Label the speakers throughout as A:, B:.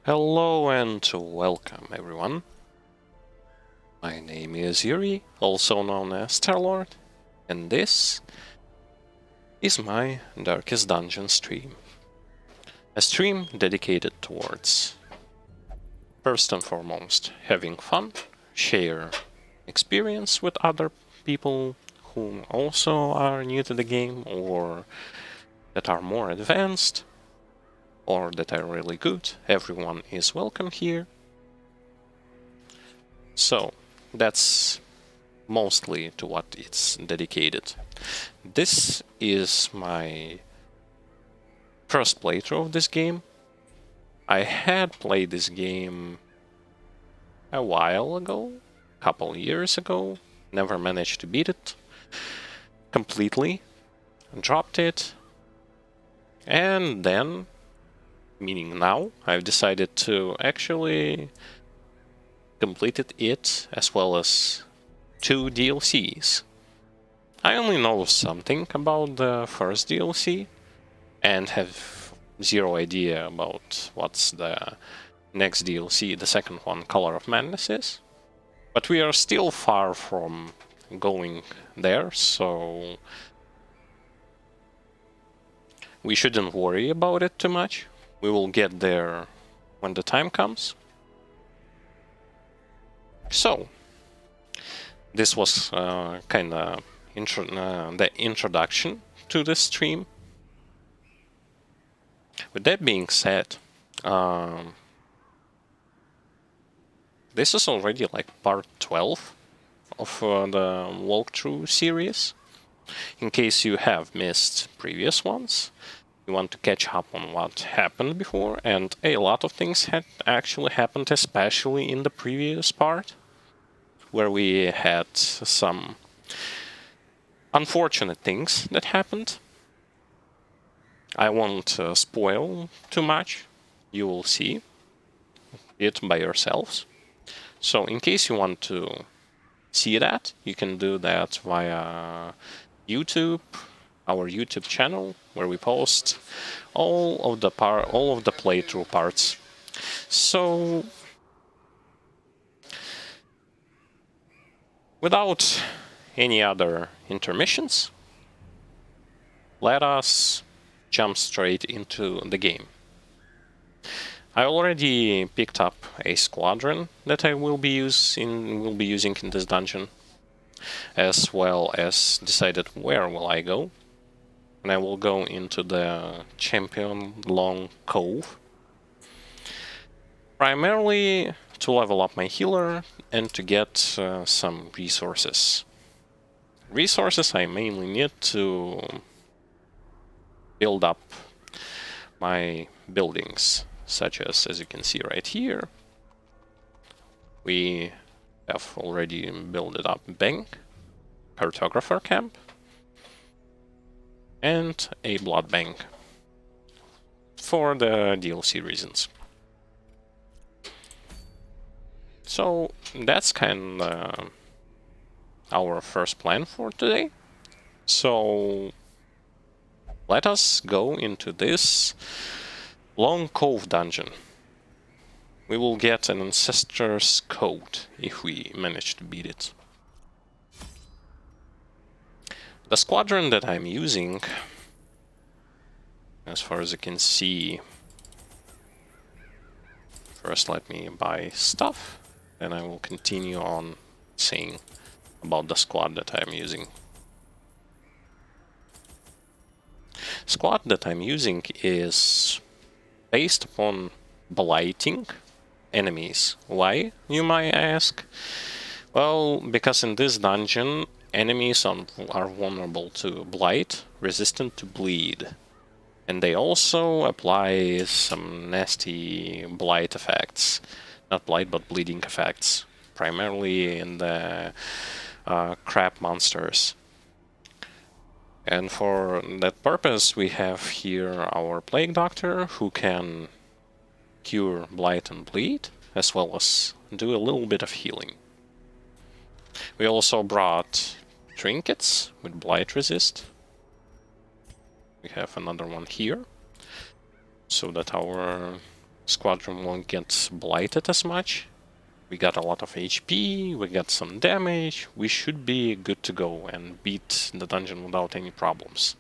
A: Hello and welcome everyone. My name is Yuri, also known as Starlord, and this is my Darkest Dungeon stream. A stream dedicated towards, first and foremost, having fun, share experience with other people who also are new to the game or that are more advanced or that are really good. Everyone is welcome here. So, that's mostly to what it's dedicated. This is my first playthrough of this game. I had played this game a while ago, a couple years ago, never managed to beat it completely, dropped it, and then, meaning now, I've decided to actually complete it as well as 2 DLCs. I only know something about the first DLC and have zero idea about what's the next DLC, the second one, Color of Madness, is. But we are still far from going there, so we shouldn't worry about it too much. We will get there when the time comes. So, this was kind of the introduction to this stream. With that being said, this is already like part 12 of the walkthrough series. In case you have missed previous ones, you want to catch up on what happened before, and a lot of things had actually happened, especially in the previous part, where we had some unfortunate things that happened. I won't spoil too much. You will see it by yourselves. So in case you want to see that, you can do that via YouTube, our YouTube channel, where we post all of the playthrough parts. So without any other intermissions, let us jump straight into the game. I already picked up a squadron that I will be using in this dungeon, as well as decided where will I go. And I will go into the Champion Long Cove, primarily to level up my healer and to get some resources. Resources I mainly need to build up my buildings, such as you can see right here. We have already built up bank, cartographer camp, and a blood bank for the DLC reasons. So that's kind of our first plan for today. So let us go into this Long Cove dungeon. We will get an Ancestor's Code if we manage to beat it. The squadron that I'm using, as far as you can see, first let me buy stuff, then I will continue on saying about the squad that I'm using. Squad that I'm using is based upon blighting enemies. Why, you might ask? Well, because in this dungeon, enemies are vulnerable to blight, resistant to bleed. And they also apply some nasty blight effects. Not blight, but bleeding effects. Primarily in the crab monsters. And for that purpose, we have here our Plague Doctor, who can cure blight and bleed, as well as do a little bit of healing. We also brought trinkets with blight resist. We have another one here, so that our squadron won't get blighted as much. We got a lot of HP, we got some damage, we should be good to go and beat the dungeon without any problems.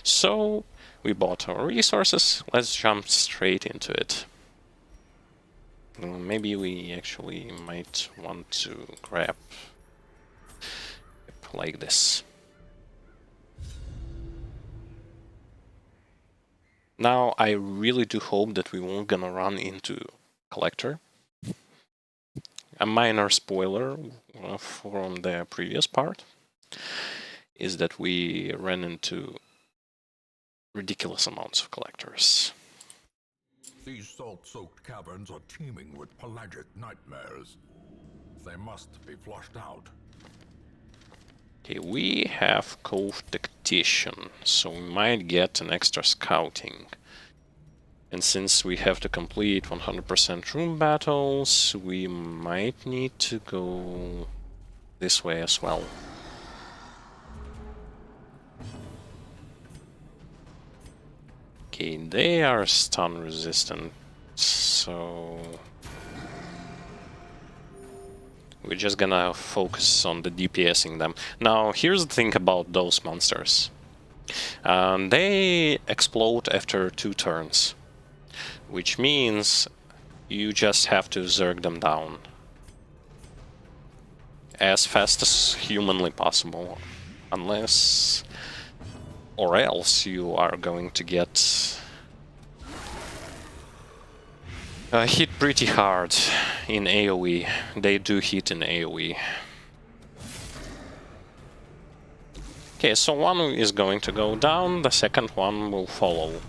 A: So, we bought our resources, let's jump straight into it. Maybe we actually might want to grab like this. Now, I really do hope that we won't gonna run into Collector. A minor spoiler from the previous part is that we ran into ridiculous amounts of collectors.
B: These salt-soaked caverns are teeming with pelagic nightmares. They must be flushed out.
A: Okay, we have Cove Tactician, so we might get an extra scouting. And since we have to complete 100% room battles, we might need to go this way as well. Okay, they are stun resistant, so we're just gonna focus on the DPSing them. Now, here's the thing about those monsters. They explode after 2 turns, which means you just have to zerg them down as fast as humanly possible, unless or else you are going to get hit pretty hard in AoE. They do hit in AoE. Okay, so one is going to go down, the second one will follow.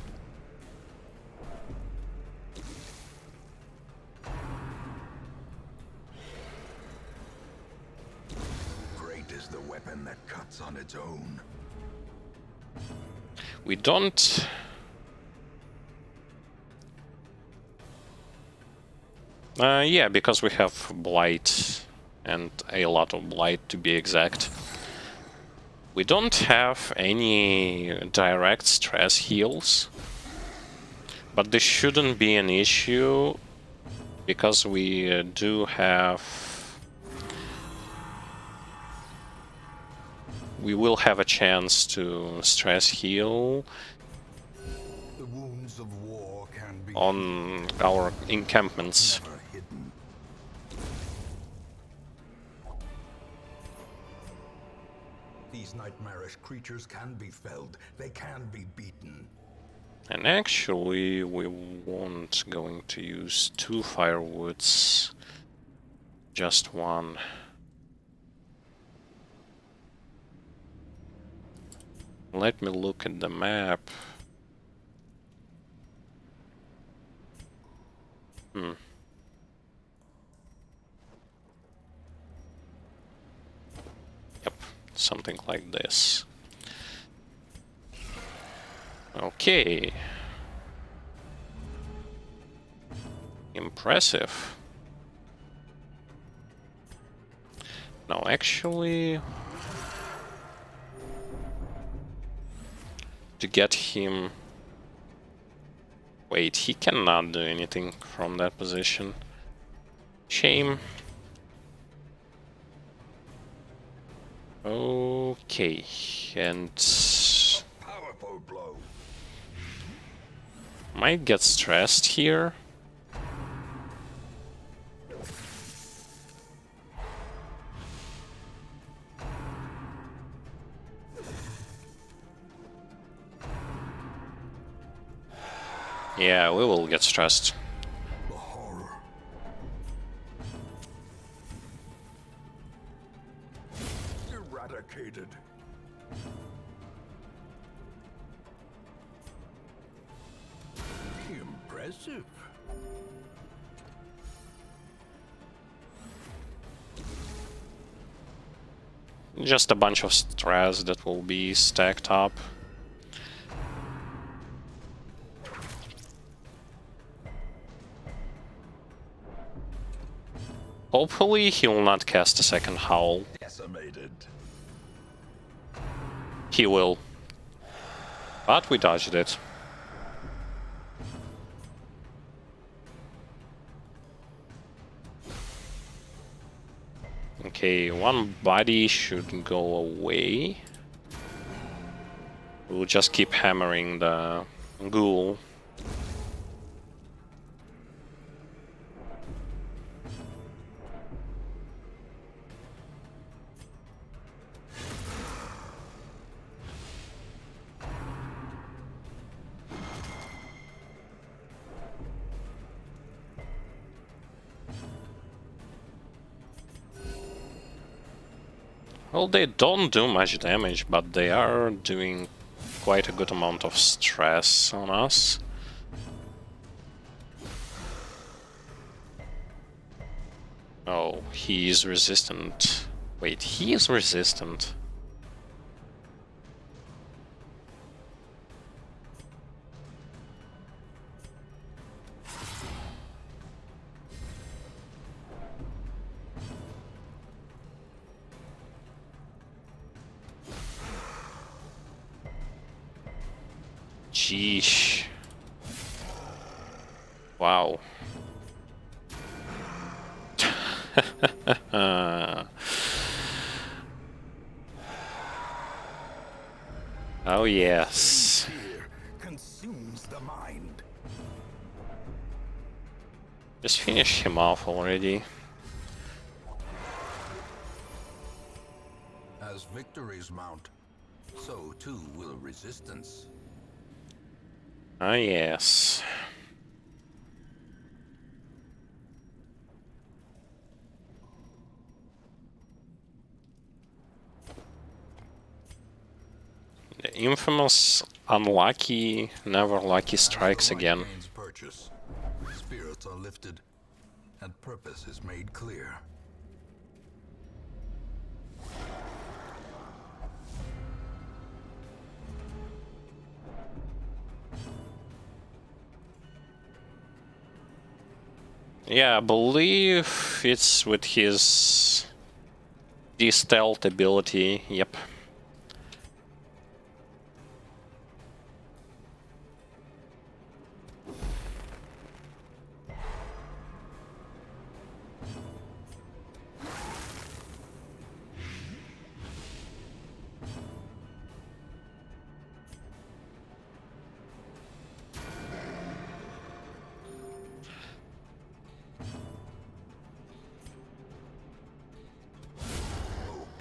B: Great is the weapon that cuts on its own.
A: We don't... yeah, because we have Blight, and a lot of Blight to be exact. We don't have any direct stress heals, but this shouldn't be an issue, because we do have... We will have a chance to stress heal
B: The wounds of war can be
A: on our encampments.
B: never hidden. These nightmarish creatures can be felled. They can be beaten.
A: And actually, we won't going to use 2 firewoods, just 1. Let me look at the map. Yep, something like this. Okay. Impressive. Now, actually, to get him... Wait, he cannot do anything from that position. Shame. Okay, and...
B: Powerful blow.
A: Might get stressed here. Yeah, we will get stressed.
B: The horror. Eradicated. Impressive.
A: Just a bunch of stress that will be stacked up. Hopefully he will not cast a second howl.
B: Decimated.
A: He will. But we dodged it. Okay, one body should go away. We'll just keep hammering the ghoul. Well, they don't do much damage, but they are doing quite a good amount of stress on us. Oh, he is resistant. Wait, he is resistant. Sheesh. Wow. Oh yes.
B: Fear consumes the mind.
A: Just finish him off already.
B: As victories mount, so too will resistance.
A: Ah yes. The infamous unlucky, never lucky strikes again.
B: Purchase, spirits are lifted, and purpose is made clear.
A: Yeah, I believe it's with his de-stealth ability, yep.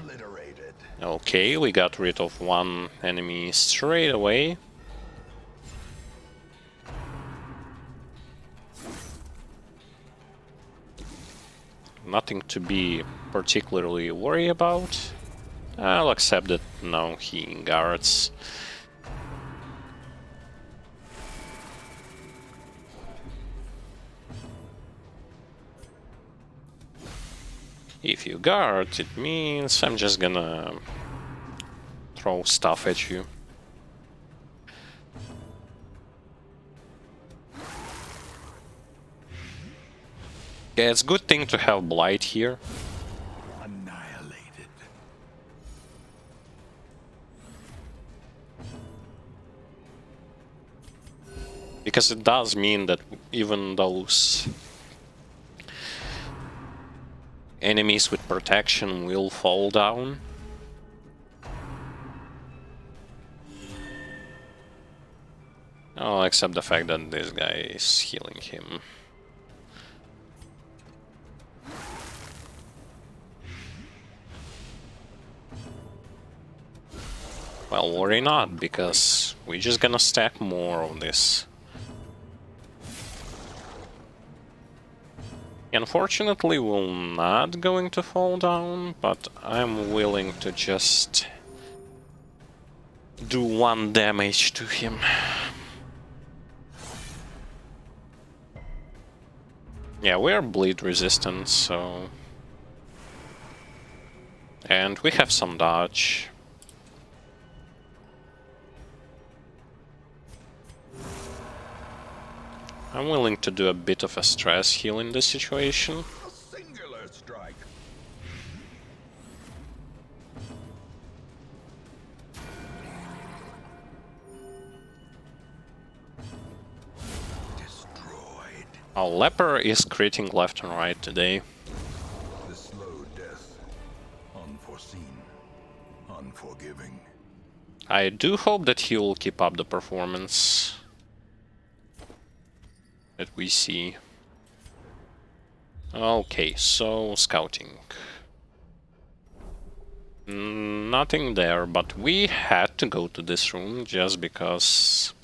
B: Obliterated.
A: Okay, we got rid of one enemy straight away. Nothing to be particularly worried about. I'll accept that now he guards. If you guard, it means I'm just gonna throw stuff at you. Yeah, it's a good thing to have Blight here.
B: Annihilated.
A: Because it does mean that even those enemies with protection will fall down. Oh, except the fact that this guy is healing him. Well, worry not, because we're just gonna stack more of this. Unfortunately, we're not going to fall down, but I'm willing to just do 1 damage to him. Yeah, we're bleed resistant, so... And we have some dodge. I'm willing to do a bit of a stress heal in this situation.
B: A singular strike. Destroyed.
A: Our leper is critting left and right today.
B: The slow death unforgiving.
A: I do hope that he will keep up the performance that we see. Okay, so scouting. Nothing there, but we had to go to this room just because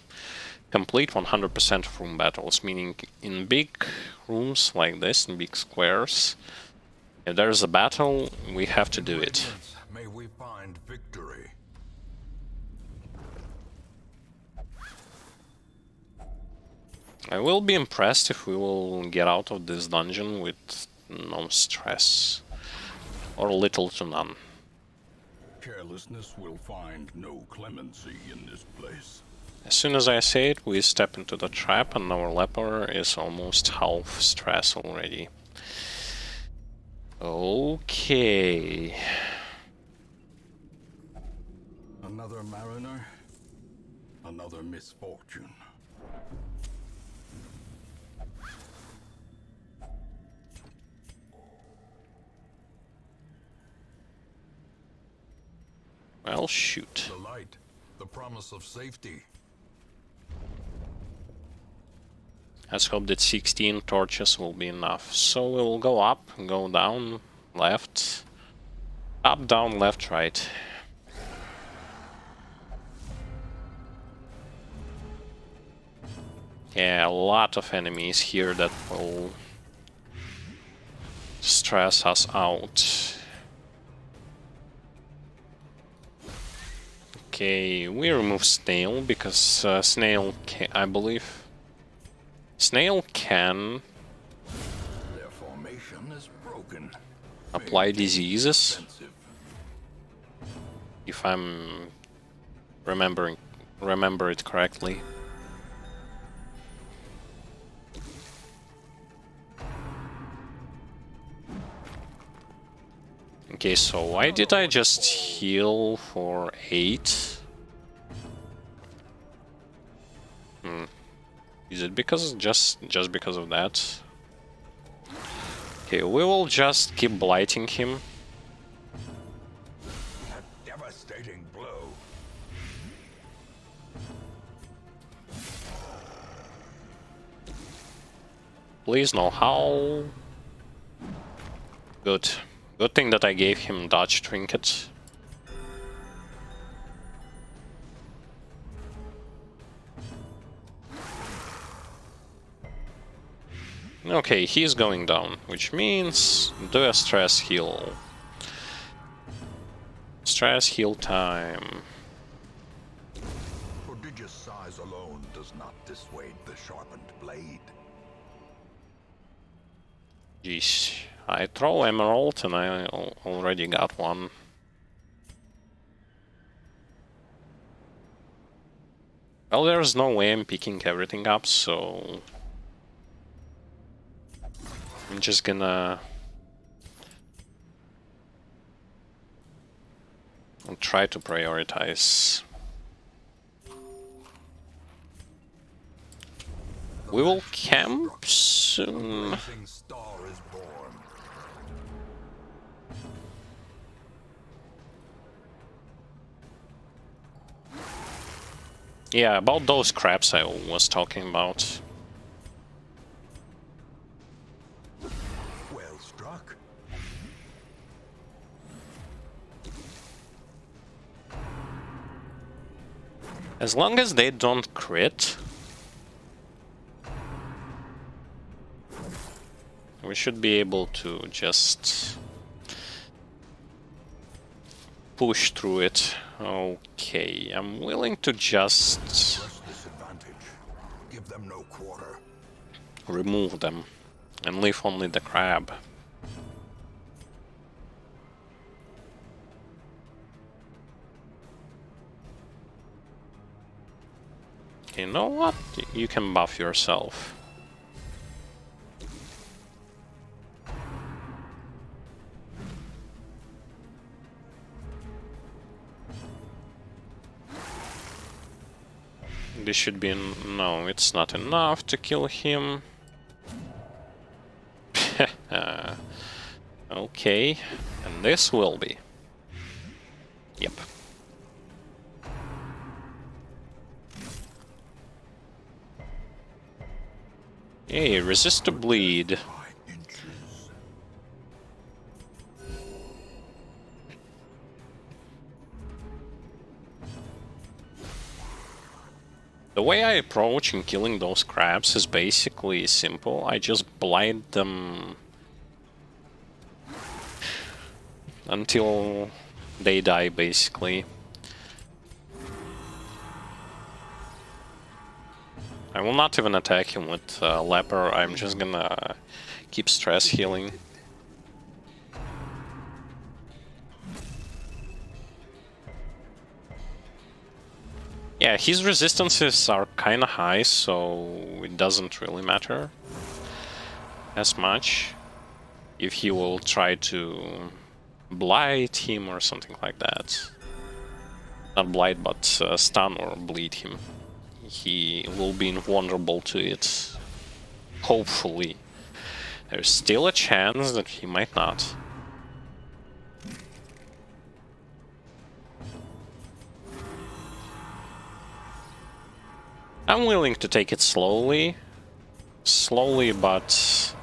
A: complete 100% of room battles, meaning in big rooms like this, in big squares, if there's a battle, we have to do it.
B: May we find victory.
A: I will be impressed if we will get out of this dungeon with no stress, or little to none.
B: Carelessness will find no clemency in this place.
A: As soon as I say it, we step into the trap and our leper is almost half stress already. Okay.
B: Another mariner, another misfortune.
A: Well, shoot.
B: The light, the promise of safety.
A: Let's hope that 16 torches will be enough. So we will go up, go down, left, up, down, left, right. Yeah, a lot of enemies here that will stress us out. Okay, we remove Snail because Snail can, I believe, Snail can
B: Their formation is broken.
A: apply diseases,
B: Defensive.
A: if I'm remember it correctly. Okay, so why did I just heal for 8? Is it because just because of that? Okay, we will just keep blighting him.
B: A devastating blow.
A: Please no how. Good. Good thing that I gave him dodge trinket. Okay, he's going down, which means do a stress heal. Stress heal time.
B: Prodigious size alone does not dissuade the sharpened blade.
A: Jeez, I throw emerald and I already got one. Well, there's no way I'm picking everything up, so I'm just gonna try to prioritize. We will camp soon.
B: Blazing star is born.
A: Yeah, about those crabs I was talking about.
B: Well struck.
A: As long as they don't crit, we should be able to just push through it. Okay, I'm willing to just
B: Press this advantage. Give them no quarter.
A: remove them and leave only the crab. You know what? You can buff yourself. This should be... no, it's not enough to kill him. Okay, and this will be. Yep. Hey, resist to bleed.
B: By inches.
A: The way I approach in killing those crabs is basically simple. I just blind them until they die, basically. I will not even attack him with leper. I'm just gonna keep stress healing. Yeah, his resistances are kinda high, so it doesn't really matter as much if he will try to blight him or something like that. Not blight, but stun or bleed him. He will be invulnerable to it. Hopefully. There's still a chance that he might not. I'm willing to take it slowly. Slowly, but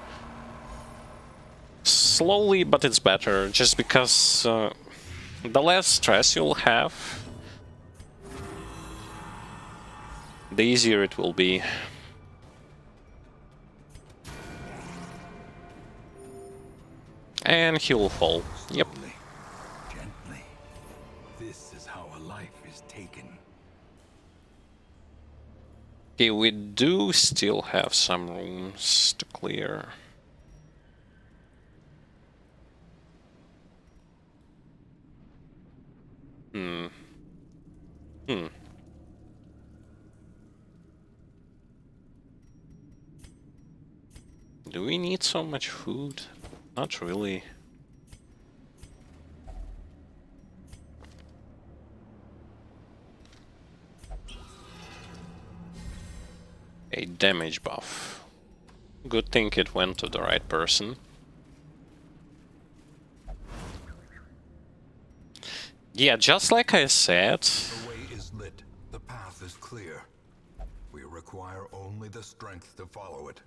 A: it's better. Just because the less stress you'll have, the easier it will be. And he will fall. Yep.
B: Slowly, gently. This is how a life is taken.
A: Okay, we do still have some rooms to clear. Hmm. Do we need so much food? Not really. A damage buff. Good thing it went to the right person. Yeah, just like I said,
B: The way is lit. The path is clear. We require only the strength to follow it.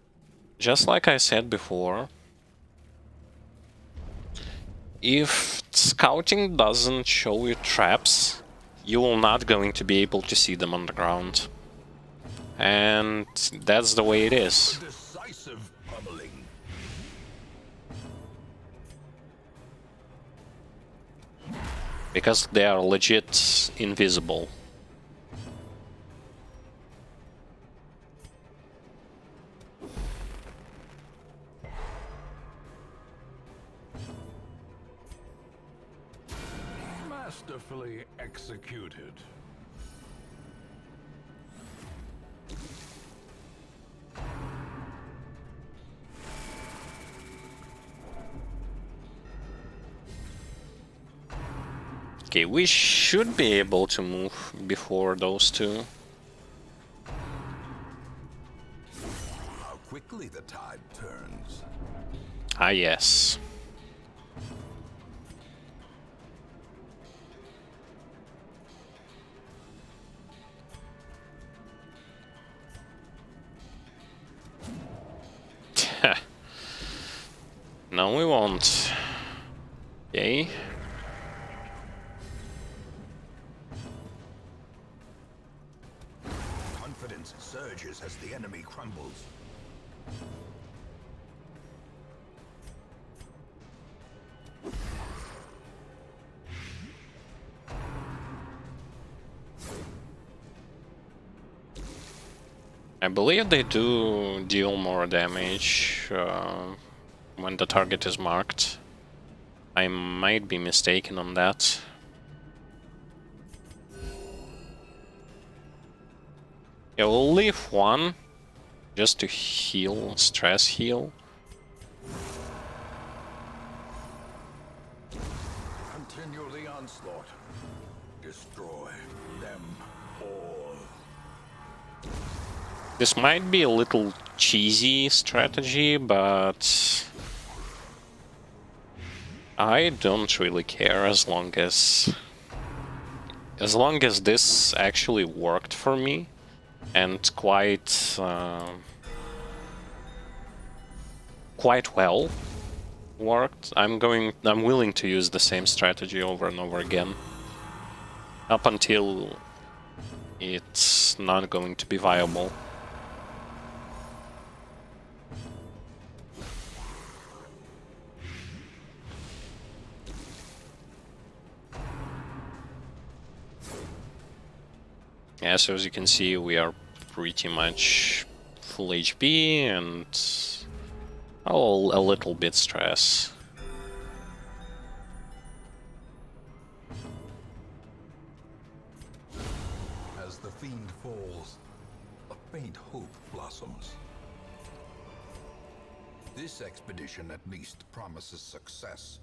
A: just like I said before, if scouting doesn't show you traps, you will not going to be able to see them on the ground. And that's the way it is.
B: Decisive pummeling.
A: Because they are legit invisible.
B: Masterfully executed.
A: Okay, we should be able to move before those two.
B: How quickly the tide turns.
A: Ah, yes. No, we won't. Okay.
B: Confidence surges as the enemy crumbles.
A: I believe they do deal more damage when the target is marked. I might be mistaken on that. Yeah, we'll leave one just to heal, stress heal.
B: Continue the onslaught. Destroy them all.
A: This might be a little cheesy strategy, but I don't really care as long as this actually worked for me and quite quite well worked. I'm willing to use the same strategy over and over again. Up until it's not going to be viable. Yeah, so as you can see, we are pretty much full HP and a little bit stress.
B: As the fiend falls, a faint hope blossoms. This expedition at least promises success.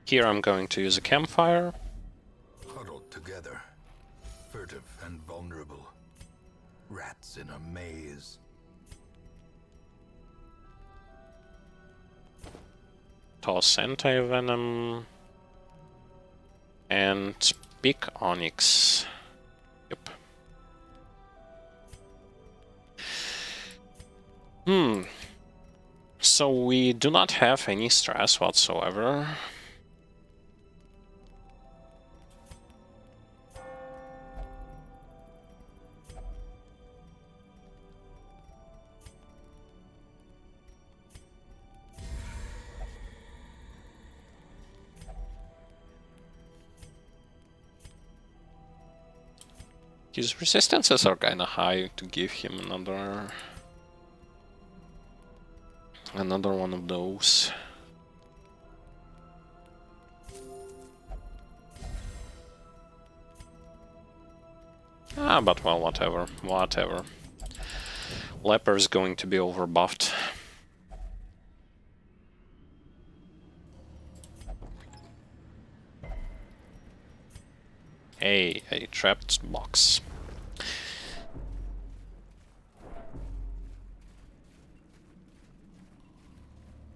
A: Here I'm going to use a campfire.
B: Huddled together, furtive and vulnerable. Rats in a maze.
A: Toss anti-venom. And pick Onyx. Yep. So we do not have any stress whatsoever. His resistances are kinda high to give him another one of those. But well, whatever. Leper's going to be overbuffed. Hey, a trapped box.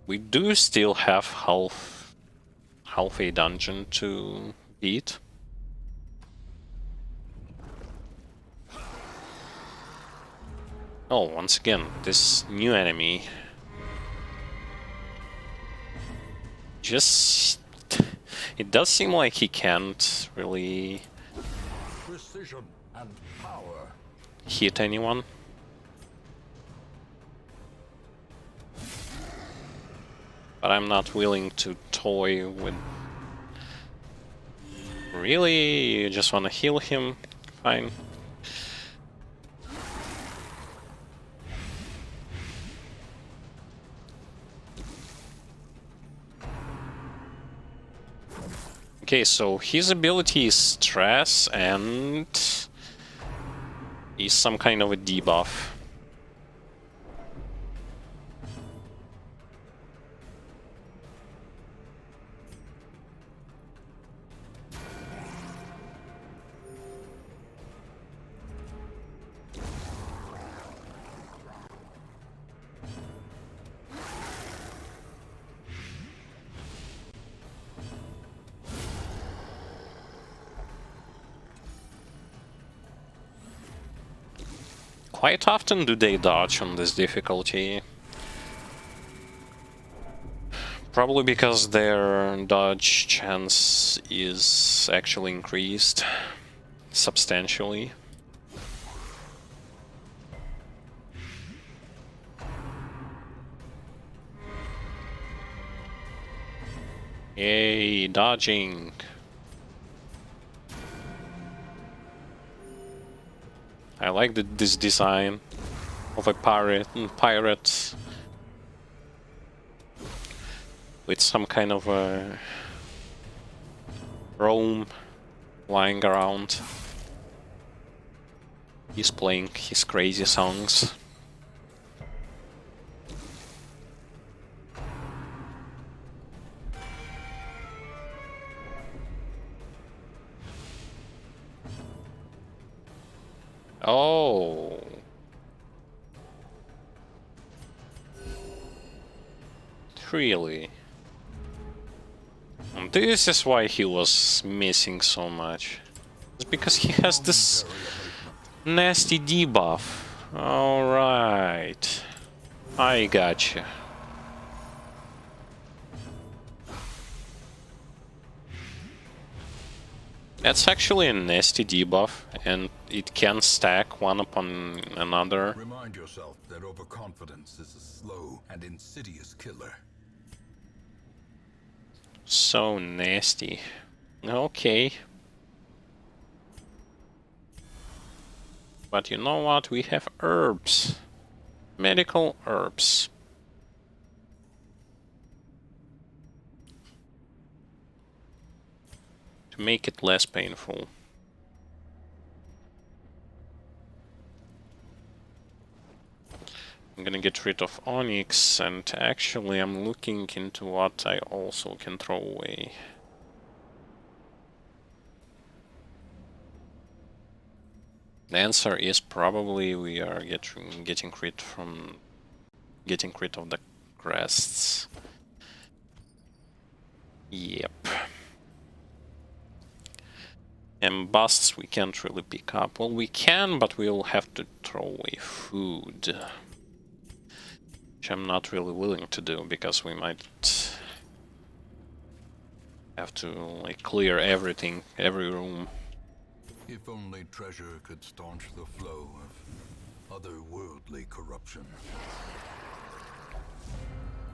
A: We do still have half a dungeon to beat. Oh, once again, this new enemy. It does seem like he can't really
B: Precision and power.
A: hit anyone. But I'm not willing to toy with... Really? You just want to heal him? Fine. Okay, so his ability is stress and is some kind of a debuff. Quite often do they dodge on this difficulty. Probably because their dodge chance is actually increased substantially. Yay, dodging! I like this design of a pirate with some kind of a roam lying around. He's playing his crazy songs. Oh. Really? And this is why he was missing so much. It's because he has this nasty debuff. Alright. I gotcha. That's actually a nasty debuff, and it can stack one upon another.
B: Remind yourself that overconfidence is a slow and insidious killer.
A: So nasty. Okay. But you know what? We have herbs. Medical herbs. To make it less painful. I'm gonna get rid of Onyx, and actually I'm looking into what I also can throw away. The answer is probably we are getting rid of the crests. Yep. And busts we can't really pick up. Well, we can, but we'll have to throw away food. Which I'm not really willing to do, because we might have to like clear everything, every room.
B: If only treasure could staunch the flow of otherworldly corruption.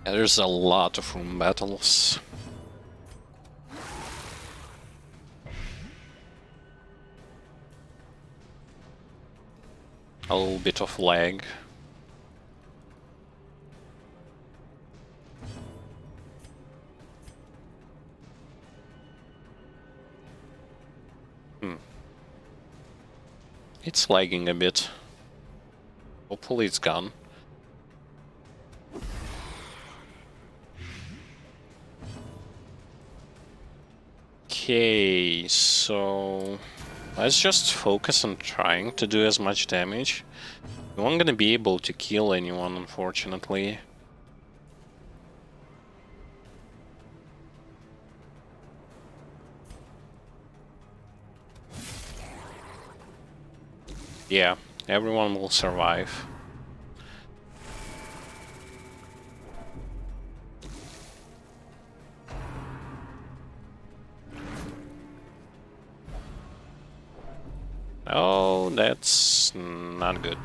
A: Yeah, there's a lot of room battles. A little bit of lag. It's lagging a bit. Hopefully it's gone. Okay, so let's just focus on trying to do as much damage. We aren't gonna be able to kill anyone, unfortunately. Yeah, everyone will survive. Oh, that's not good.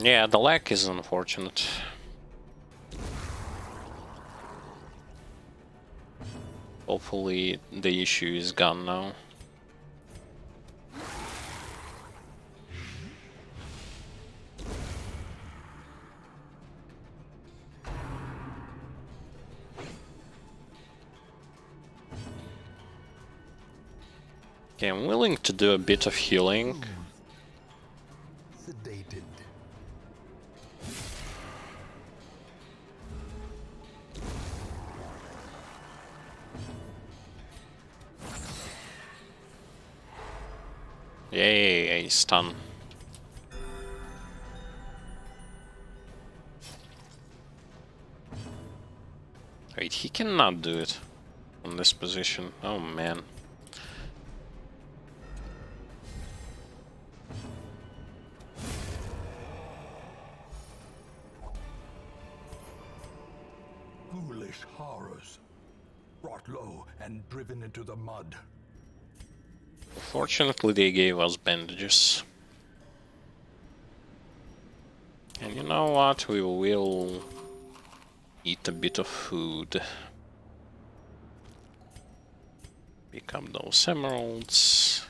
A: Yeah, the lag is unfortunate. Hopefully the issue is gone now. Okay, I'm willing to do a bit of healing.
B: Sedated.
A: Yay, stun. Wait, he cannot do it on this position. Oh man.
B: Foolish horrors. Brought low and driven into the mud.
A: Fortunately, they gave us bandages. And you know what? We will eat a bit of food. Pick up those emeralds.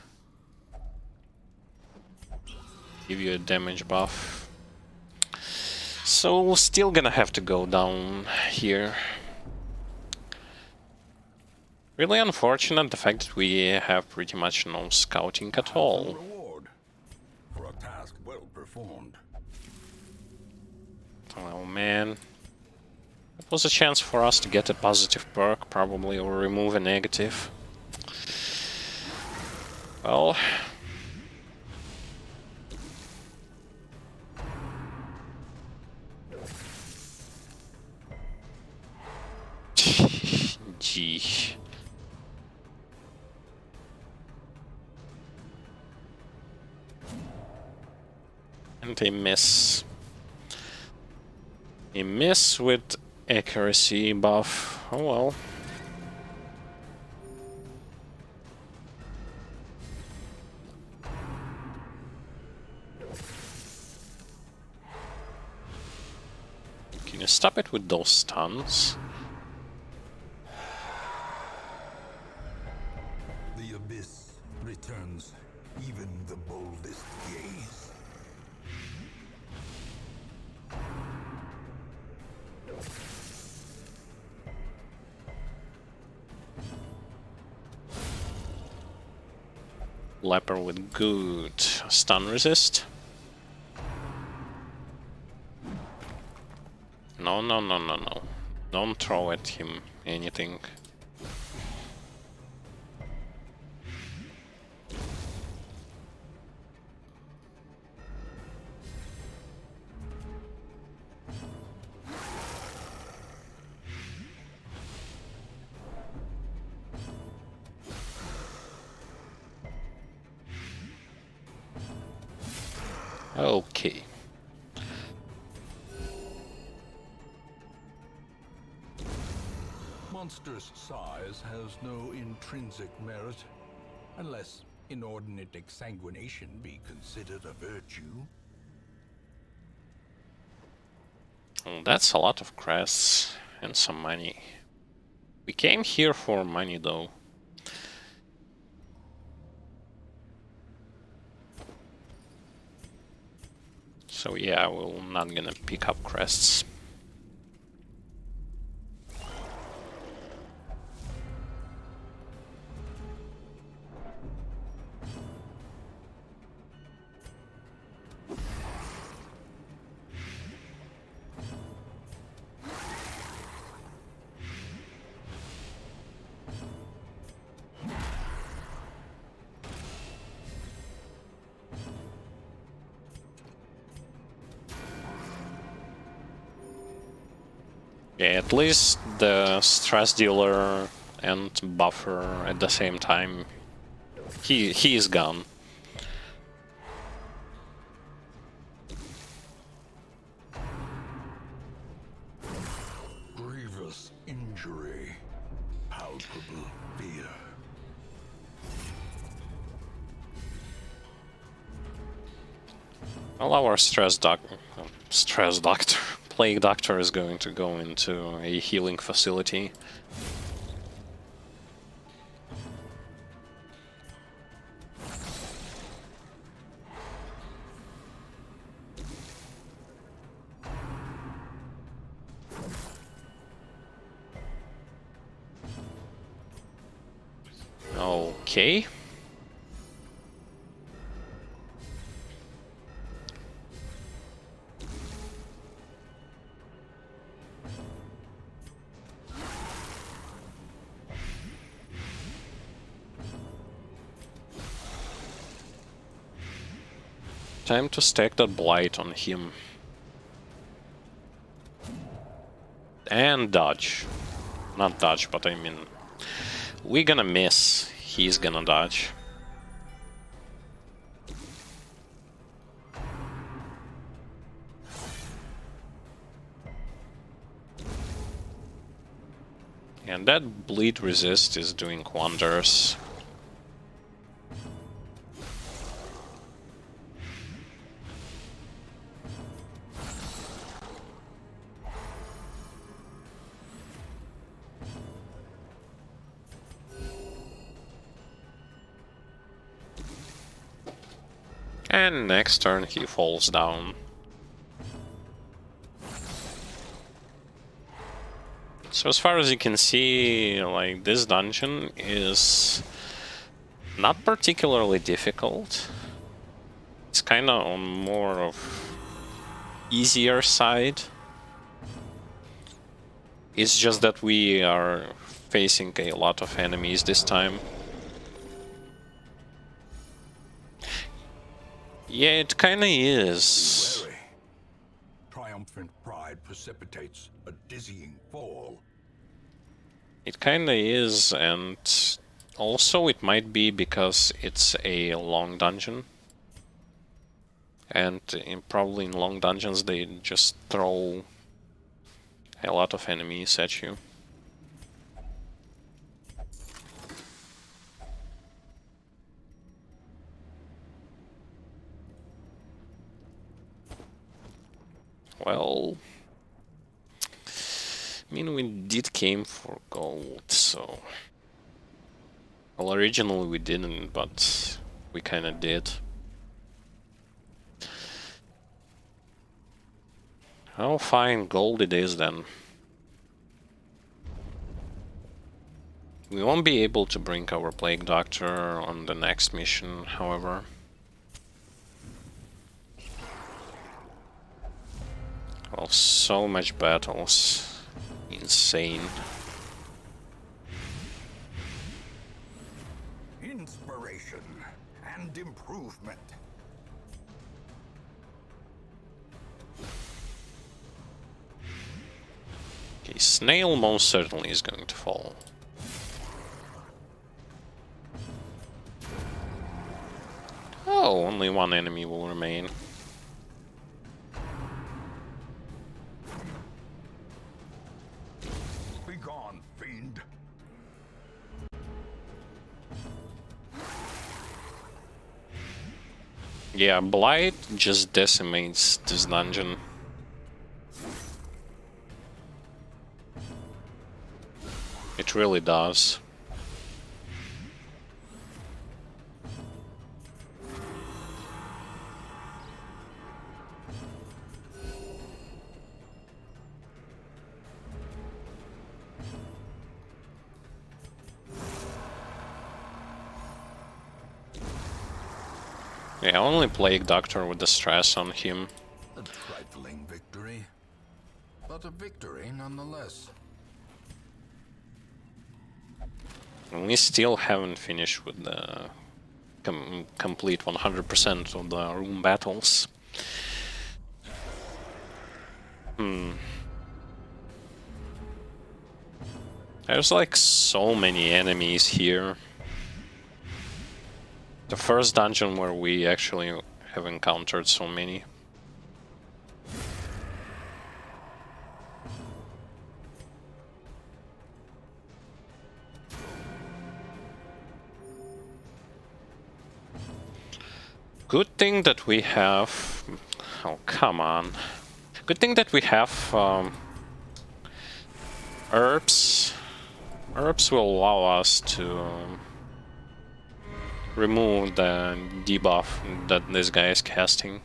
A: Give you a damage buff. So, still gonna have to go down here. Really unfortunate the fact that we have pretty much no scouting at all.
B: Reward for a task well performed.
A: Oh man. It was a chance for us to get a positive perk, probably, or remove a negative. Well, And a miss. A miss with accuracy buff. Oh well. Can you stop it with those stuns?
B: The abyss returns even the boldest gaze.
A: Leper with good stun resist. No, no, no, no, no. Don't throw at him anything. Okay.
B: Monstrous size has no intrinsic merit, unless inordinate exsanguination be considered a virtue.
A: Well, that's a lot of crests and some money. We came here for money though. So yeah, we're not gonna pick up crests. Yeah, at least the stress dealer and buffer at the same time. He is gone.
B: Grievous injury, palpable fear.
A: Well, our stress doctor, plague doctor is going to go into a healing facility. Okay. Time to stack that blight on him. And dodge. Not dodge, but I mean... We're gonna miss. He's gonna dodge. And that bleed resist is doing wonders. And next turn he falls down. So as far as you can see, like, this dungeon is not particularly difficult. It's kinda on more of easier side. It's just that we are facing a lot of enemies this time. Yeah, it kinda is.
B: Wary. Triumphant pride precipitates a dizzying fall.
A: It kinda is, and also it might be because it's a long dungeon. And probably in long dungeons they just throw a lot of enemies at you. Well, I mean, we did came for gold, so... Well, originally we didn't, but we kinda did. Oh, fine, gold it is then. We won't be able to bring our Plague Doctor on the next mission, however. Well, so much battles. Insane.
B: Inspiration and improvement.
A: Okay, Snail most certainly is going to fall. Oh, only one enemy will remain.
B: Be gone, fiend.
A: Yeah, Blight just decimates this dungeon. It really does. Yeah, only Plague Doctor with the stress on him.
B: A trifling victory, but a victory nonetheless.
A: And we still haven't finished with the complete 100% of the room battles. There's like so many enemies here. The first dungeon where we actually have encountered so many. Good thing that we have... Oh, come on. Good thing that we have herbs. Herbs will allow us to remove the debuff that this guy is casting.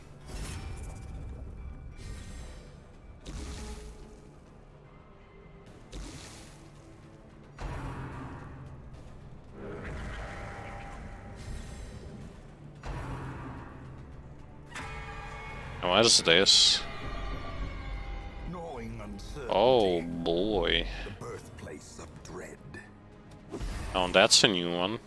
A: What is this?
B: Gnawing uncertainty,
A: Oh boy.
B: the birthplace of dread.
A: Oh, that's a new one.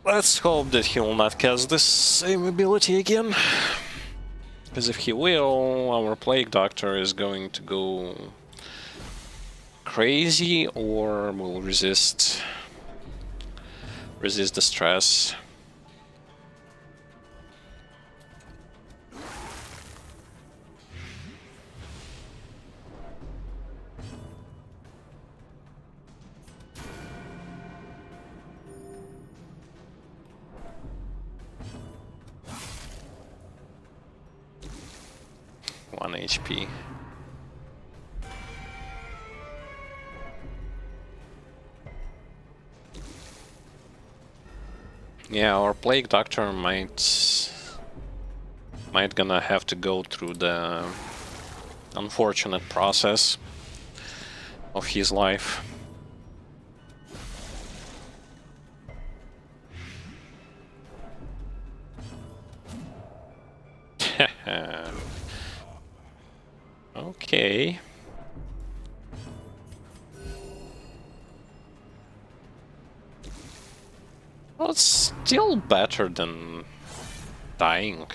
A: Let's hope that he will not cast this same ability again. Because if he will, our Plague Doctor is going to go crazy or will resist the stress. One HP. Yeah, our Plague Doctor might might gonna have to go through the unfortunate process of his life. Okay. Well, it's still better than dying.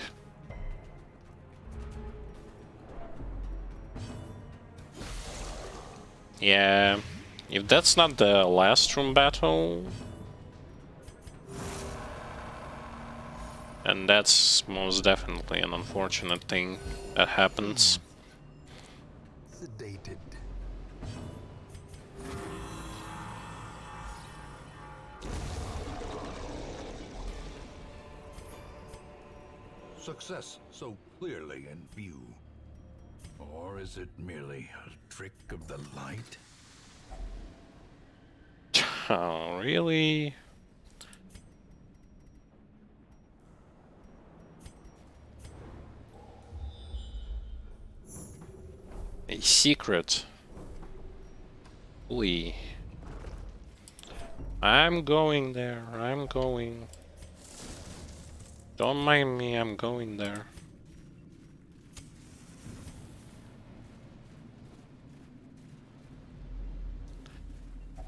A: Yeah, if that's not the last room battle, and that's most definitely an unfortunate thing that happens.
B: Sedated. Success so clearly in view. Or is it merely a trick of the light?
A: Oh, really? A secret. Lee. I'm going there. I'm going. Don't mind me, I'm going there.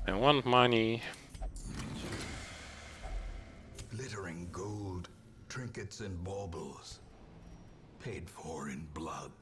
A: I want money.
B: Glittering gold, trinkets and baubles. Paid for in blood.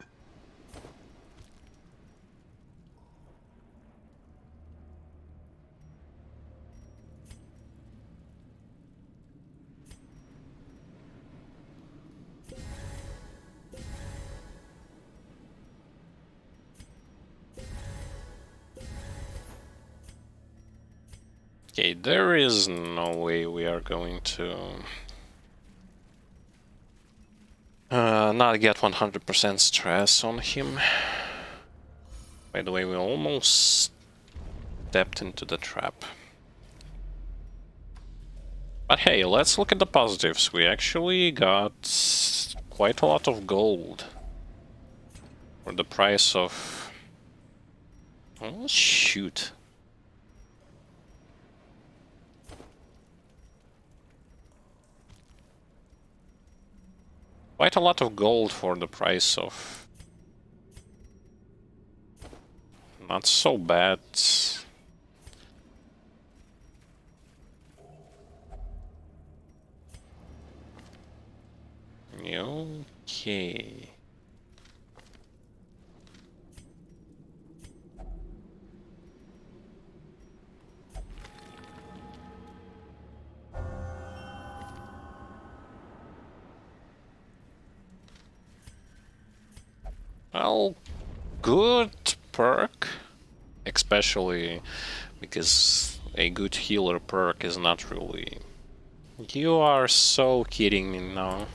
A: Okay, there is no way we are going to not get 100% stress on him. By the way, we almost stepped into the trap. But hey, let's look at the positives. We actually got quite a lot of gold for the price of... Oh, shoot. Quite a lot of gold for the price of... Not so bad. Okay. Well, good perk. Especially because a good healer perk is not really... You are so kidding me now.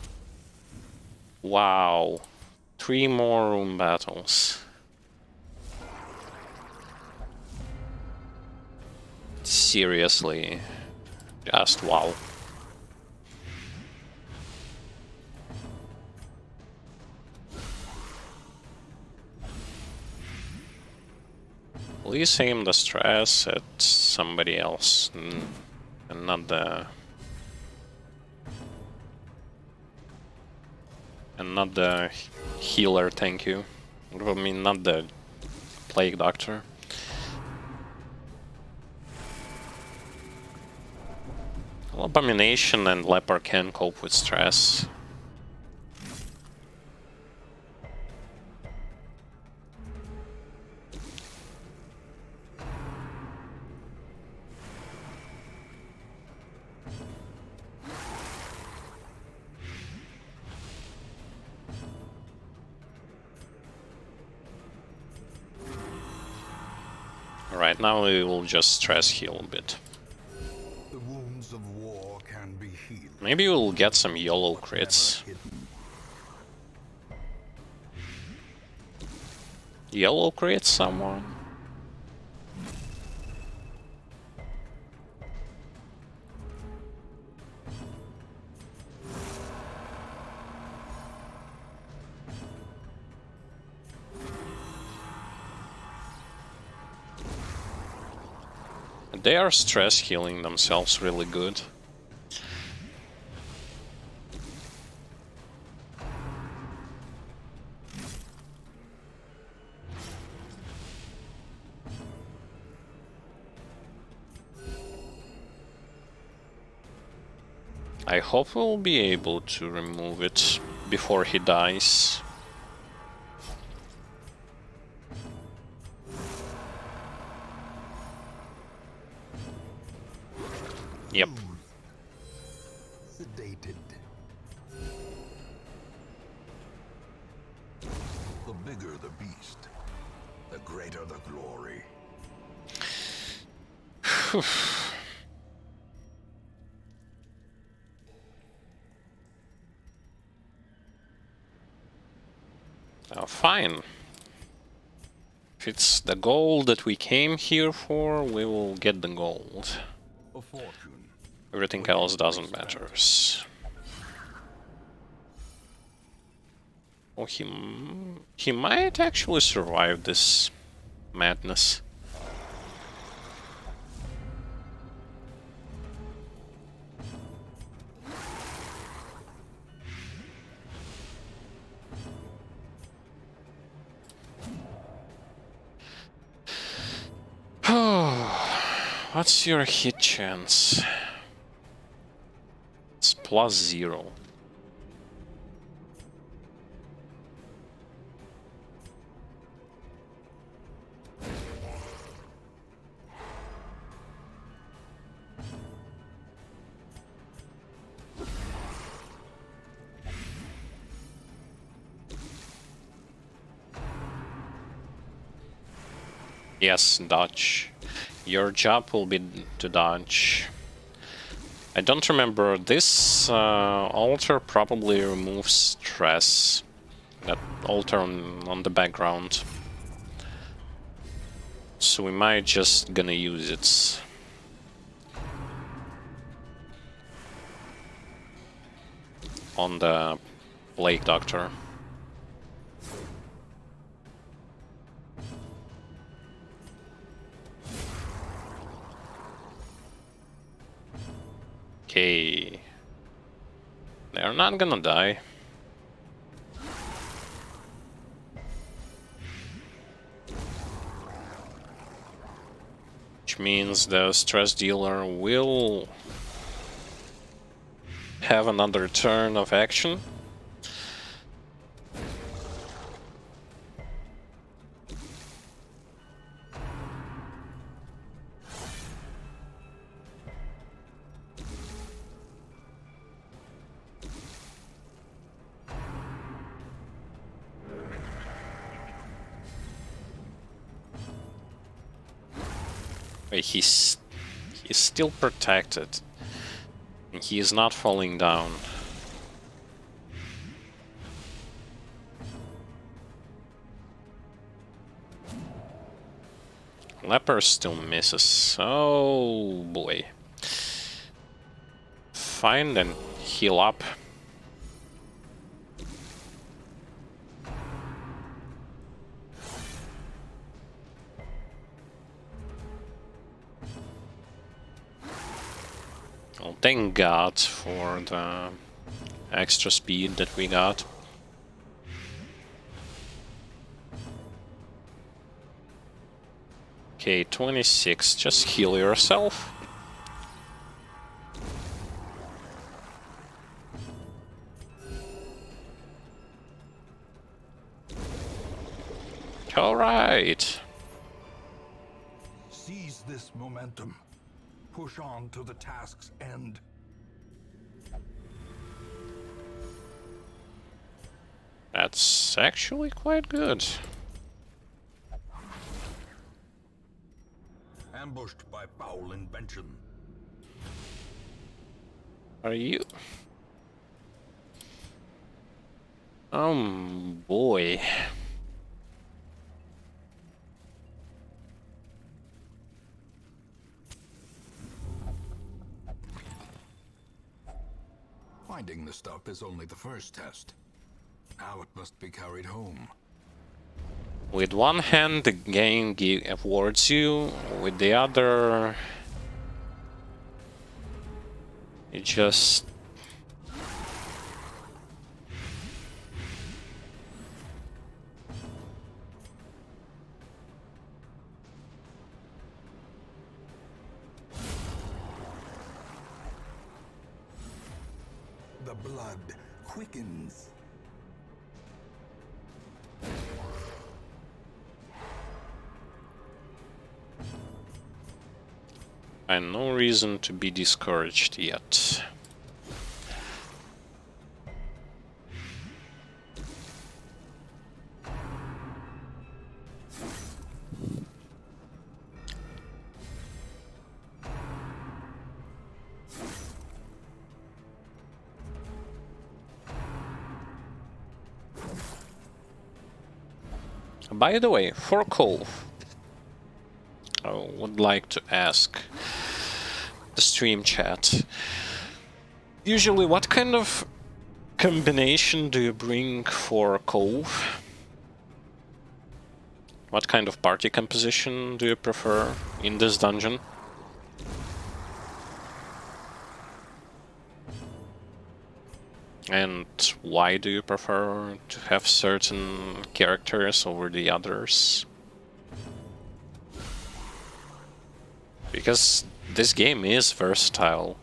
A: Wow. 3 more room battles. Seriously. Just wow. Please aim the stress at somebody else and not the... And not the healer, thank you. I mean, not the plague doctor. Well, Abomination and Leper can cope with stress. Alright, now we will just stress heal a bit.
B: The wounds of war can be healed.
A: Maybe we'll get some YOLO crits. YOLO crits, someone? They are stress healing themselves really good. I hope we'll be able to remove it before he dies. Yep.
B: Sedated. The bigger the beast, the greater the glory. Fine. If it's the gold that we came here for, we will get the gold. A fortune.
A: Everything else doesn't matter. Oh, he might actually survive this madness. What's your hit chance? It's +0. Yes, dodge. Your job will be to dodge. I don't remember. This altar probably removes stress. That altar on the background. So we might just gonna use it. On the Plague Doctor. Okay. They're not gonna die. Which means the stress dealer will have another turn of action. Wait, he's still protected. And he is not falling down. Leper still misses. Oh boy. Fine, then heal up. Well, thank God for the extra speed that we got. Okay, 26. Just heal yourself. All right.
B: Seize this momentum. Push on to the task's end.
A: That's actually quite good.
B: Ambushed by foul invention.
A: Are you? Boy.
B: Finding the stuff is only the first test. Now it must be carried home.
A: With one hand, the game awards you. With the other, It just...
C: The blood quickens.
A: And no reason to be discouraged yet. By the way, for Cove, I would like to ask the stream chat. Usually, what kind of combination do you bring for Cove? What kind of party composition do you prefer in this dungeon? And why do you prefer to have certain characters over the others? Because this game is versatile.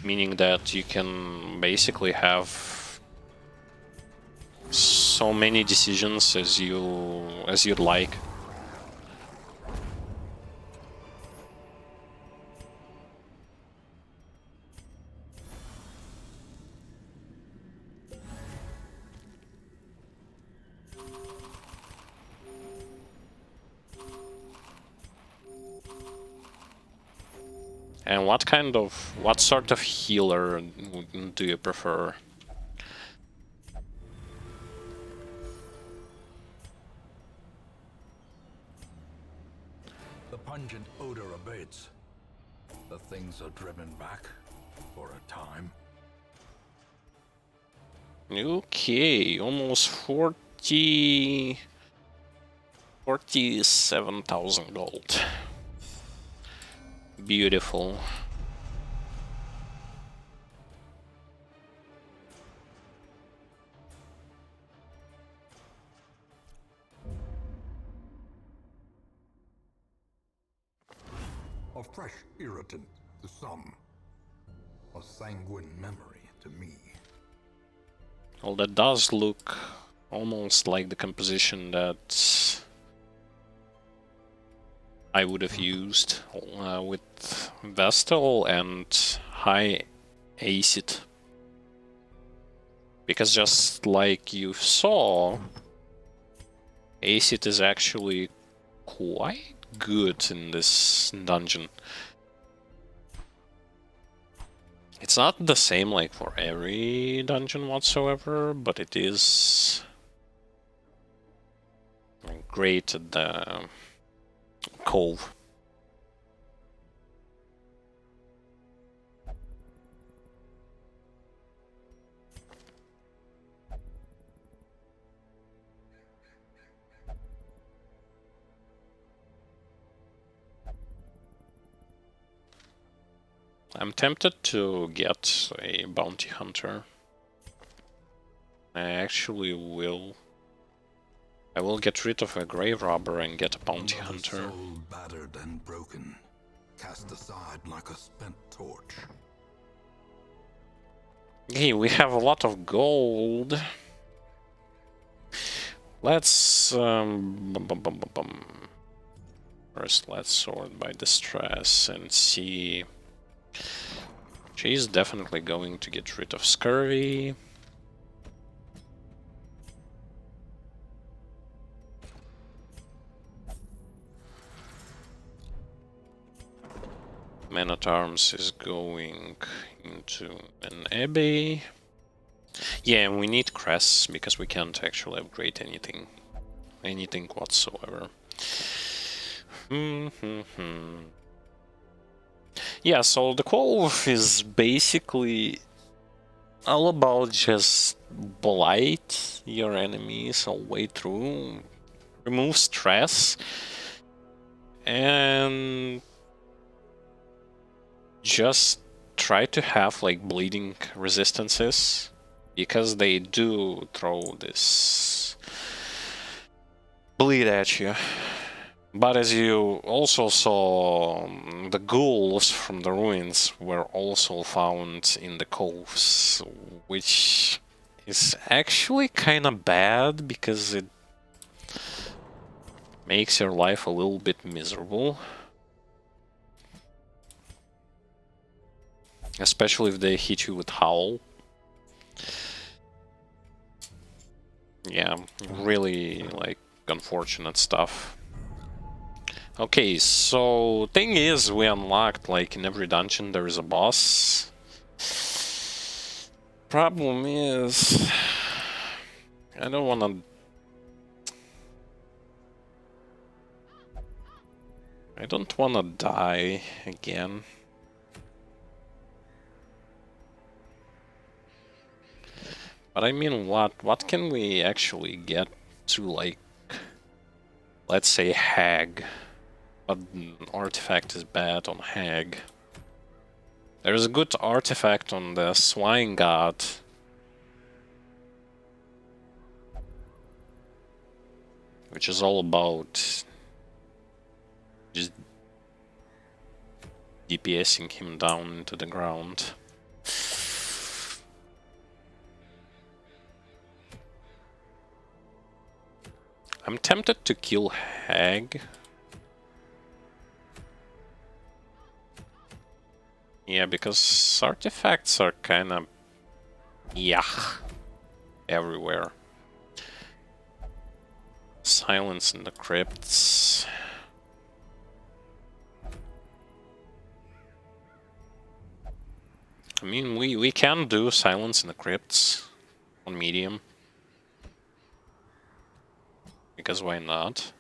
A: Meaning that you can basically have so many decisions as you'd like. And what sort of healer do you prefer?
C: The pungent odor abates. The things are driven back for a time.
A: Okay, almost 47,000 gold. Beautiful.
C: A fresh irritant to some. A sanguine memory to me.
A: Well, that does look almost like the composition that I would have used with Vestal and High Acid. Because just like you saw, Acid is actually quite good in this dungeon. It's not the same like for every dungeon whatsoever, but it is great at the Cove. I'm tempted to get a bounty hunter. I actually will. I will get rid of a grave robber and get a bounty
C: Another
A: hunter.
C: soul battered and broken, cast aside like a spent torch.
A: Hey, we have a lot of gold. Let's first let's sort by distress and see. She's definitely going to get rid of scurvy. Man at Arms is going into an Abbey. Yeah, we need crests because we can't actually upgrade anything whatsoever. Yeah, so the Cove is basically all about just blight your enemies all the way through, remove stress, and just try to have like bleeding resistances, because they do throw this bleed at you. But as you also saw, the ghouls from the ruins were also found in the coves, which is actually kind of bad because it makes your life a little bit miserable. Especially if they hit you with Howl. Yeah, really, like, unfortunate stuff. Okay, so thing is, we unlocked, like, in every dungeon there is a boss. Problem is, I don't wanna... I don't wanna die again. But I mean, what can we actually get to, like, let's say Hag? But artifact is bad on Hag. There's a good artifact on the Swine God. Which is all about just DPSing him down into the ground. I'm tempted to kill Hag. Yeah, because artifacts are kind of everywhere. Silence in the crypts. I mean, we can do silence in the crypts on medium. Because why not?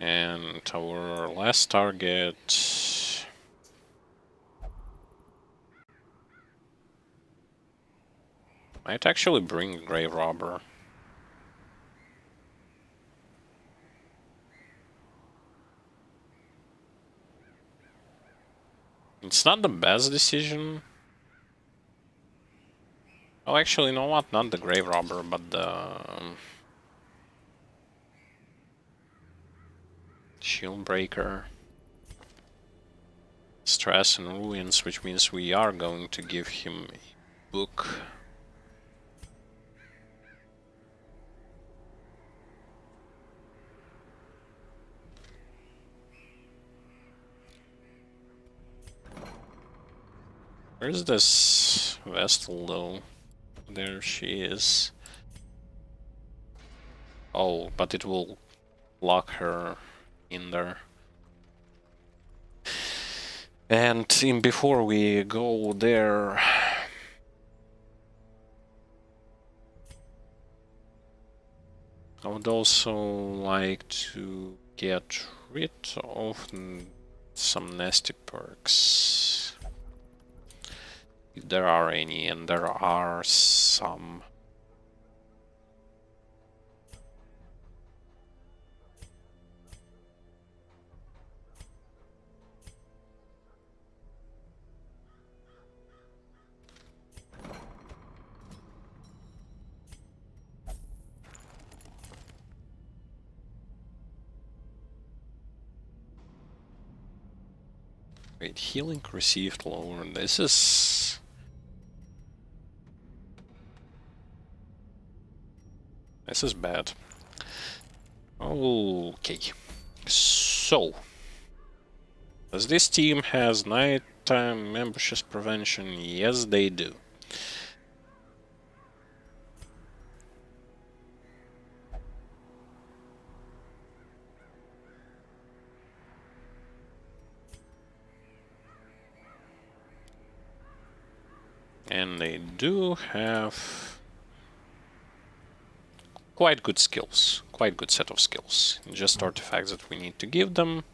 A: And our last target... might actually bring Grave Robber. It's not the best decision. Oh, actually, you know what? Not the Grave Robber, but the... Shield Breaker. Stress and Ruins, which means we are going to give him a book. Where's this Vestal, though? There she is. Oh, but it will lock her in there. And before we go there... I would also like to get rid of some nasty perks. If there are any, and there are some. Wait, healing received lower. This is bad. Okay. So, does this team has nighttime membership prevention? Yes, they do. And they do have quite good skills, quite good set of skills. Just artifacts that we need to give them.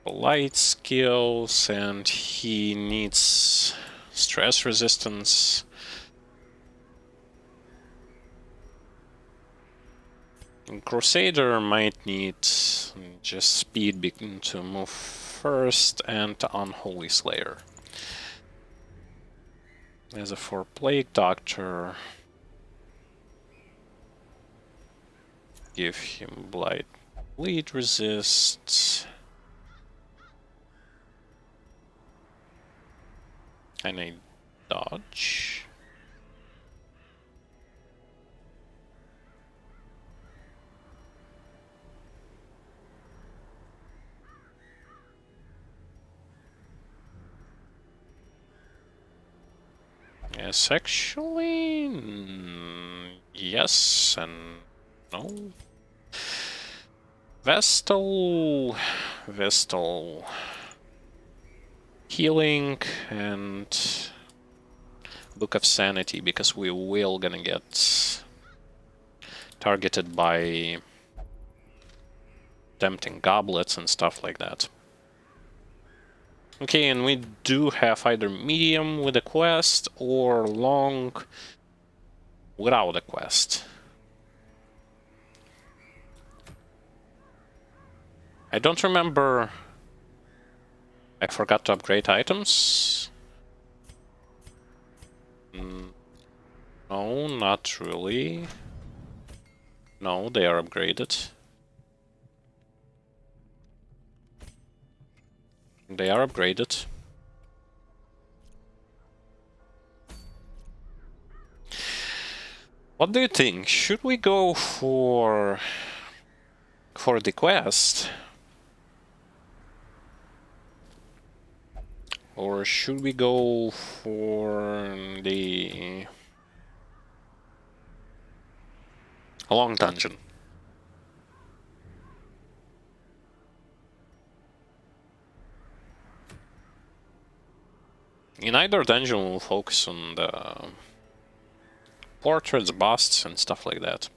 A: Light skills, and he needs stress resistance. And Crusader might need just speed to move first, and Unholy Slayer. As a for Plague Doctor, give him bleed resist. And a dodge. Yes, actually, yes and no. Vestal, healing, and Book of Sanity, because we will gonna get targeted by tempting goblets and stuff like that. Okay, and we do have either medium with a quest or long without a quest. I don't remember. I forgot to upgrade items. No, not really. No, they are upgraded. They are upgraded. What do you think? Should we go for the quest? Or should we go for the long dungeon? In either dungeon, we'll focus on the portraits, busts, and stuff like that.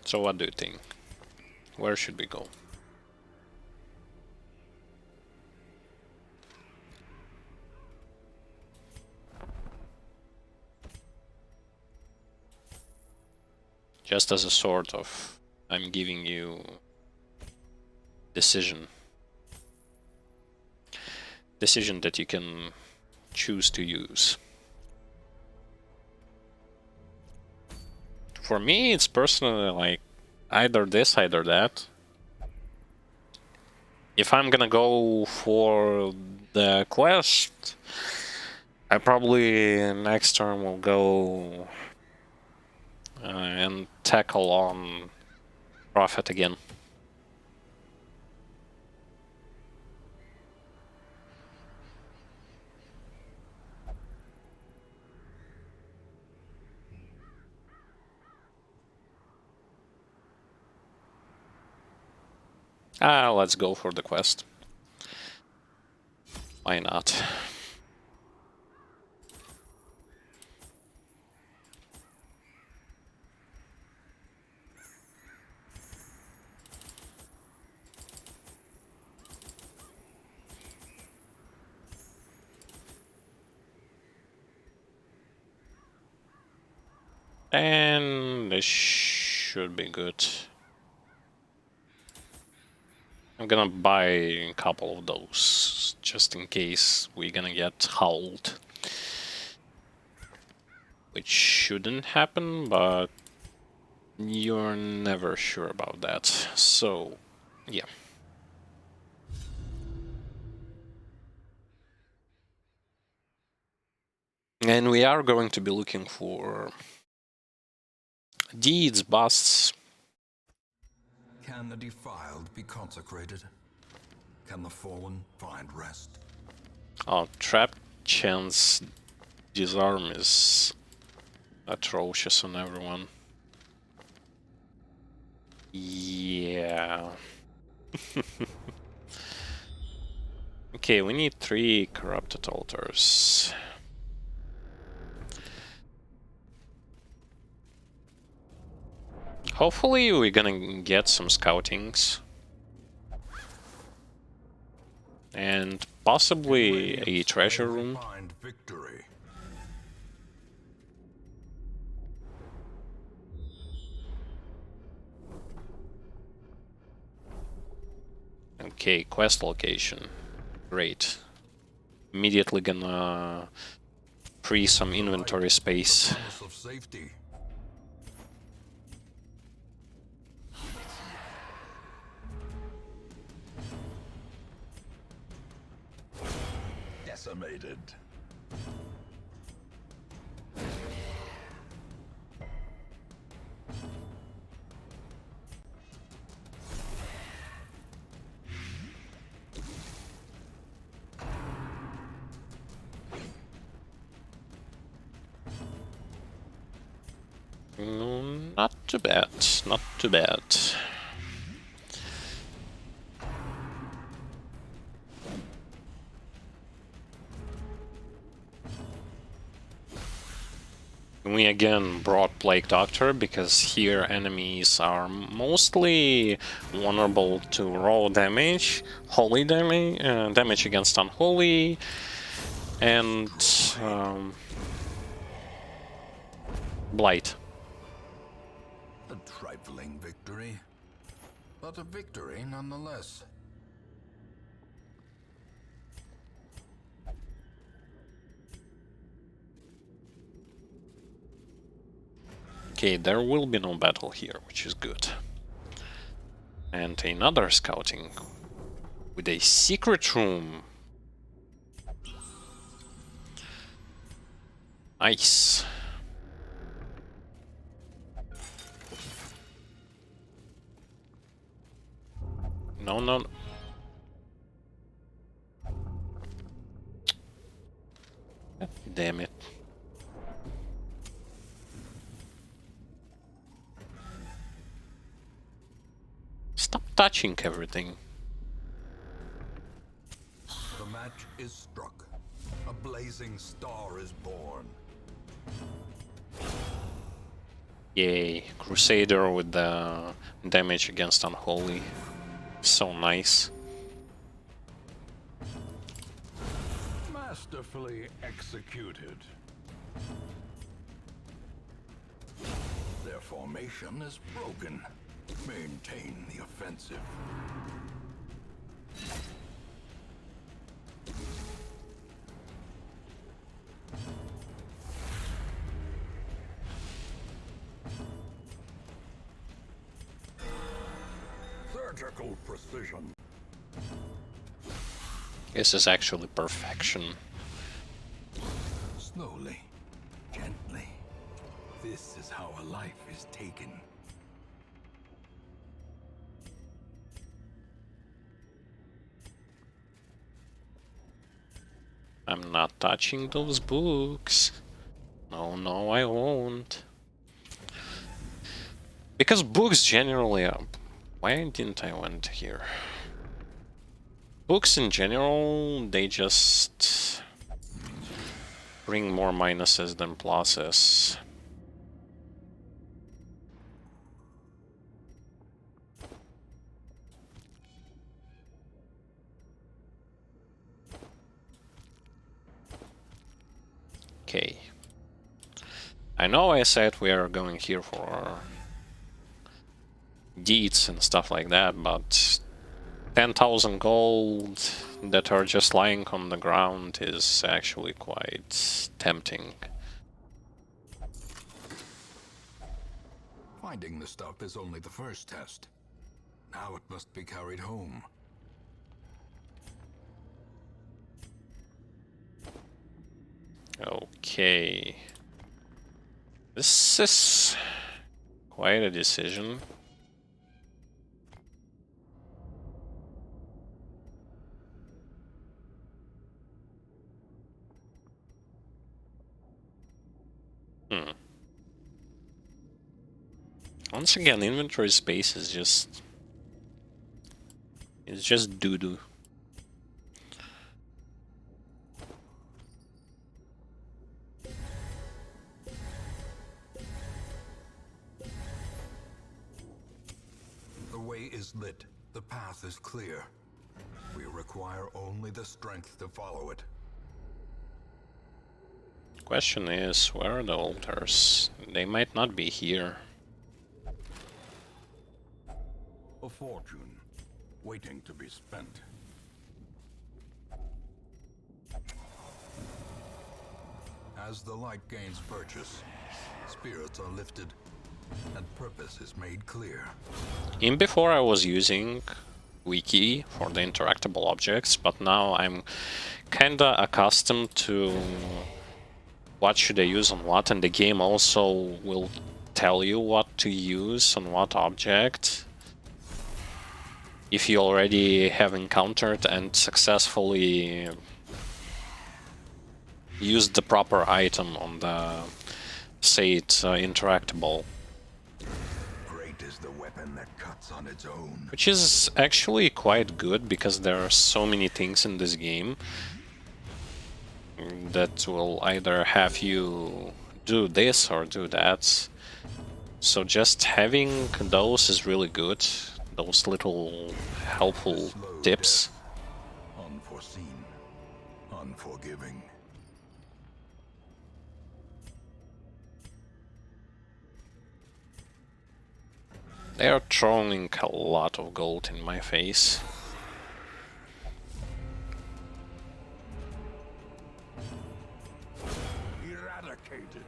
A: So what do you think? Where should we go? Just as a sort of, I'm giving you decision that you can choose to use. For me, it's personally like either this, either that. If I'm gonna go for the quest, I probably next turn will go and tackle on Prophet again. Let's go for the quest. Why not? And this should be good. I'm gonna buy a couple of those, just in case we're gonna get howled. Which shouldn't happen, but you're never sure about that. So, yeah. And we are going to be looking for deeds, busts.
C: Can the defiled be consecrated? Can the fallen find rest?
A: Oh, trap chance disarm is atrocious on everyone. Yeah. Okay, we need 3 corrupted altars. Hopefully we're gonna get some scoutings. And possibly a treasure room.
C: Find victory.
A: Okay, quest location. Great. Immediately gonna free some inventory space.
C: Promise of safety. Decimated.
A: Not too bad, not too bad. We again brought Plague Doctor because here enemies are mostly vulnerable to raw damage, holy damage, damage against unholy, and blight.
C: A trifling victory, but a victory nonetheless.
A: Okay, there will be no battle here, which is good. And another scouting with a secret room. Nice. No, no. Damn it. Stop touching everything.
C: The match is struck. A blazing star is born.
A: Yay, Crusader with the damage against Unholy. So nice.
C: Masterfully executed. Their formation is broken. Maintain the offensive. Surgical precision.
A: This is actually perfection.
C: Slowly, gently. This is how a life is taken.
A: I'm not touching those books. No, no, I won't. Because books generally are... Why didn't I went here? Books in general, they just bring more minuses than pluses. Okay. I know I said we are going here for deeds and stuff like that, but 10,000 gold that are just lying on the ground is actually quite tempting.
C: Finding the stuff is only the first test. Now it must be carried home.
A: Okay. This is quite a decision. Once again, inventory space is just... it's just doo-doo.
C: The way is lit. The path is clear. We require only the strength to follow it.
A: Question is, where are the altars? They might not be here.
C: A fortune, waiting to be spent. As the light gains purchase, spirits are lifted, and purpose is made clear.
A: In before I was using wiki for the interactable objects, but now I'm kinda accustomed to what should I use on what, and the game also will tell you what to use on what object if you already have encountered and successfully used the proper item on the, say it's interactable.
C: Great is the weapon that cuts on its own.
A: Which is actually quite good, because there are so many things in this game that will either have you do this or do that. So just having those is really good. Those little helpful
C: Slow
A: tips.
C: death, unforeseen, unforgiving.
A: They are throwing a lot of gold in my face.
C: Eradicated.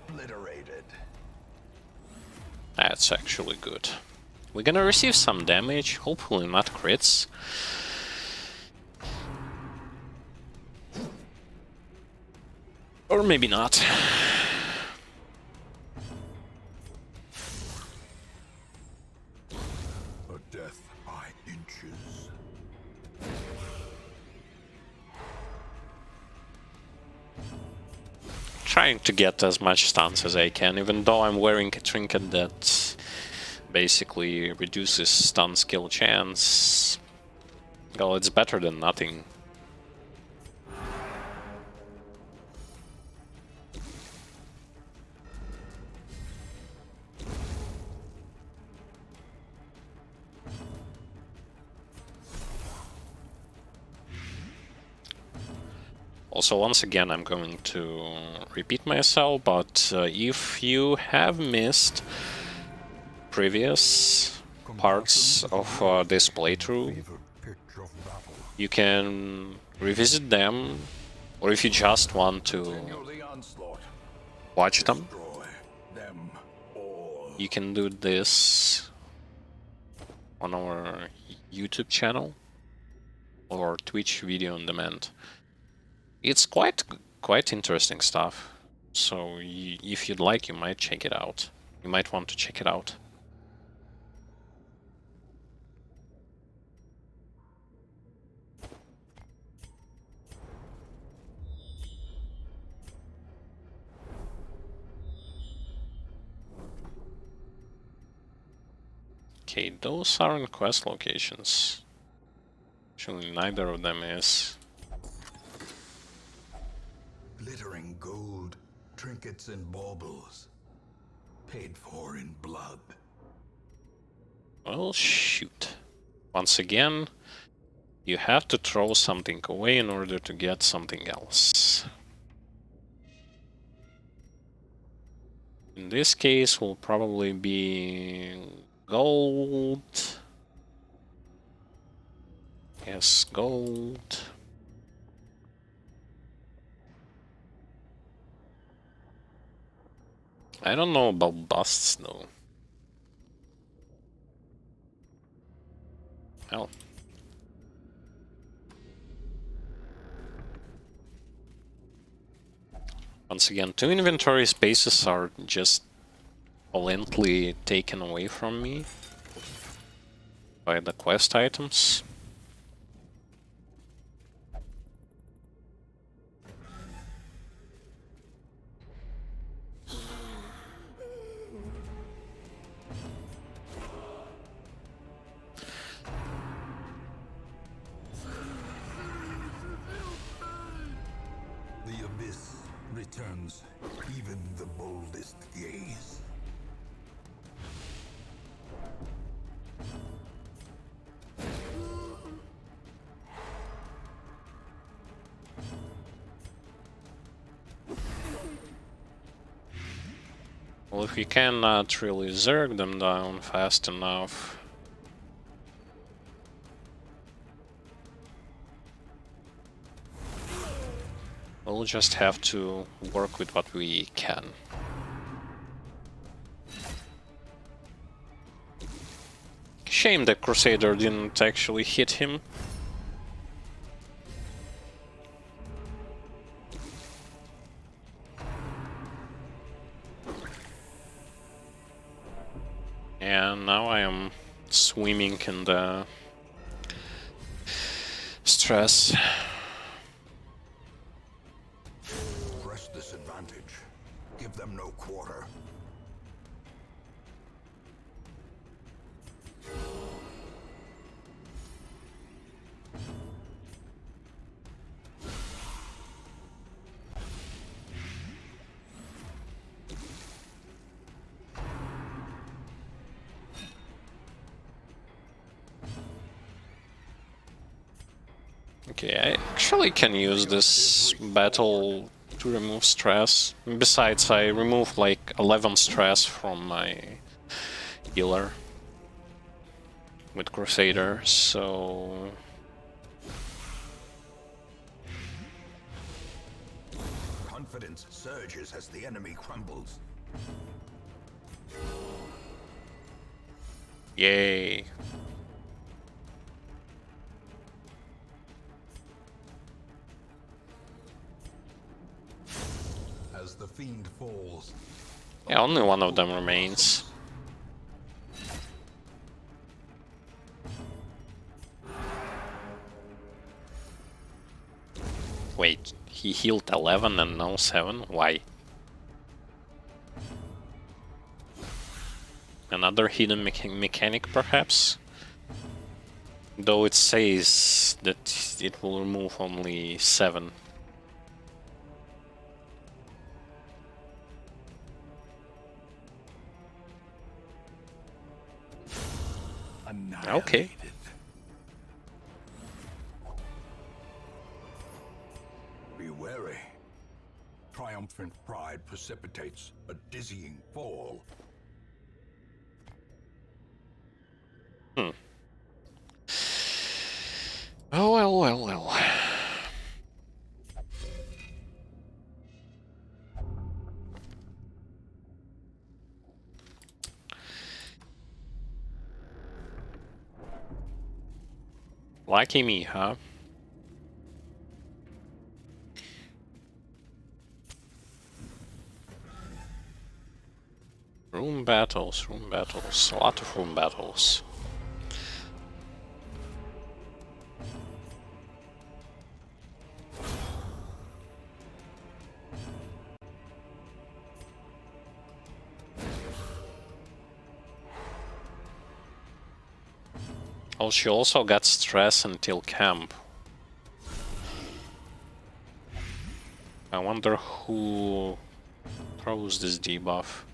C: Obliterated.
A: That's actually good. We're gonna receive some damage, hopefully not crits. Or maybe not.
C: A death by inches.
A: Trying to get as much stuns as I can, even though I'm wearing a trinket that basically reduces stun skill chance. Well, it's better than nothing. Also, once again, I'm going to repeat myself, but if you have missed previous parts of this playthrough,
C: Fevered pitch of battle.
A: you can revisit them, or if you just want to
C: Continue the onslaught.
A: watch them,
C: Destroy them all.
A: you can do this on our YouTube channel or Twitch video on demand. It's quite interesting stuff. So if you'd like, you might check it out. You might want to check it out. Okay, those aren't quest locations. Actually, neither of them is.
C: Glittering gold, trinkets and baubles. Paid for in blood.
A: Well, shoot. Once again, you have to throw something away in order to get something else. In this case, will probably be gold. Yes, gold. I don't know about busts though. Hell. Once again, 2 inventory spaces are just violently taken away from me by the quest items.
C: The abyss returns even the boldest gaze.
A: Well, if you cannot really zerg them down fast enough, we'll just have to work with what we can. Shame that Crusader didn't actually hit him. And now I am swimming in the stress.
C: Press this advantage. Give them no quarter.
A: Okay, I actually can use this battle to remove stress. Besides, I remove like 11 stress from my healer with Crusader, so...
C: Confidence surges as the enemy crumbles.
A: Yay.
C: As the fiend falls,
A: Yeah, only one of them remains. Wait, he healed 11 and now 7? Why? Another hidden mechanic, perhaps? Though it says that it will remove only 7. Okay.
C: Be wary. Triumphant pride precipitates a dizzying fall.
A: Oh, well. Lucky me, huh? Room battles, a lot of room battles. Oh, she also got stress until camp. I wonder who throws this debuff.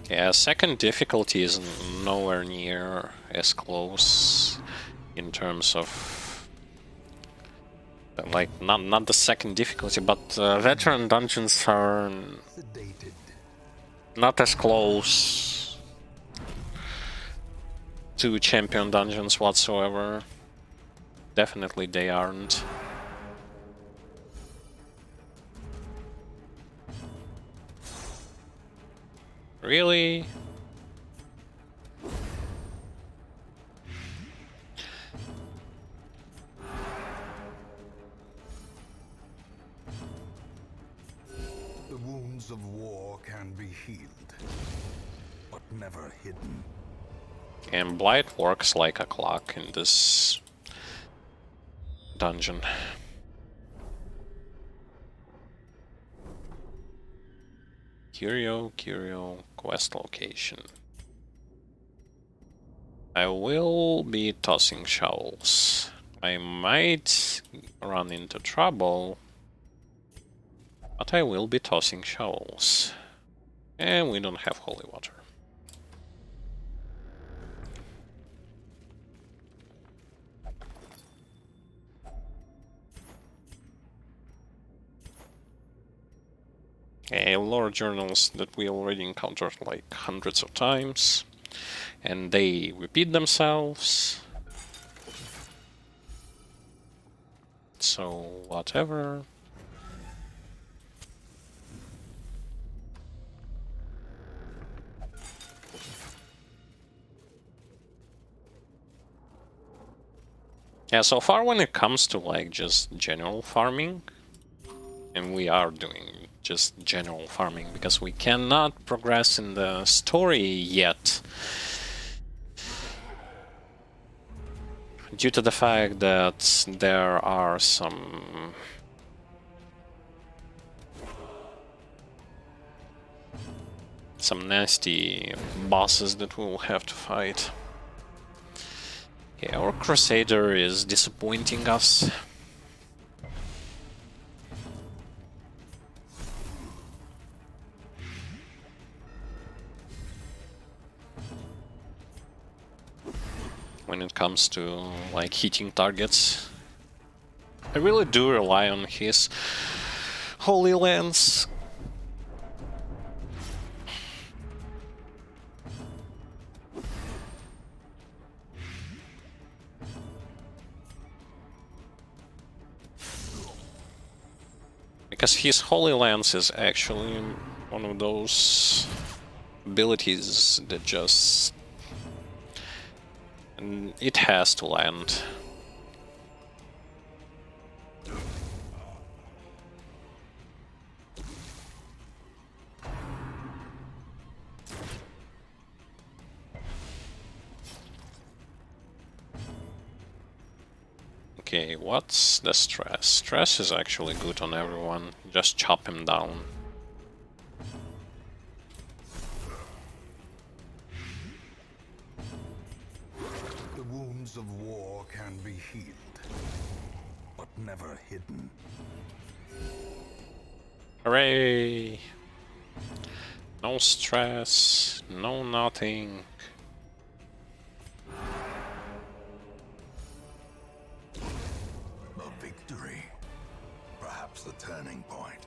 A: Yeah, second difficulty is nowhere near as close in terms of like not the second difficulty, but veteran dungeons are
C: Sedated.
A: not as close to champion dungeons whatsoever. Definitely they aren't. Really?
C: The wounds of war can be healed, but never hidden.
A: And Blight works like a clock in this dungeon. Curio, quest location. I will be tossing shovels. I might run into trouble, but I will be tossing shovels. And we don't have holy water. Lore journals that we already encountered like hundreds of times, and they repeat themselves. So, whatever. Yeah, so far when it comes to like just general farming, and we are doing just general farming because we cannot progress in the story yet due to the fact that there are some nasty bosses that we will have to fight. Okay, our Crusader is disappointing us. When it comes to like hitting targets, I really do rely on his Holy Lance. Because his Holy Lance is actually one of those abilities that just... and it has to land. Okay, what's the stress? Stress is actually good on everyone. Just chop him down.
C: The wounds of war can be healed, but never hidden.
A: Hooray! No stress, no nothing.
C: A victory, perhaps the turning point.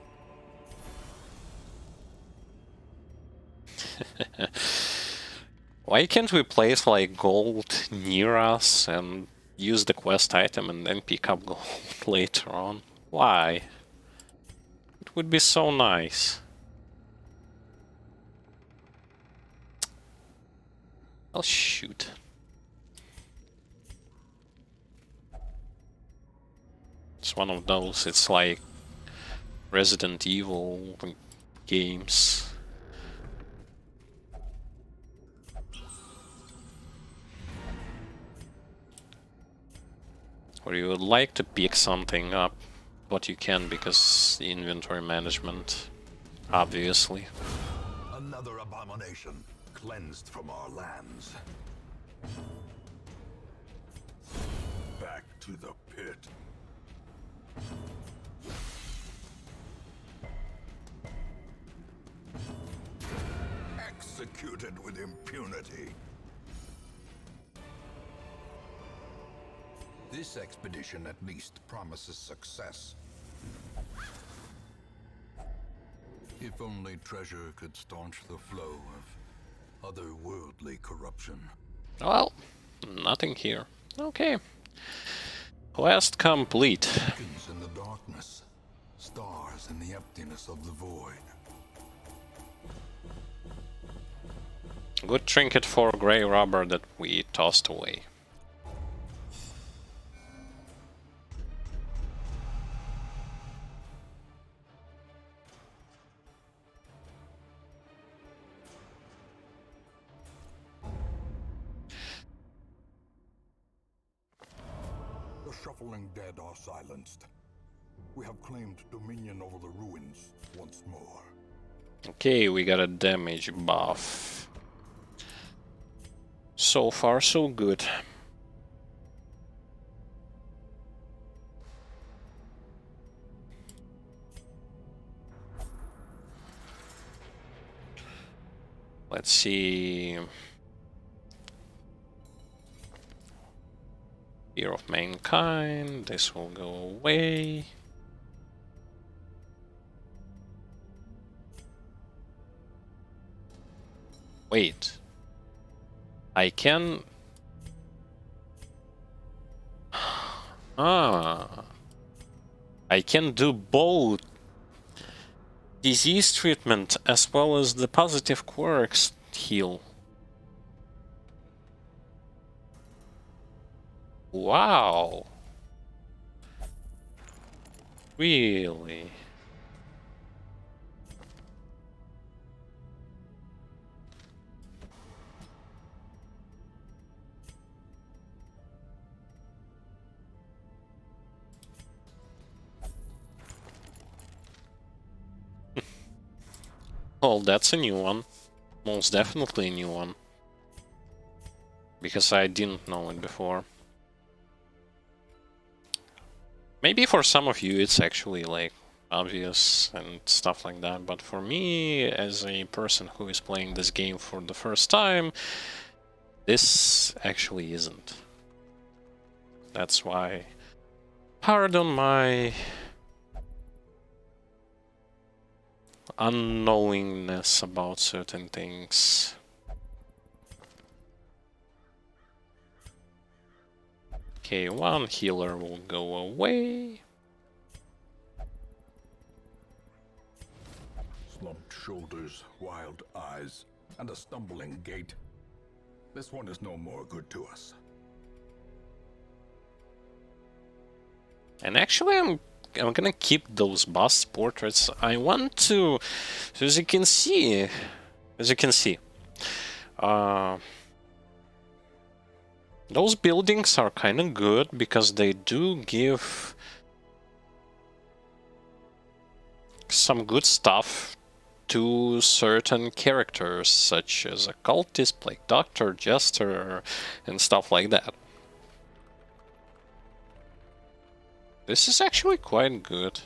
A: Why can't we place like gold near us and use the quest item and then pick up gold later on? Why? It would be so nice. I'll shoot. It's one of those, it's like Resident Evil games. Where you would like to pick something up, but you can because the inventory management, obviously.
C: Another abomination cleansed from our lands. Back to the pit. Executed with impunity. This expedition at least promises success. If only treasure could staunch the flow of otherworldly corruption.
A: Well, nothing here. Okay. Quest complete.
C: Beacons in the darkness, stars in the emptiness of the void.
A: Good trinket for grey rubber that we tossed away.
C: The shuffling dead are silenced. We have claimed dominion over the ruins once more.
A: Okay, we got a damage buff. So far, so good. Let's see. Fear of mankind. This will go away. Wait. I can... Ah. I can do both disease treatment as well as the positive quirks heal. Wow. Really? Oh, that's a new one. Most definitely a new one. Because I didn't know it before. Maybe for some of you it's actually like obvious and stuff like that, but for me, as a person who is playing this game for the first time, this actually isn't. That's why, pardon my unknowingness about certain things. Okay, one healer will go away.
C: Slumped shoulders, wild eyes, and a stumbling gait. This one is no more good to us.
A: And actually, I'm gonna keep those bust portraits. I want to, so as you can see, uh, those buildings are kind of good because they do give some good stuff to certain characters, such as a cultist, plague doctor, jester, and stuff like that. This is actually quite good.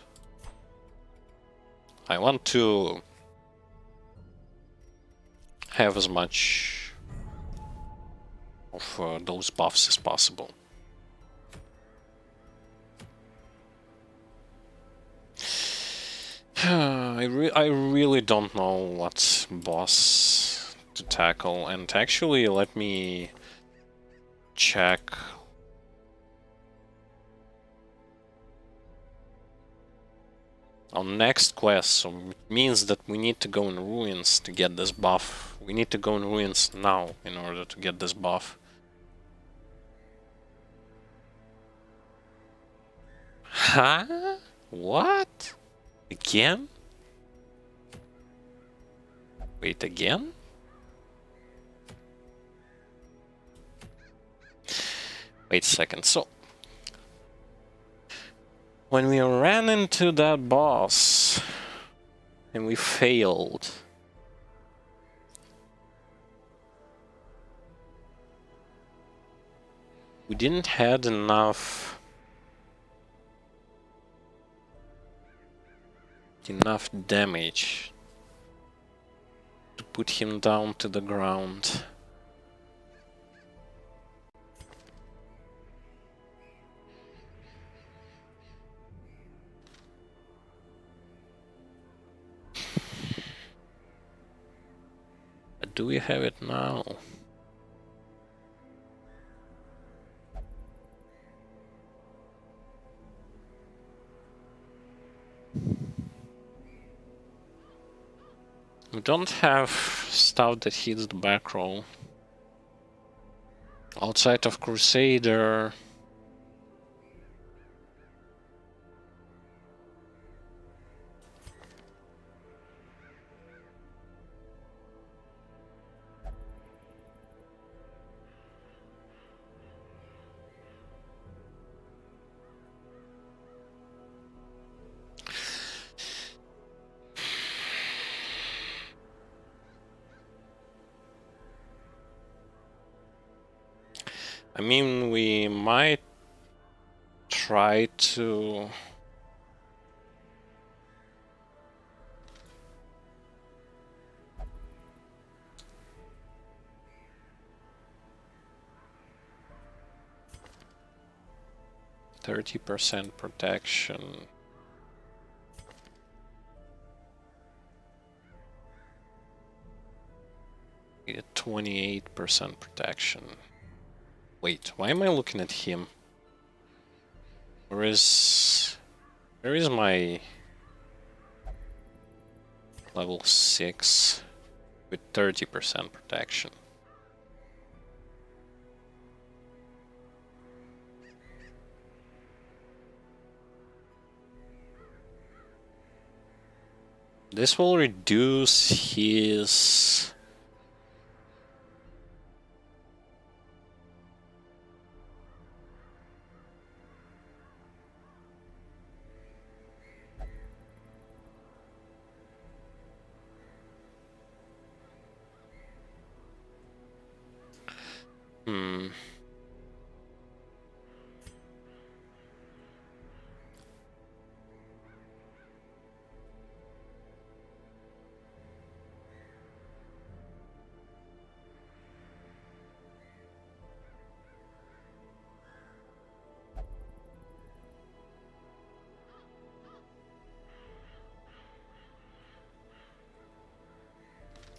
A: I want to have as much of those buffs as possible. I really don't know what boss to tackle, and actually let me check. On next quest, so it means that we need to go in ruins to get this buff. We need to go in ruins now in order to get this buff. Huh? What? Again? Wait, again? Wait a second, so... when we ran into that boss... and we failed... we didn't had enough damage to put him down to the ground. But do we have it now? We don't have stuff that hits the back row. Outside of Crusader... I mean, we might try to... %30 protection. 28% protection. Wait, why am I looking at him? Where is my level 6 with 30% protection? This will reduce his...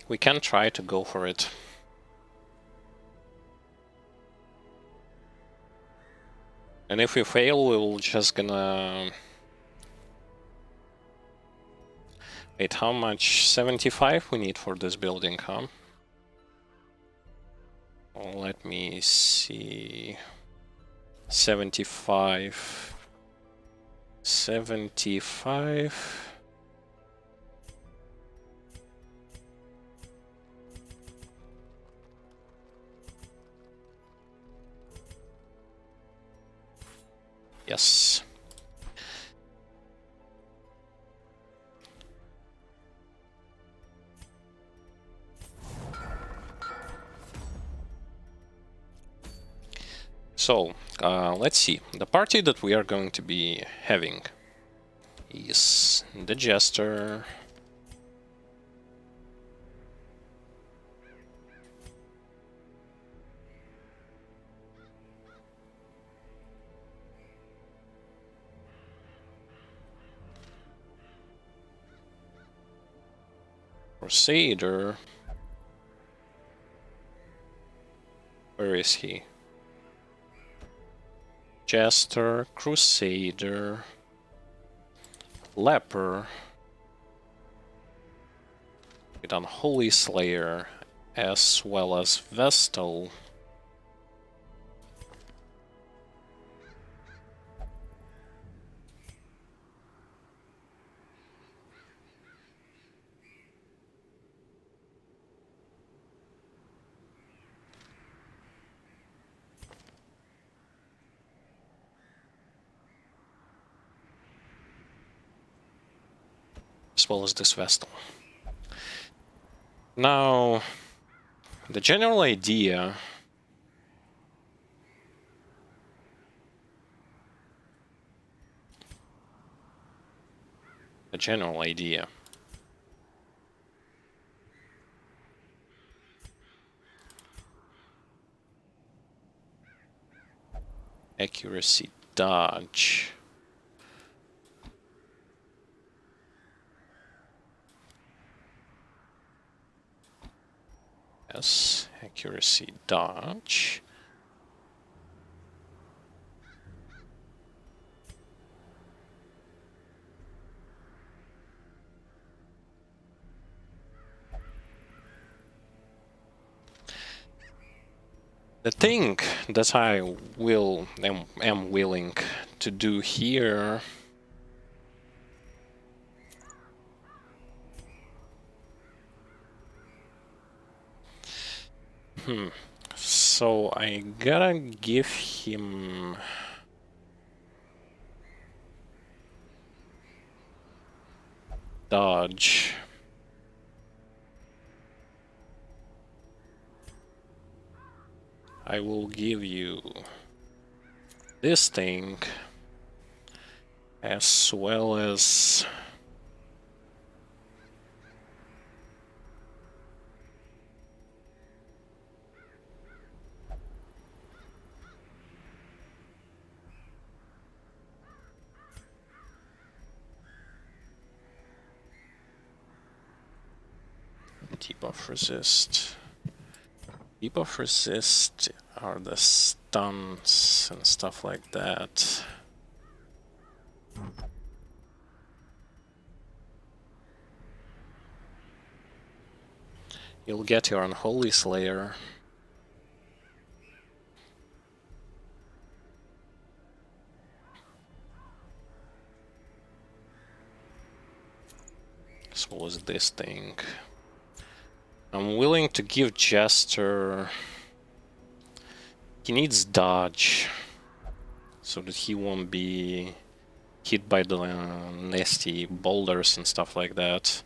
A: We can try to go for it. And if we fail, we'll just gonna... Wait, how much? 75 we need for this building, huh? Well, let me see... 75... 75... Yes. So, let's see. The party that we are going to be having is the Jester, Crusader. Where is he? Jester, Crusader, Leper, with Unholy Slayer, as well as Vestal. As well as this Vestal. Now, the general idea accuracy, dodge. Yes, accuracy, dodge. The thing that I am willing to do here so I gotta give him dodge. I will give you this thing as well as debuff resist. Debuff resist are the stuns and stuff like that. You'll get your Unholy Slayer. As well as this thing. I'm willing to give Jester... He needs dodge, so that he won't be hit by the nasty boulders and stuff like that.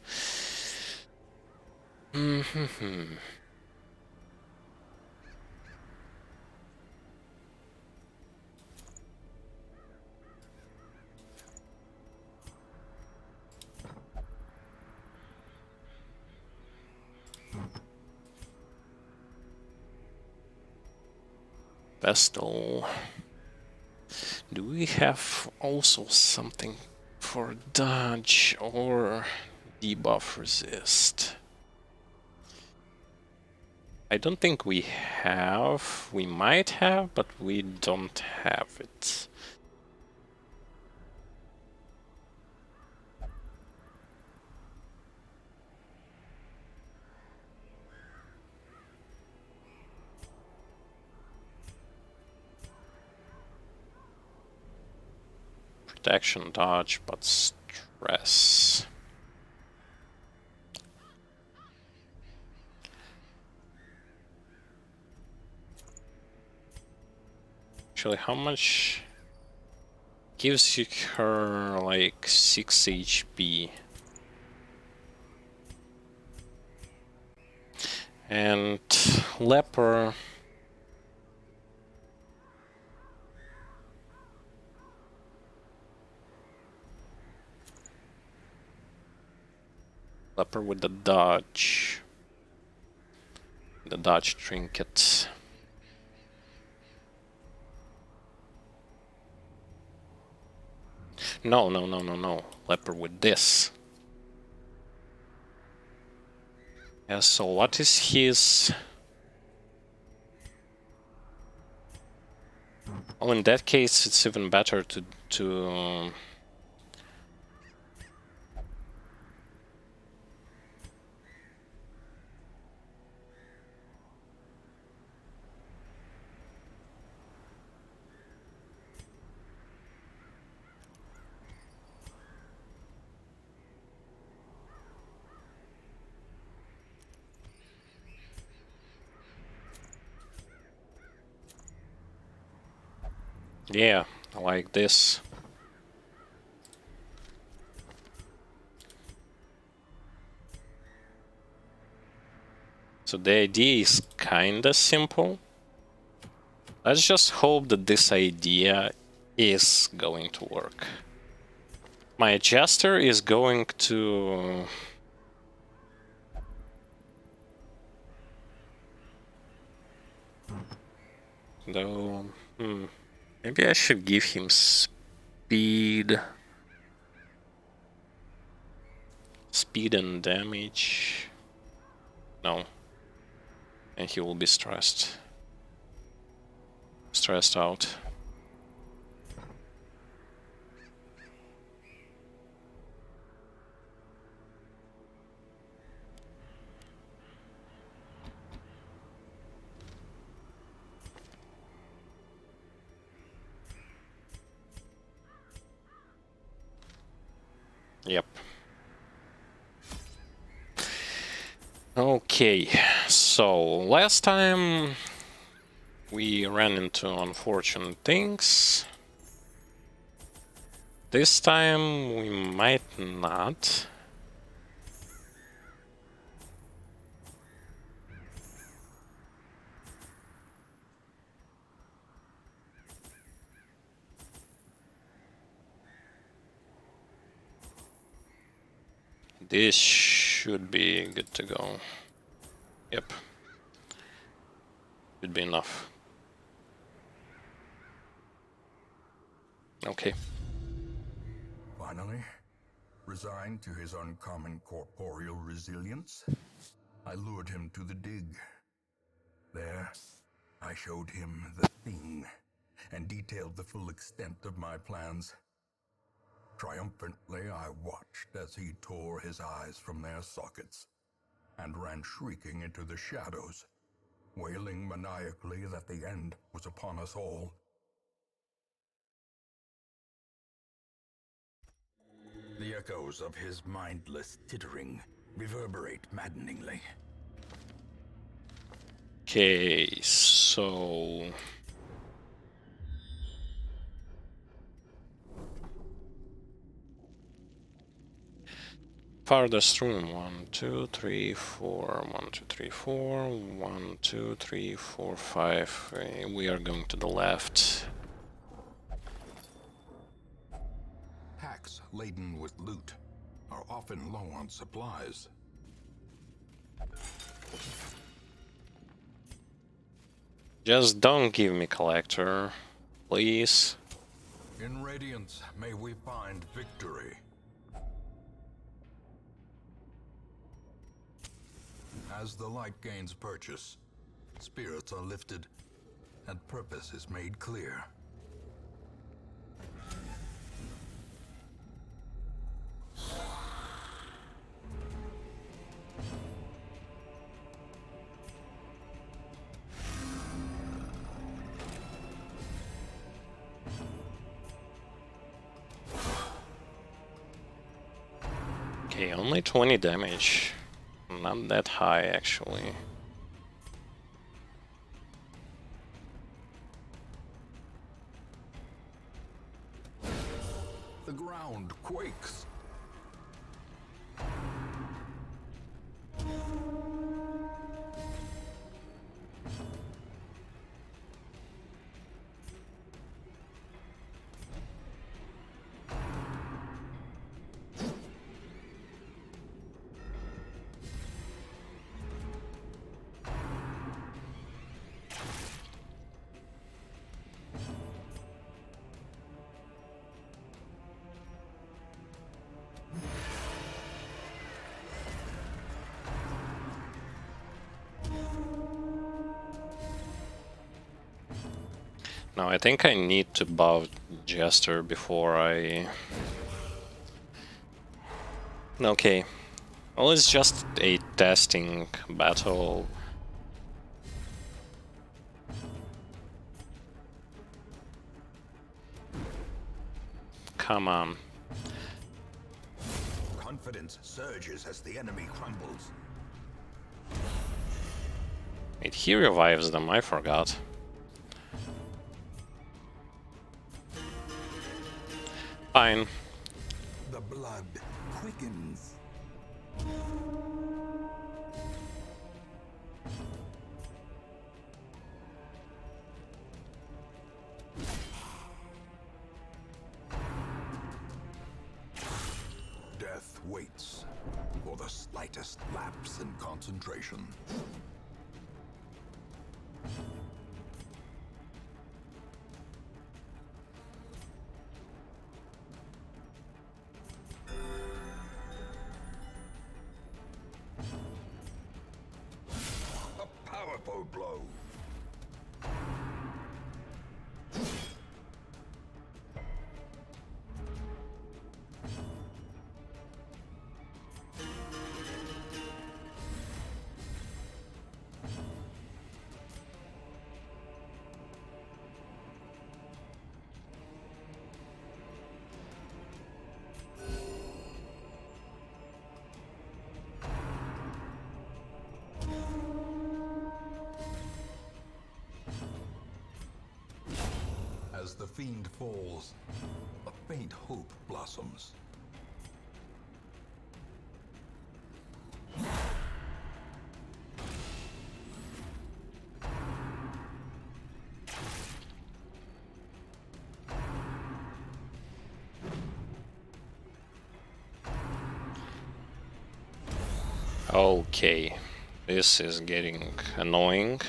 A: Vestal. Do we have also something for dodge or debuff resist? I don't think we have. We might have, but we don't have it. Protection, dodge, but stress. Actually, how much gives you her like 6 HP? And Leper. Leper with the dodge. The dodge trinket. No. Leper with this. Yeah, so what is his... Oh, in that case, it's even better to yeah, I like this. So the idea is kinda simple. Let's just hope that this idea is going to work. My adjuster is going to... Though... Maybe I should give him speed. Speed and damage. No. And he will be stressed. Stressed out. Okay, so last time we ran into unfortunate things. This time we might not. This should be good to go. Yep. Should be enough. Okay.
C: Finally, resigned to his uncommon corporeal resilience, I lured him to the dig. There, I showed him the thing and detailed the full extent of my plans. Triumphantly, I watched as he tore his eyes from their sockets and ran shrieking into the shadows, wailing maniacally that the end was upon us all. The echoes of his mindless tittering reverberate maddeningly.
A: Okay, so farthest room 1, 2, 3, 4, 1, 2, 3, 4, 1, 2, 3, 4, 5. We are going to the left.
C: Packs laden with loot are often low on supplies.
A: Just don't give me collector, please.
C: In Radiance, may we find victory. As the light gains purchase, spirits are lifted, and purpose is made clear.
A: Okay, only 20 damage. Not that high, actually.
C: The ground quakes.
A: Now I think I need to buff Jester before I... Okay. Well, it's just a testing battle. Come on.
C: Confidence surges as the enemy crumbles.
A: Wait, he revives them, I forgot. Fine.
C: The blood quickens. Death waits for the slightest lapse in concentration. A powerful blow. As the fiend falls, a faint hope blossoms.
A: Okay, this is getting annoying.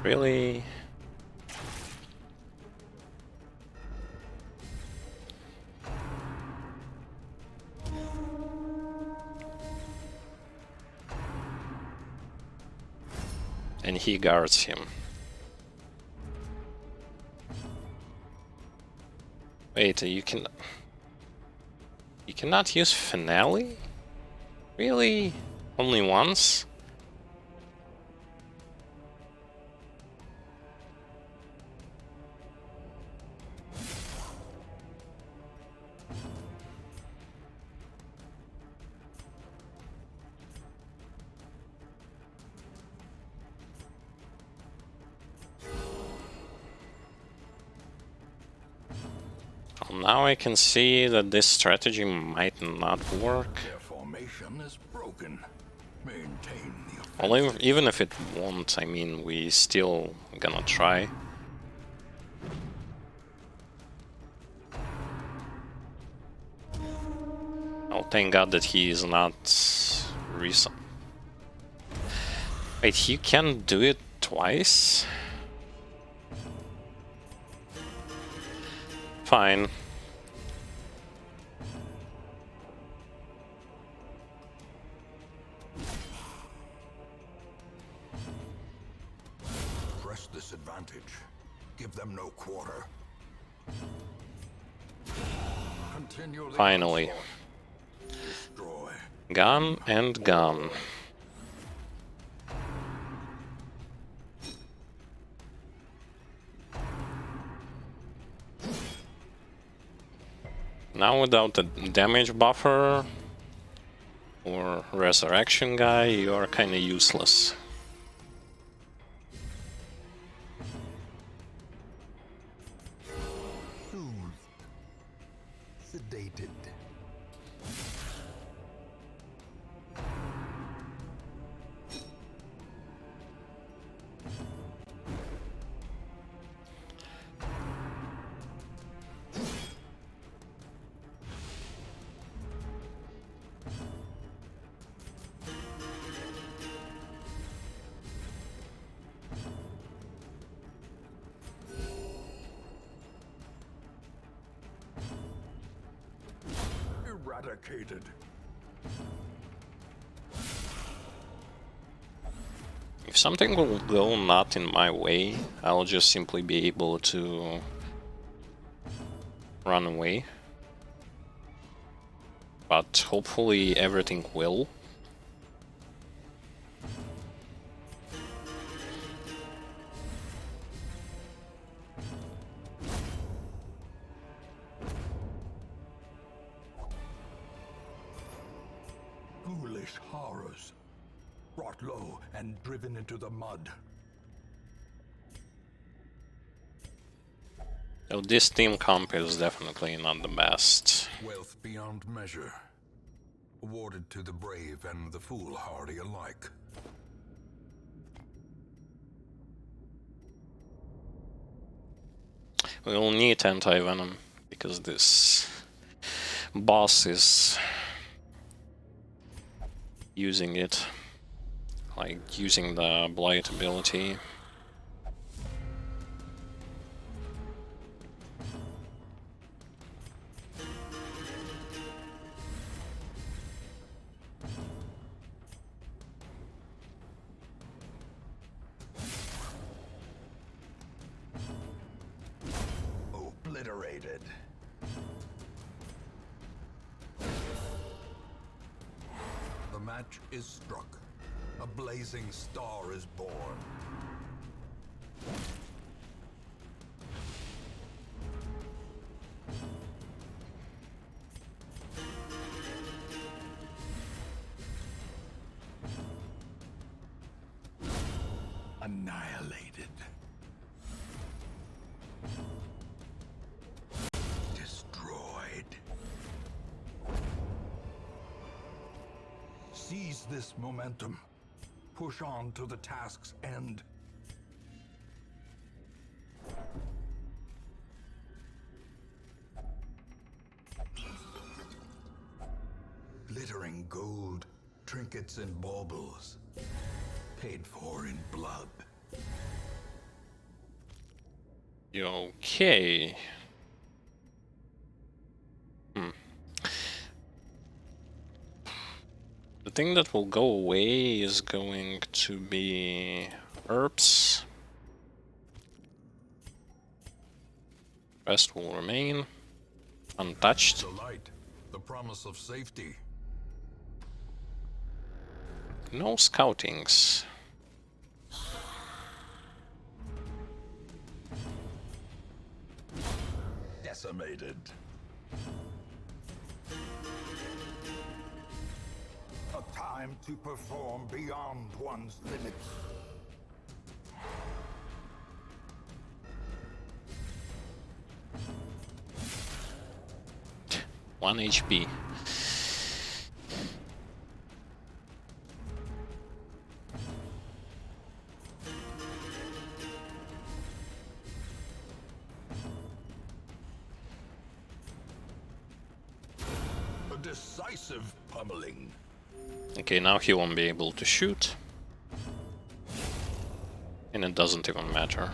A: Really? And he guards him. Wait, you cannot use finale? Really? Only once? Well, now I can see that this strategy might not work.
C: Their formation is broken. Maintain the offensive.
A: Well, even if it won't, I mean, we still gonna try. Oh, thank God that he is not recent. Wait, you can do it twice? Fine.
C: Press this advantage. Give them no quarter. Continue the
A: Finally.
C: onslaught. Destroy.
A: Gone and gone. Now without the damage buffer or resurrection guy, you are kinda useless.
C: Soothed. Sedated. Eradicated.
A: If something will go not in my way, I'll just simply be able to run away. But hopefully everything will.
C: Ghoulish horrors. Brought low and driven into the mud.
A: So this team comp is definitely not the best.
C: Wealth beyond measure. Awarded to the brave and the foolhardy alike.
A: We will need anti-venom because this boss is using it, like using the blight ability.
C: annihilated. The match is struck. A blazing star is born. Annihilated. Destroyed. Seize this momentum. Push on to the task's end. Glittering gold, trinkets and baubles. Paid for in blood.
A: Okay. The thing that will go away is going to be herbs. Rest will remain untouched.
C: The light, the promise of safety.
A: No scoutings.
C: Decimated. A time to perform beyond one's limits.
A: One HP.
C: A decisive pummeling.
A: Okay, now he won't be able to shoot. And it doesn't even matter.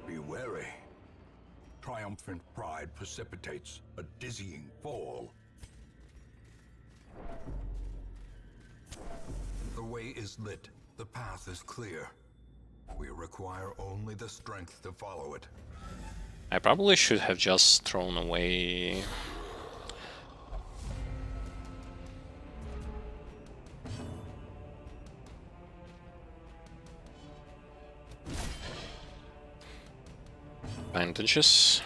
C: Be wary. Triumphant pride precipitates a dizzying fall. The way is lit. The path is clear. We require only the strength to follow it.
A: I probably should have just thrown away. Bandages.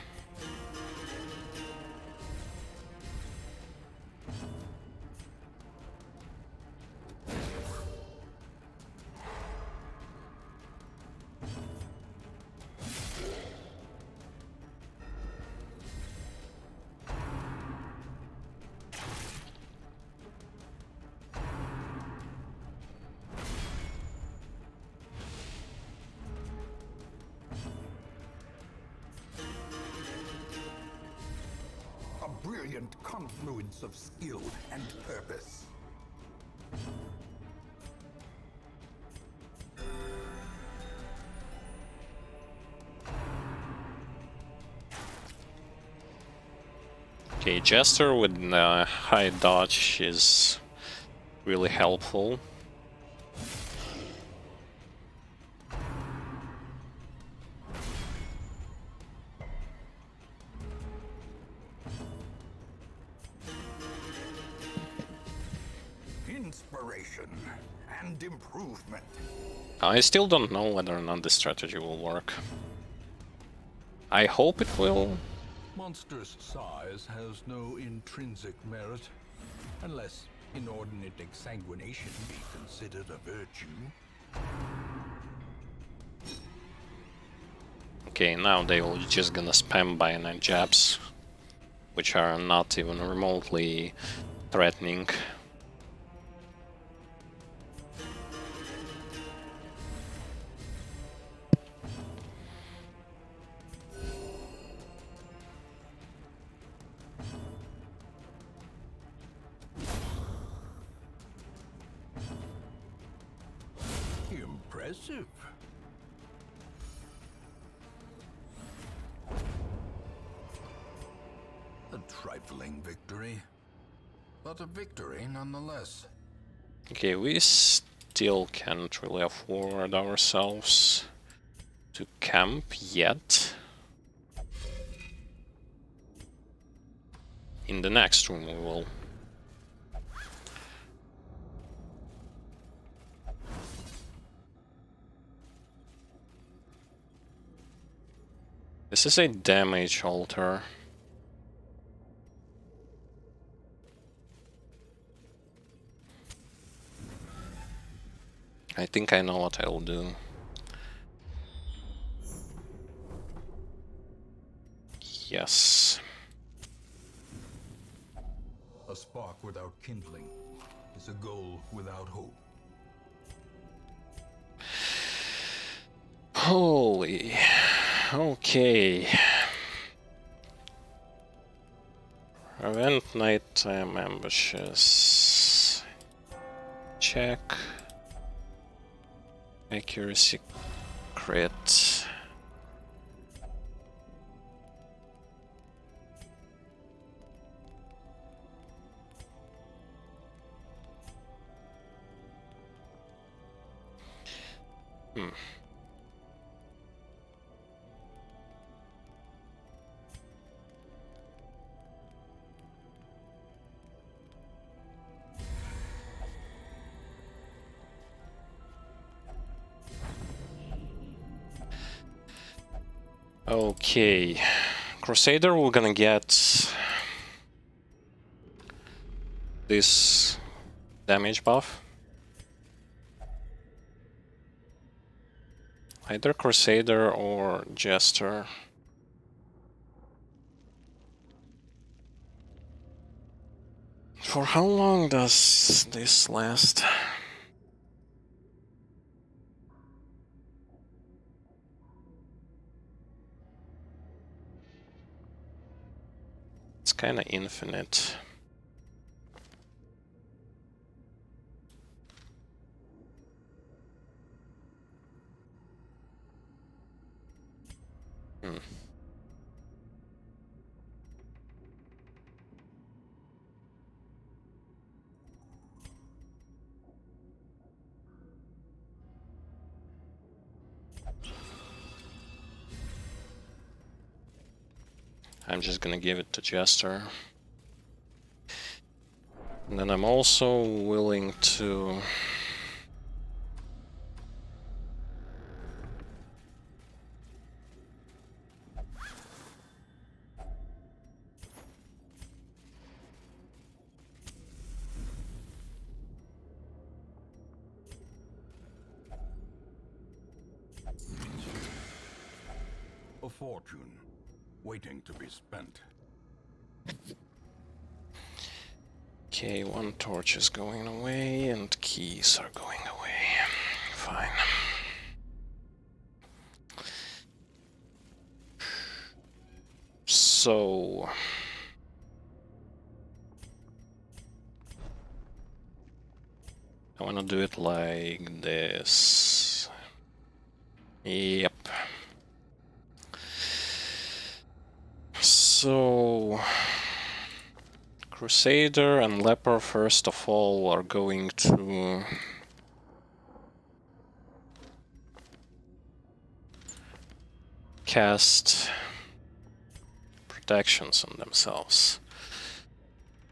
C: A brilliant confluence of skill and purpose.
A: Okay, Jester with high dodge is really helpful.
C: Inspiration and improvement.
A: I still don't know whether or not this strategy will work. I hope it will.
C: Monstrous size has no intrinsic merit, unless inordinate exsanguination be considered a virtue.
A: Okay, now they will just gonna spam bayonet jabs, which are not even remotely threatening.
C: Impressive. A trifling victory, but a victory nonetheless.
A: Okay, we still can't really afford ourselves to camp yet. in the next room we will. This is a damage altar. I think I know what I'll do. Yes.
C: A spark without kindling is a goal without hope.
A: Holy. Okay. Prevent nighttime ambushes. Check. Accuracy crit. Okay. Crusader, we're gonna get this damage buff. Either Crusader or Jester. For how long does this last? It's kinda infinite. I'm just gonna give it to Jester. And then I'm also willing to...
C: A fortune waiting to be spent.
A: Okay, one torch is going away and keys are going away. Fine. So... I wanna do it like this. Yep. So... Crusader and Leper, first of all, are going to... cast protections on themselves.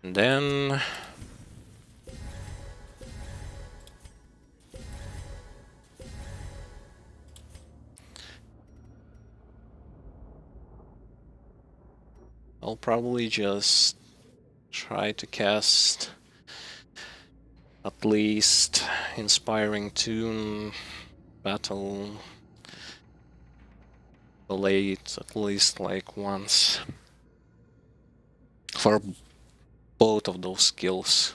A: And then... I'll probably just try to cast at least Inspiring Tune, Battle, Late at least like once for both of those skills.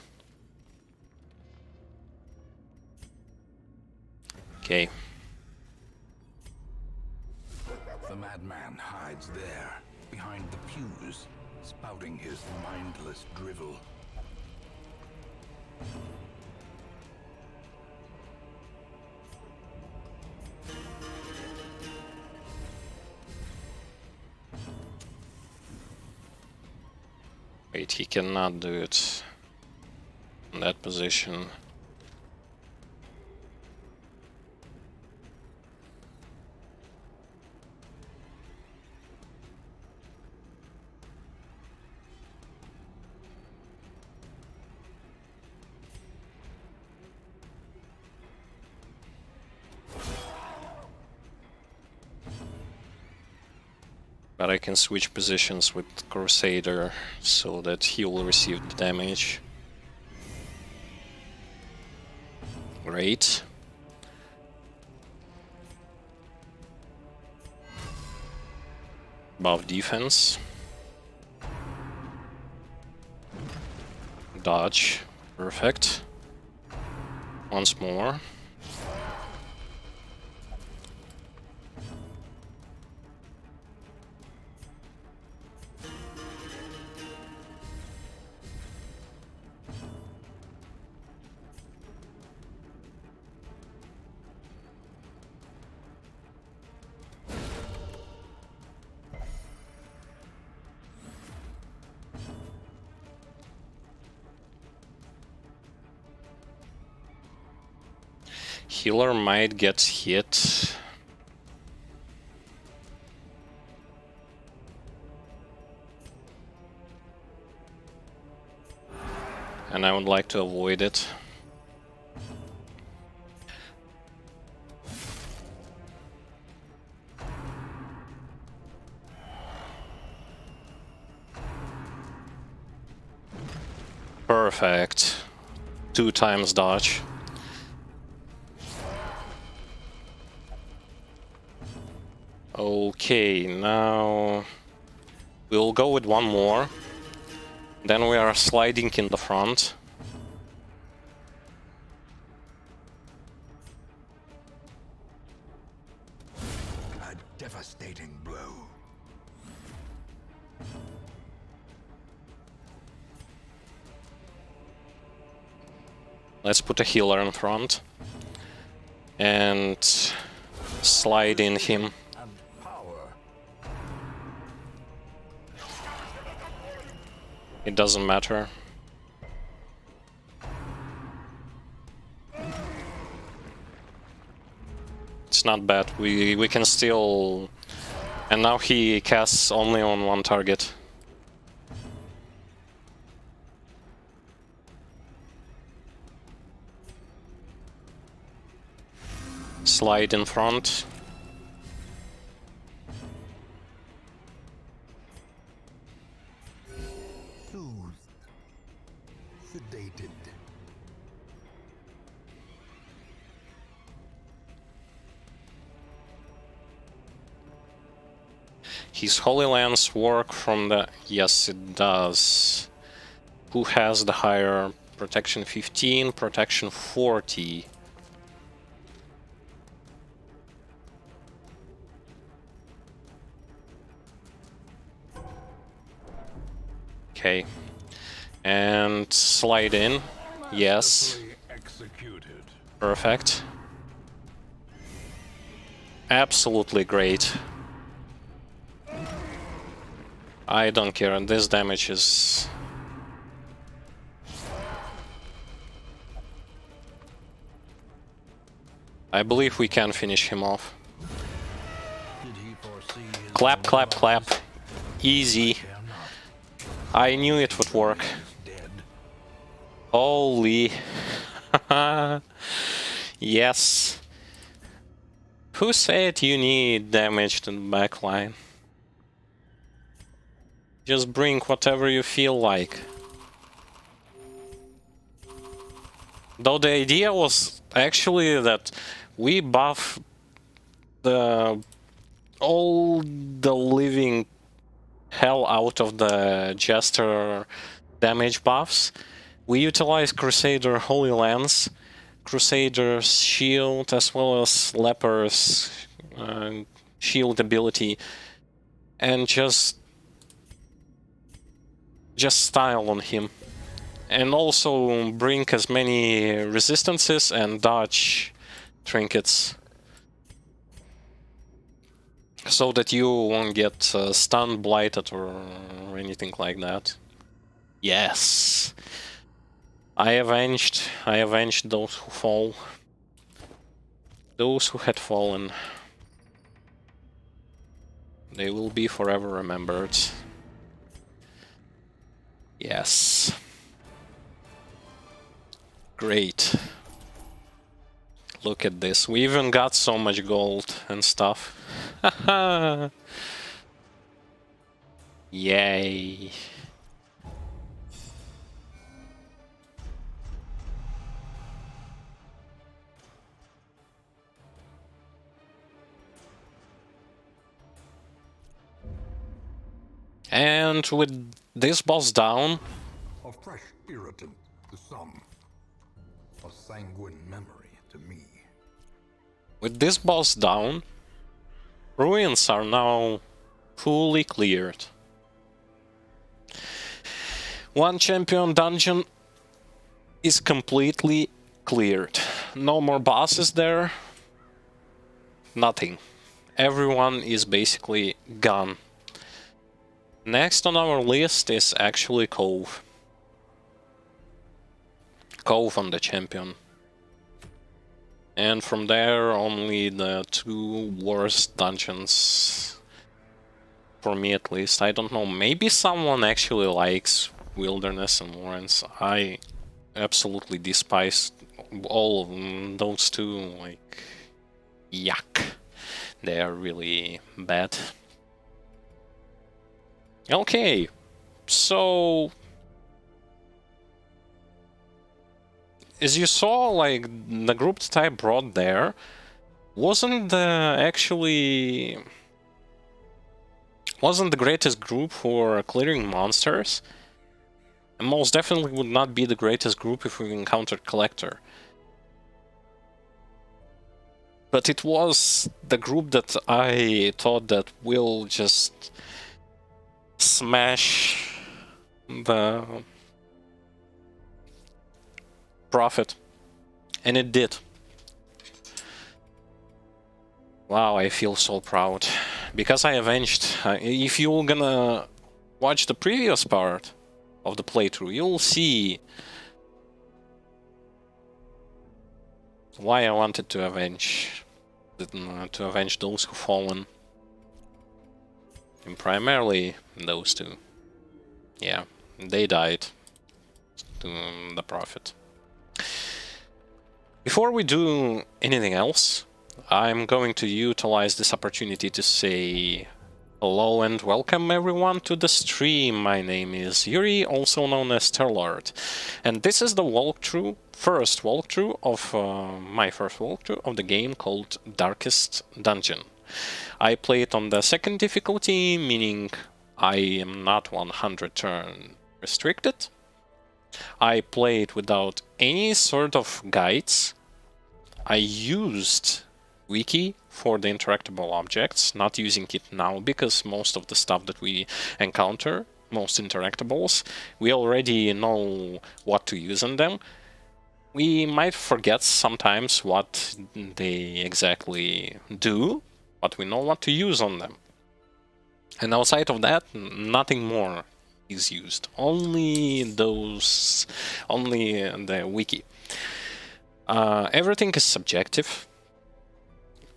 A: Okay.
C: The madman hides there, behind the pews, spouting his mindless drivel.
A: Wait, he cannot do it in that position. But I can switch positions with Crusader so that he will receive the damage. Great. Buff defense. Dodge. Perfect. Once more. Healer might get hit. And I would like to avoid it. Perfect. 2 times dodge. Okay, now we'll go with one more. Then we are sliding in the front.
C: A devastating blow.
A: Let's put a healer in front. And slide in him.
C: And power.
A: It doesn't matter. It's not bad. We can still... And now he casts only on one target. Slide in front.
C: Soothed. Sedated.
A: His Holy Lance work from the... Yes, it does. Who has the higher? Protection 15, protection 40. Okay. And slide in. Yes.
C: Executed.
A: Perfect. Absolutely great. I don't care, and this damage is... I believe we can finish him off.
C: Did he foresee his
A: Clap, clap, clap. Easy.
C: dare not?
A: I knew it would work.
C: Dead.
A: Holy. Yes. Who said you need damage to the backline? Just bring whatever you feel like. Though the idea was actually that we buff the all the living hell out of the Jester damage buffs. We utilize Crusader Holy Lance, Crusader's shield, as well as Leper's shield ability, and just style on him. And also bring as many resistances and dodge trinkets. So that you won't get stunned, blighted, or anything like that. Yes! I avenged those who fall. Those who had fallen. They will be forever remembered. Yes. Great. Look at this. We even got so much gold and stuff. Yay. And with this boss down,
C: A fresh irritant to some, a sanguine memory to me.
A: with this boss down, ruins are now fully cleared. One champion dungeon is completely cleared. No more bosses there. Nothing. Everyone is basically gone. Next on our list is actually Cove. Cove on the champion. And from there, only the two worst dungeons. For me at least. I don't know. Maybe someone actually likes Wilderness and Warrens. I absolutely despise all of them. Those two, like, yuck. They are really bad. Okay, so as you saw, like, the group that I brought there wasn't the greatest group for clearing monsters, and most definitely would not be the greatest group if we encountered Collector. But it was the group that I thought that will just smash the Prophet, and it did. Wow, I feel so proud. Because I avenged. If you're gonna watch the previous part of the playthrough, you'll see why I wanted to avenge those who fallen. And primarily those two. Yeah, they died to the Prophet. Before we do anything else, I'm going to utilize this opportunity to say hello and welcome everyone to the stream. My name is Yuri, also known as Terlord, and this is the first walkthrough of the game called Darkest Dungeon. I play it on the second difficulty, meaning I am not 100 turn restricted. I play it without any sort of guides. I used wiki for the interactable objects, not using it now because most of the stuff that we encounter, most interactables, we already know what to use on them. We might forget sometimes what they exactly do, but we know what to use on them. And outside of that, nothing more is used. Only the wiki. Everything is subjective.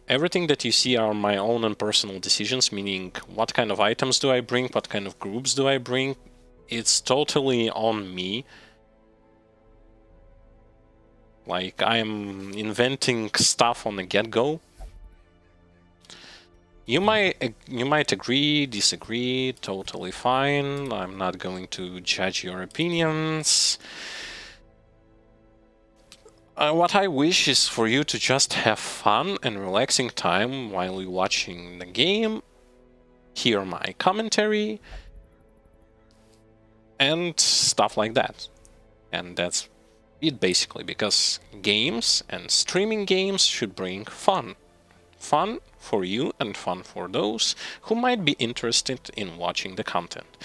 A: Everything that you see are my own and personal decisions, meaning what kind of items do I bring, what kind of groups do I bring. It's totally on me. Like, I'm inventing stuff on the get-go. You might agree, disagree, totally fine. I'm not going to judge your opinions. What I wish is for you to just have fun and relaxing time while you're watching the game, hear my commentary, and stuff like that. And that's it basically, because games and streaming games should bring fun. Fun for you and fun for those who might be interested in watching the content.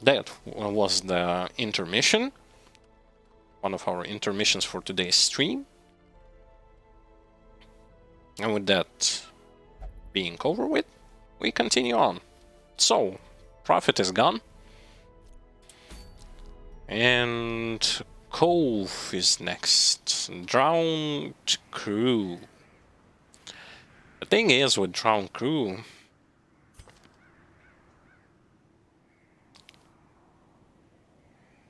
A: That was the intermission. One of our intermissions for today's stream. And with that being over with, we continue on. So, Prophet is gone. And Cove is next. Drowned Crew. The thing is with Drowned Crew,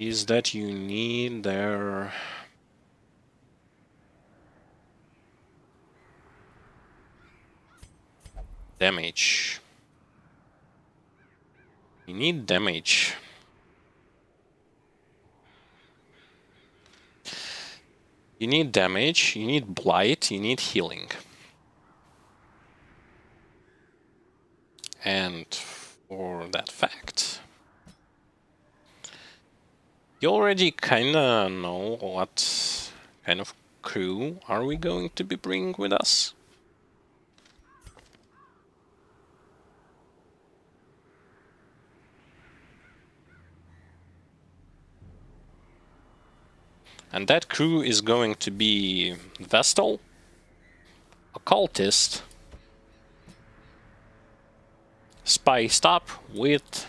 A: is that you need their damage. We need damage. You need damage, you need blight, you need healing. And for that fact, you already kinda know what kind of crew are we going to be bringing with us. And that crew is going to be Vestal, Occultist, spiced up with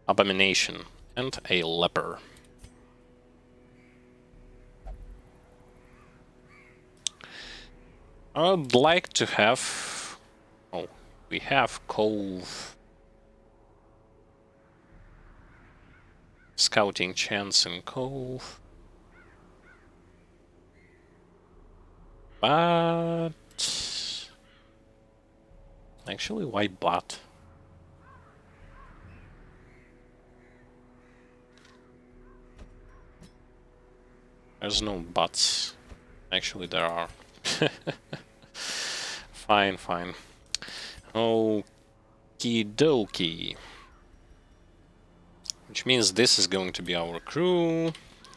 A: Abomination and a Leper. I'd like to have... Oh, we have Cove. Scouting chance in Cove. But... Actually, why but? There's no buts. Actually, there are. Fine, fine. Okie dokie. Which means this is going to be our crew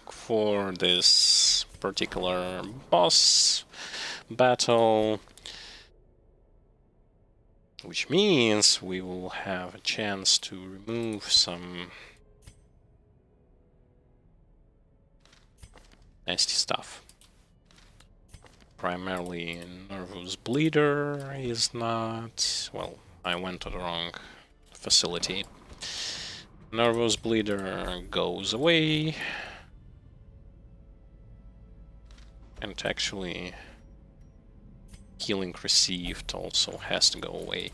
A: for this particular boss battle. Which means we will have a chance to remove some nasty stuff. Primarily Nervous Bleeder is not... Well, I went to the wrong facility. Nervous Bleeder goes away. And actually, healing received also has to go away.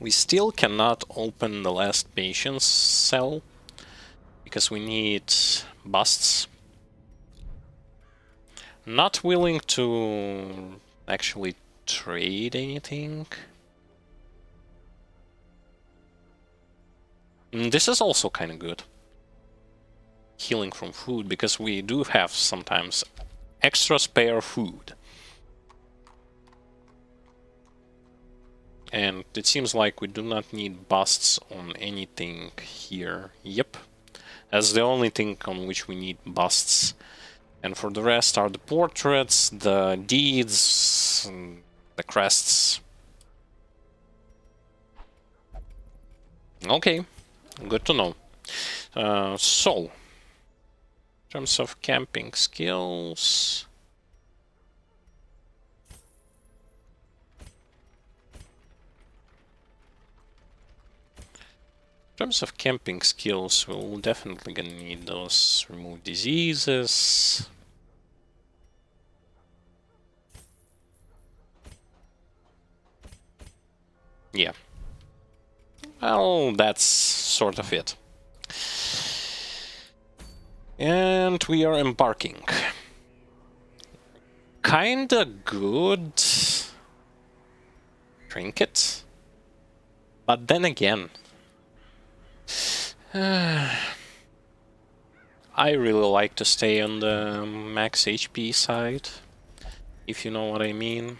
A: We still cannot open the last patient's cell because we need busts. Not willing to actually trade anything. This is also kind of good. Healing from food, because we do have sometimes extra spare food. And it seems like we do not need busts on anything here. Yep. That's the only thing on which we need busts. And for the rest are the portraits, the deeds, the crests. Okay, good to know. So, in terms of camping skills... In terms of camping skills, we'll definitely gonna need those. Remove diseases. Yeah. Well, that's sort of it. And we are embarking. Kinda good trinket. But then again... I really like to stay on the max HP side, if you know what I mean.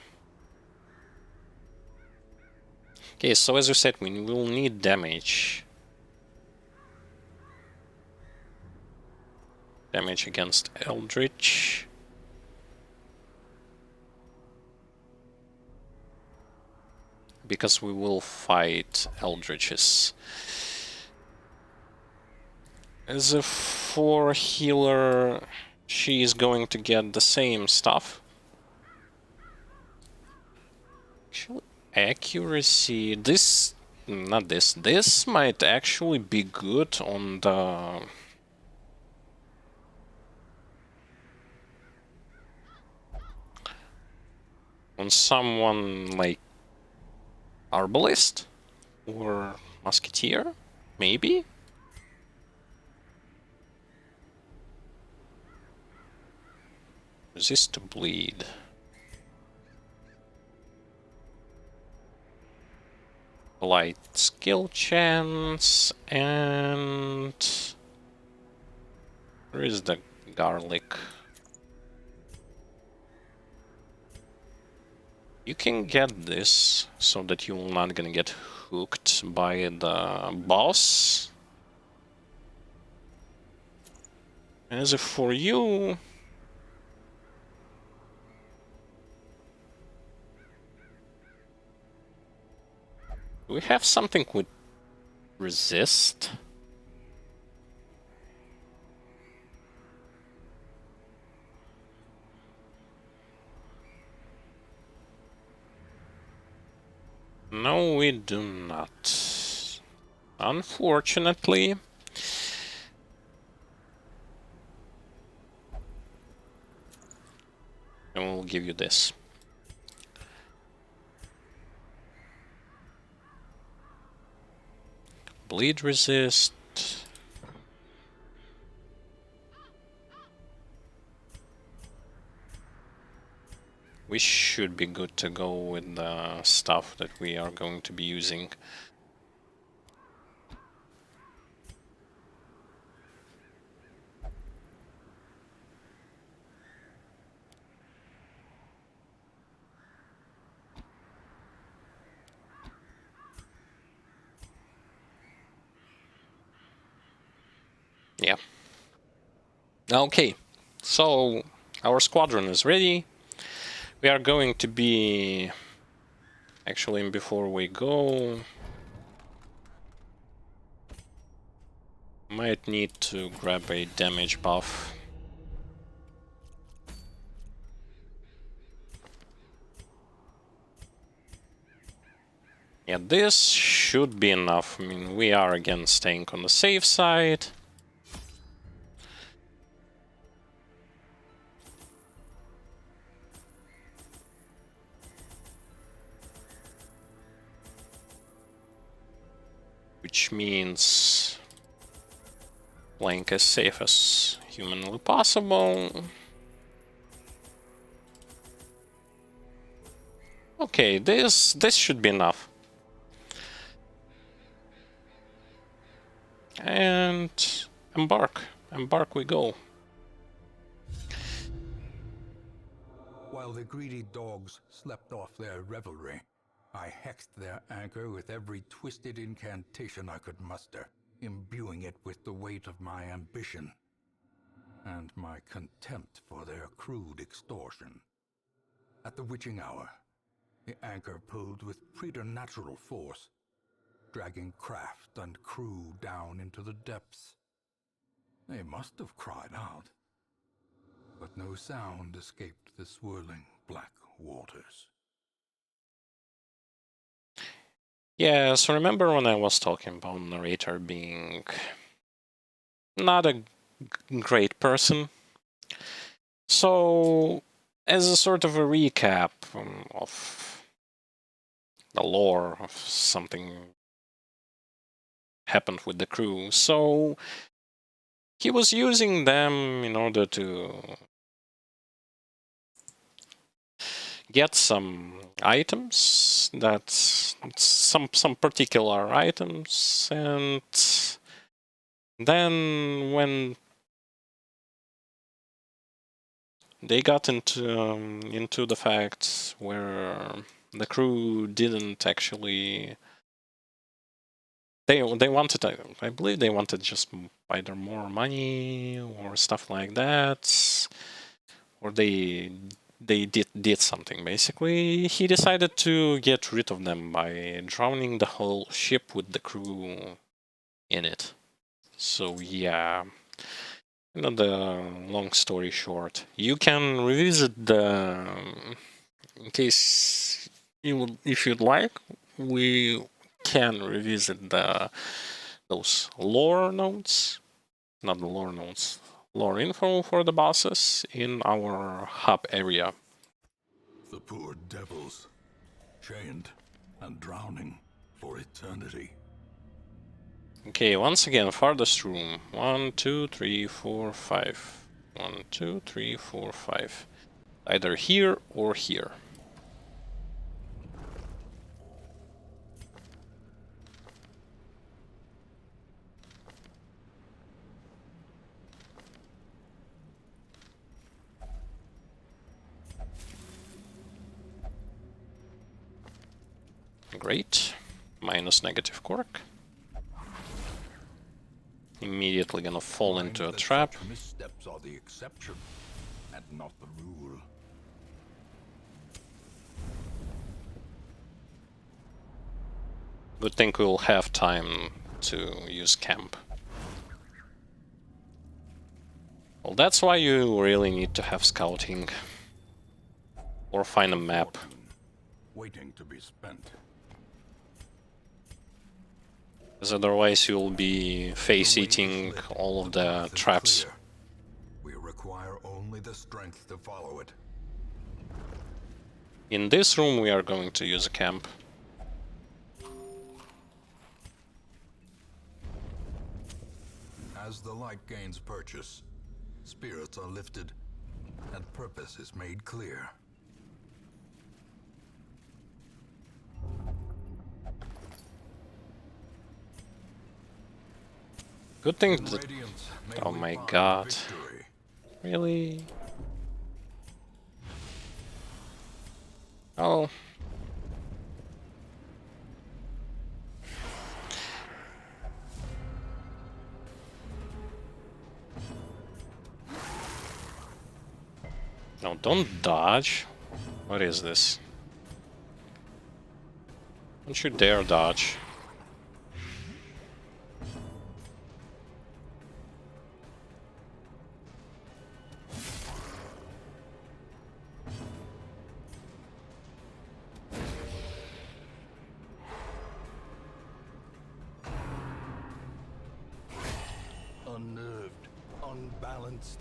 A: Okay, so as you said, we will need damage. Damage against Eldritch. Because we will fight Eldritches. As a 4 healer, she is going to get the same stuff. Actually, accuracy, this, not this, this might actually be good on the... on someone like Arbalist or Musketeer, maybe? Resist to bleed. Light skill chance, and where is the garlic? You can get this so that you're not gonna get hooked by the boss. As if for you, do we have something with resist? No, we do not. Unfortunately. And we'll give you this. Bleed resist. We should be good to go with the stuff that we are going to be using. Yeah. Okay, so our squadron is ready. We are going to be... Actually, before we go... Might need to grab a damage buff. Yeah, this should be enough. I mean, we are again staying on the safe side. Which means playing as safe as humanly possible. Okay, this should be enough. And embark. Embark we go.
C: While the greedy dogs slept off their revelry, I hexed their anchor with every twisted incantation I could muster, imbuing it with the weight of my ambition and my contempt for their crude extortion. At the witching hour, the anchor pulled with preternatural force, dragging craft and crew down into the depths. They must have cried out, but no sound escaped the swirling black waters.
A: Yeah, so remember when I was talking about narrator being not a great person? So, as a sort of a recap of the lore of something happened with the crew, so he was using them in order to get some items, that some particular items, and then when they got into the fact where the crew didn't actually, they wanted, I believe they wanted just either more money or stuff like that, or they did something basically. He decided to get rid of them by drowning the whole ship with the crew in it. So yeah, the long story short, you can revisit the, in case you would, if you'd like, we can revisit those lore notes, not the lore notes, lore info for the bosses in our hub area.
C: The poor devils, chained and drowning for eternity.
A: Okay, once again, farthest room. 1, 2, 3, 4, 5. 1, 2, 3, 4, 5. Either here or here. Great. Minus negative cork. Immediately gonna fall into a trap.
C: Missteps are the exception, and not the rule.
A: Good thing we'll have time to use camp. Well, that's why you really need to have scouting. Or find a map.
C: Waiting to be spent.
A: Because otherwise you'll be face-eating all of the traps.
C: We require only the strength to follow it.
A: In this room we are going to use a camp.
C: As the light gains purchase, spirits are lifted, and purpose is made clear.
A: Good thing that... Oh my god. Really? Oh. No, don't dodge. What is this? Don't you dare dodge.
C: Unnerved, unbalanced.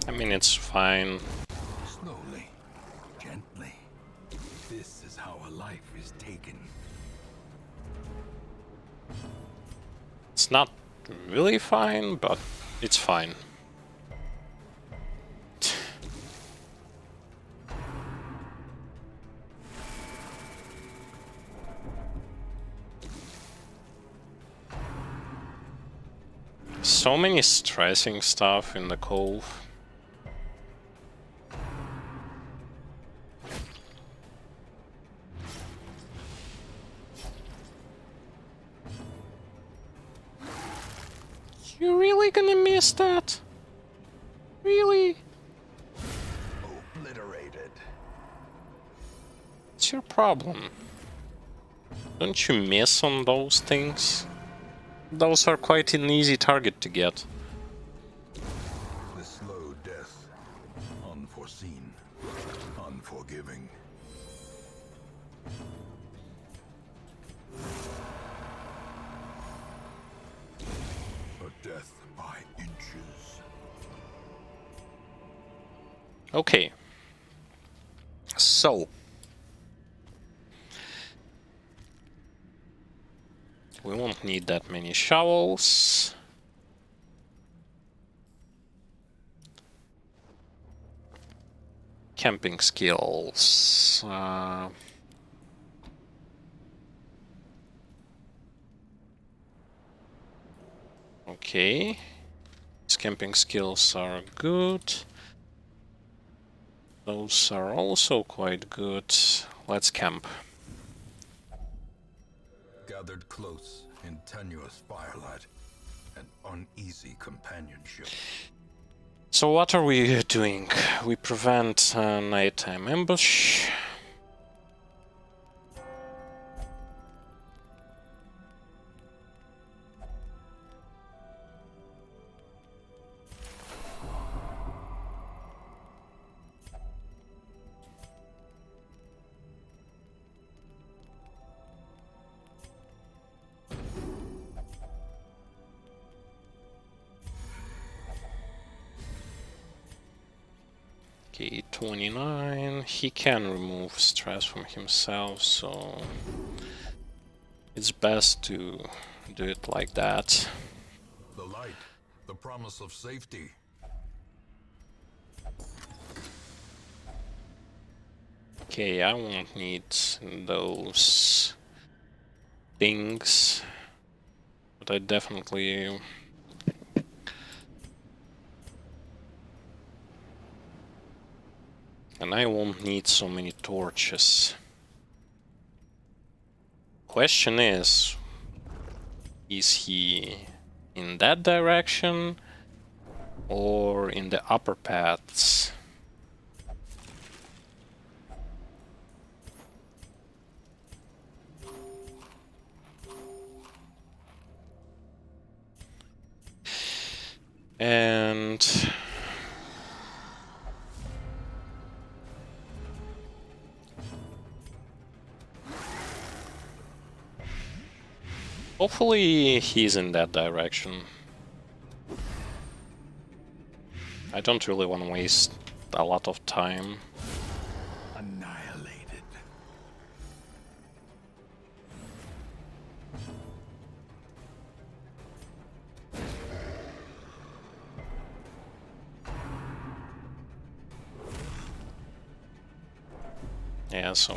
A: I mean, it's fine.
C: Slowly, gently. This is how a life is taken.
A: It's not really fine, but it's fine. So many stressing stuff in the cove. You really gonna miss that? Really?
C: Obliterated.
A: What's your problem? Don't you miss on those things? Those are quite an easy target to get.
C: The slow death. Unforeseen. Unforgiving. A death by inches.
A: Okay. So. We won't need that many shovels. Camping skills. Okay. These camping skills are good. Those are also quite good. Let's camp.
C: Gathered close in tenuous firelight and uneasy companionship.
A: So what are we doing? We prevent nighttime ambush. Okay, 29. He can remove stress from himself, so it's best to do it like that.
C: The light, the promise of safety.
A: Okay, I won't need those things, but I definitely And I won't need so many torches. Question is he in that direction or in the upper paths? And hopefully he's in that direction. I don't really want to waste a lot of time.
C: Annihilated.
A: Yeah, so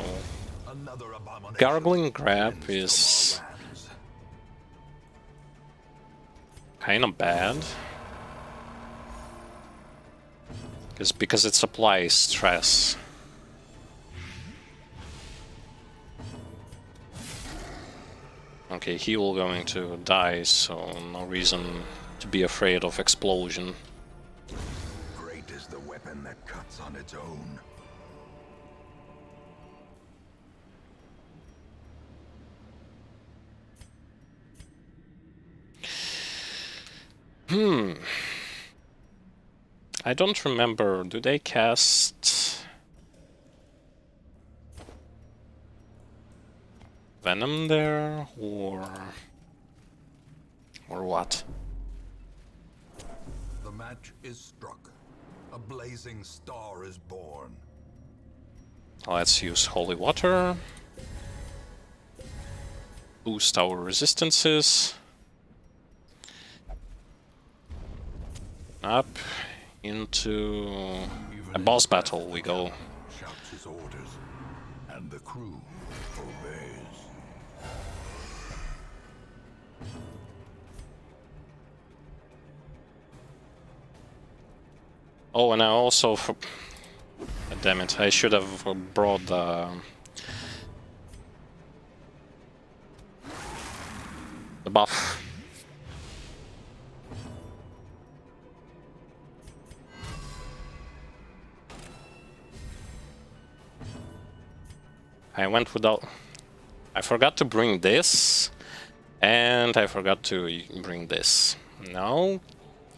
C: Another abomination.
A: Gargling Grab
C: Cleansed
A: is
C: from our lands.
A: kind of bad. Because it supplies stress. Okay, he will going to die, so no reason to be afraid of explosion.
C: Great is the weapon that cuts on its own.
A: I don't remember, do they cast Venom there, or what?
C: The match is struck. A blazing star is born.
A: Let's use Holy Water. Boost our resistances. Up into a boss battle we go.
C: Shouts his orders, and the crew obeys.
A: Oh, and I also... Damn it, I should have brought the buff. I went without... I forgot to bring this, and I forgot to bring this. No,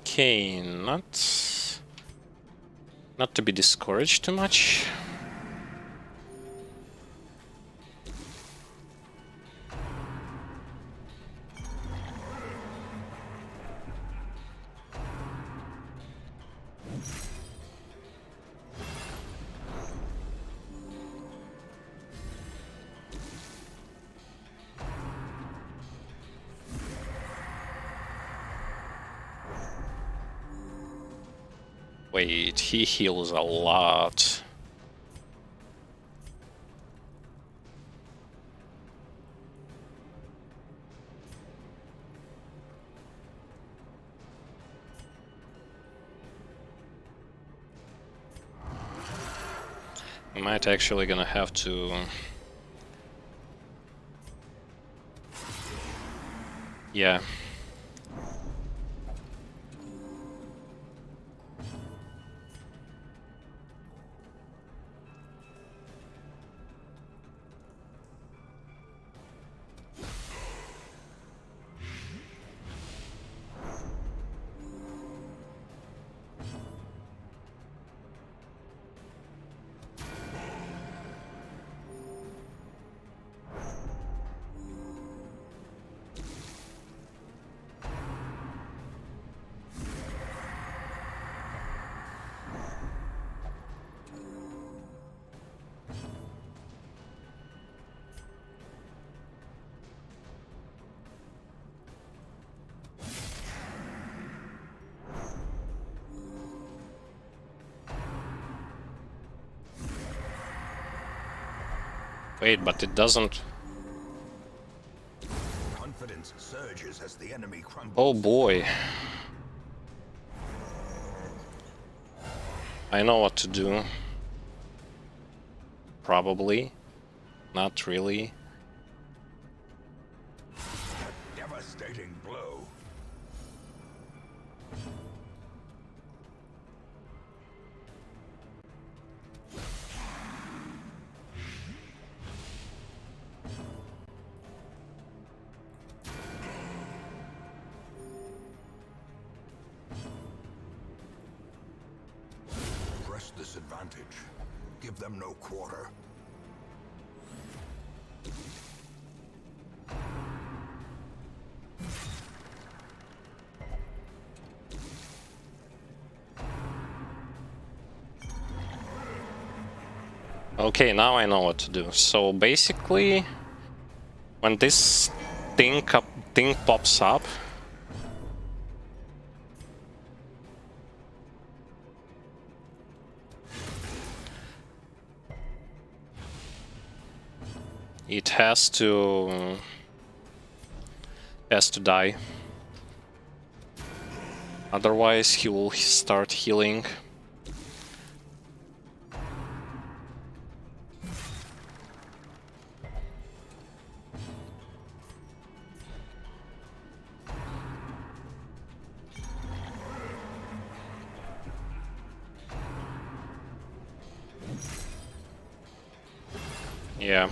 A: okay, not to be discouraged too much. Wait, he heals a lot. I might actually gonna have to... Yeah. Wait, but it doesn't...
C: Confidence surges as the enemy crumbles.
A: Oh boy. I know what to do. probably. Not really.
C: A devastating blow. Press this advantage. Give them no quarter.
A: Okay, now I know what to do. So basically, when this thing pops up, it has to die. Otherwise, he will start healing. Yeah.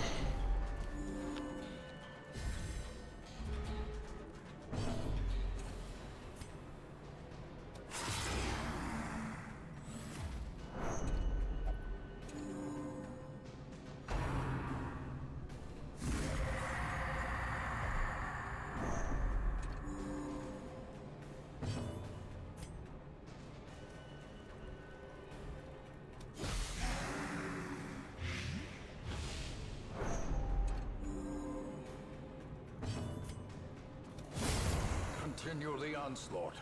C: Continue the onslaught.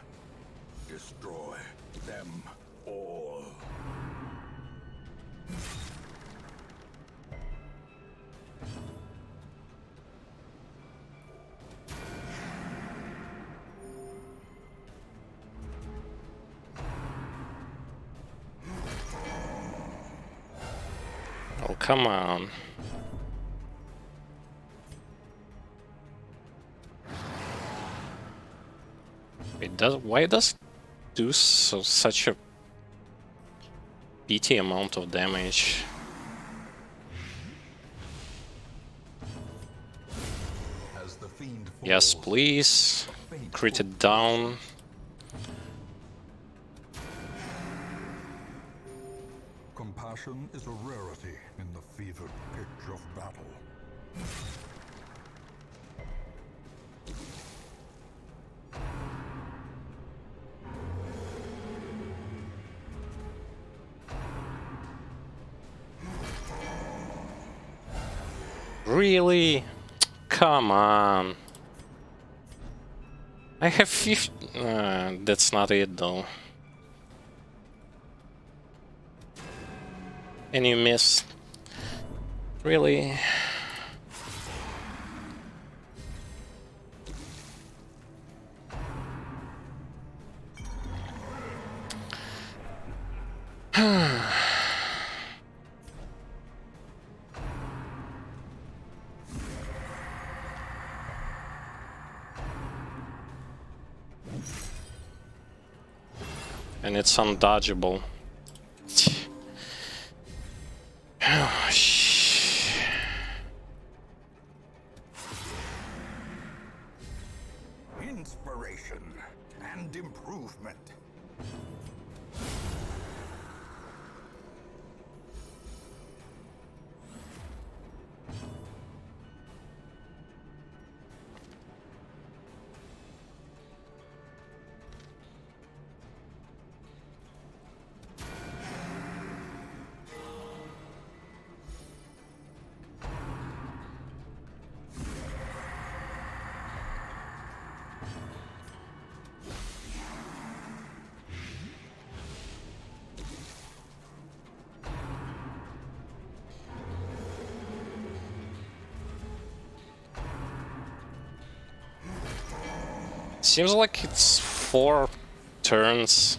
C: Destroy them all.
A: Oh, come on. Why does it do such a PT amount of damage?
C: As the fiend falls,
A: Yes, please. Crit it down.
C: Compassion is a rarity in the fevered pitch of battle.
A: Really? Come on. I have 50. That's not it though. And you missed. Really? And it's undodgeable. Oh,
C: Inspiration and improvement.
A: seems like it's 4 turns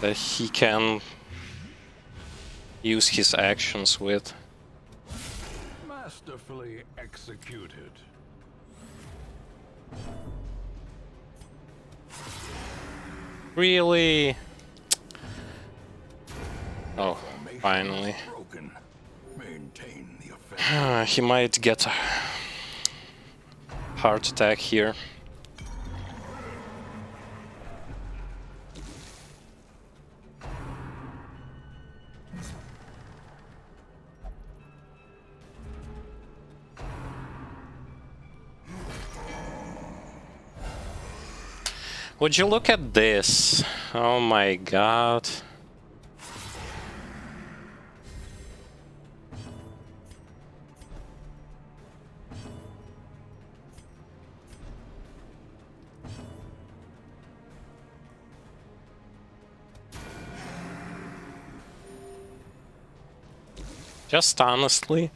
A: that he can use his actions with.
C: Masterfully executed.
A: Really? Oh,
C: Formation
A: finally.
C: broken. Maintain the offensive.
A: He might get a heart attack here. Would you look at this? Oh my god. Just honestly.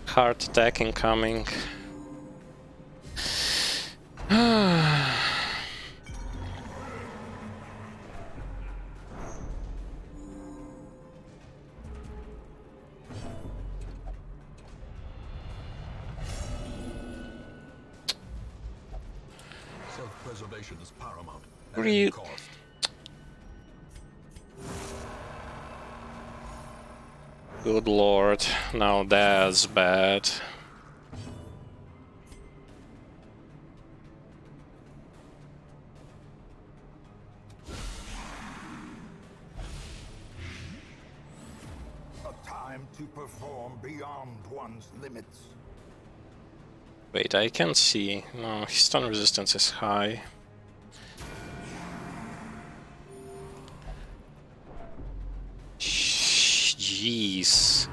A: Heart attack incoming.
C: Self-preservation is paramount at
A: Re-
C: any cost.
A: Good lord, now that's bad.
C: A time to perform beyond one's limits.
A: Wait, I can see. No, his stun resistance is high. Jeez.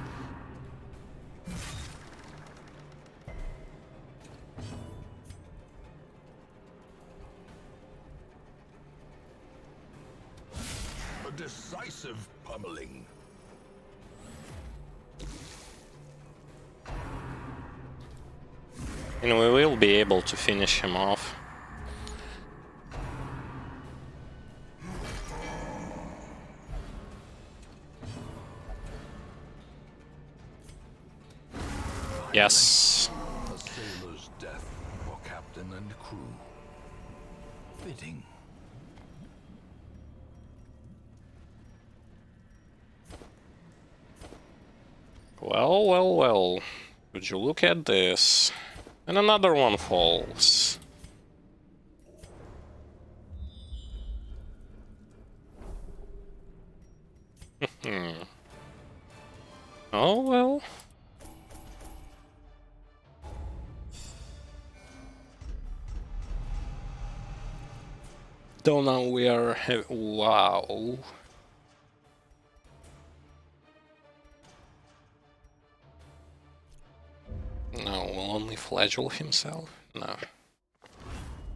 C: A decisive pummeling.
A: And we will be able to finish him off. Yes.
C: A sailor's death for captain and crew. Fitting.
A: Well, well, well. Would you look at this? And another one falls. Oh well. Though now we are wow. No, will only flagell himself? No.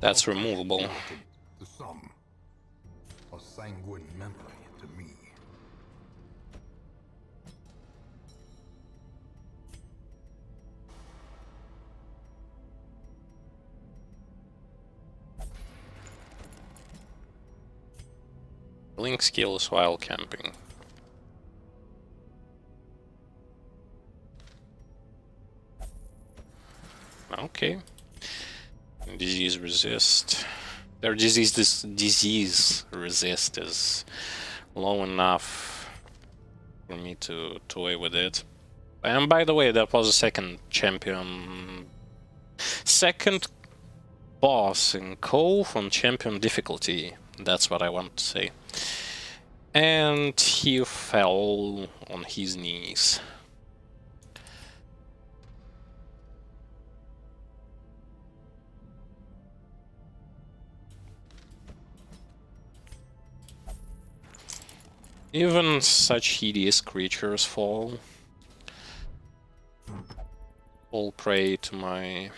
A: That's removable.
C: To some, a sanguine memory to me.
A: Link skills while camping. Okay. Disease resist. Their disease resist is low enough for me to toy with it. And by the way, that was a second boss in Cove on champion difficulty. That's what I want to say. And he fell on his knees. Even such hideous creatures fall prey to my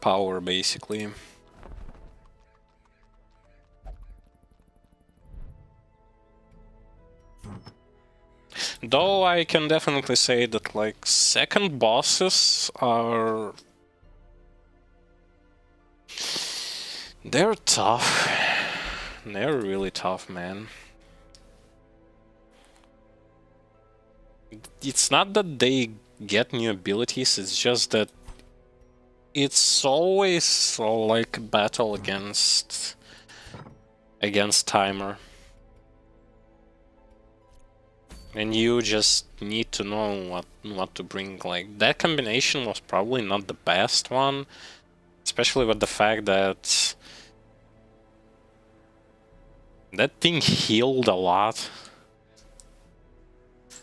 A: power, basically.
B: Though I can definitely say that, like, second bosses are... they're tough. They're really tough, man. It's not that they get new abilities, it's just that it's always like a battle against timer. And you just need to know what to bring. Like, that combination was probably not the best one, especially with the fact that that thing healed a lot.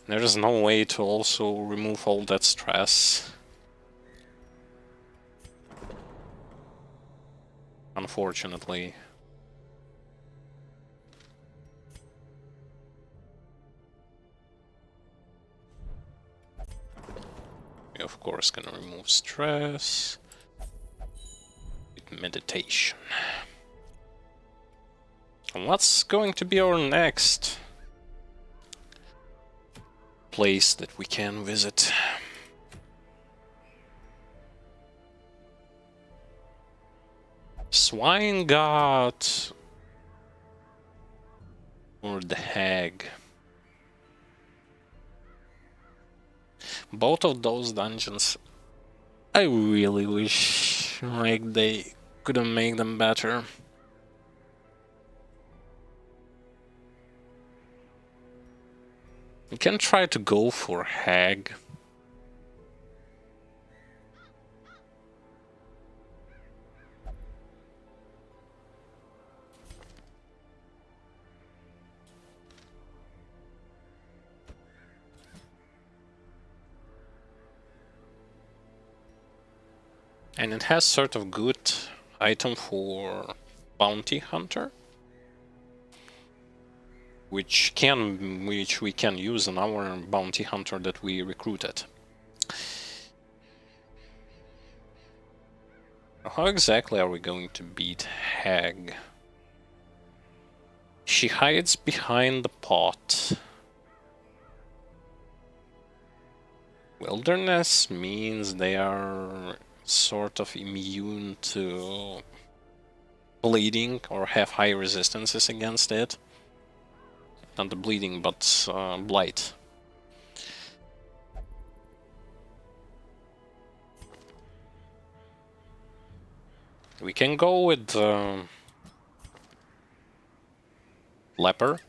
B: There's no way to also remove all that stress. Unfortunately. We're of course gonna remove stress with meditation. And what's going to be our next place that we can visit? Swine God or the Hag? Both of those dungeons, I really wish like they couldn't make them better. You can try to go for Hag. And it has sort of good item for Bounty Hunter, which we can use on our Bounty Hunter that we recruited. How exactly are we going to beat Hag? She hides behind the pot. Wilderness means they are sort of immune to bleeding or have high resistances against it. Not the bleeding, but blight. We can go with Leper.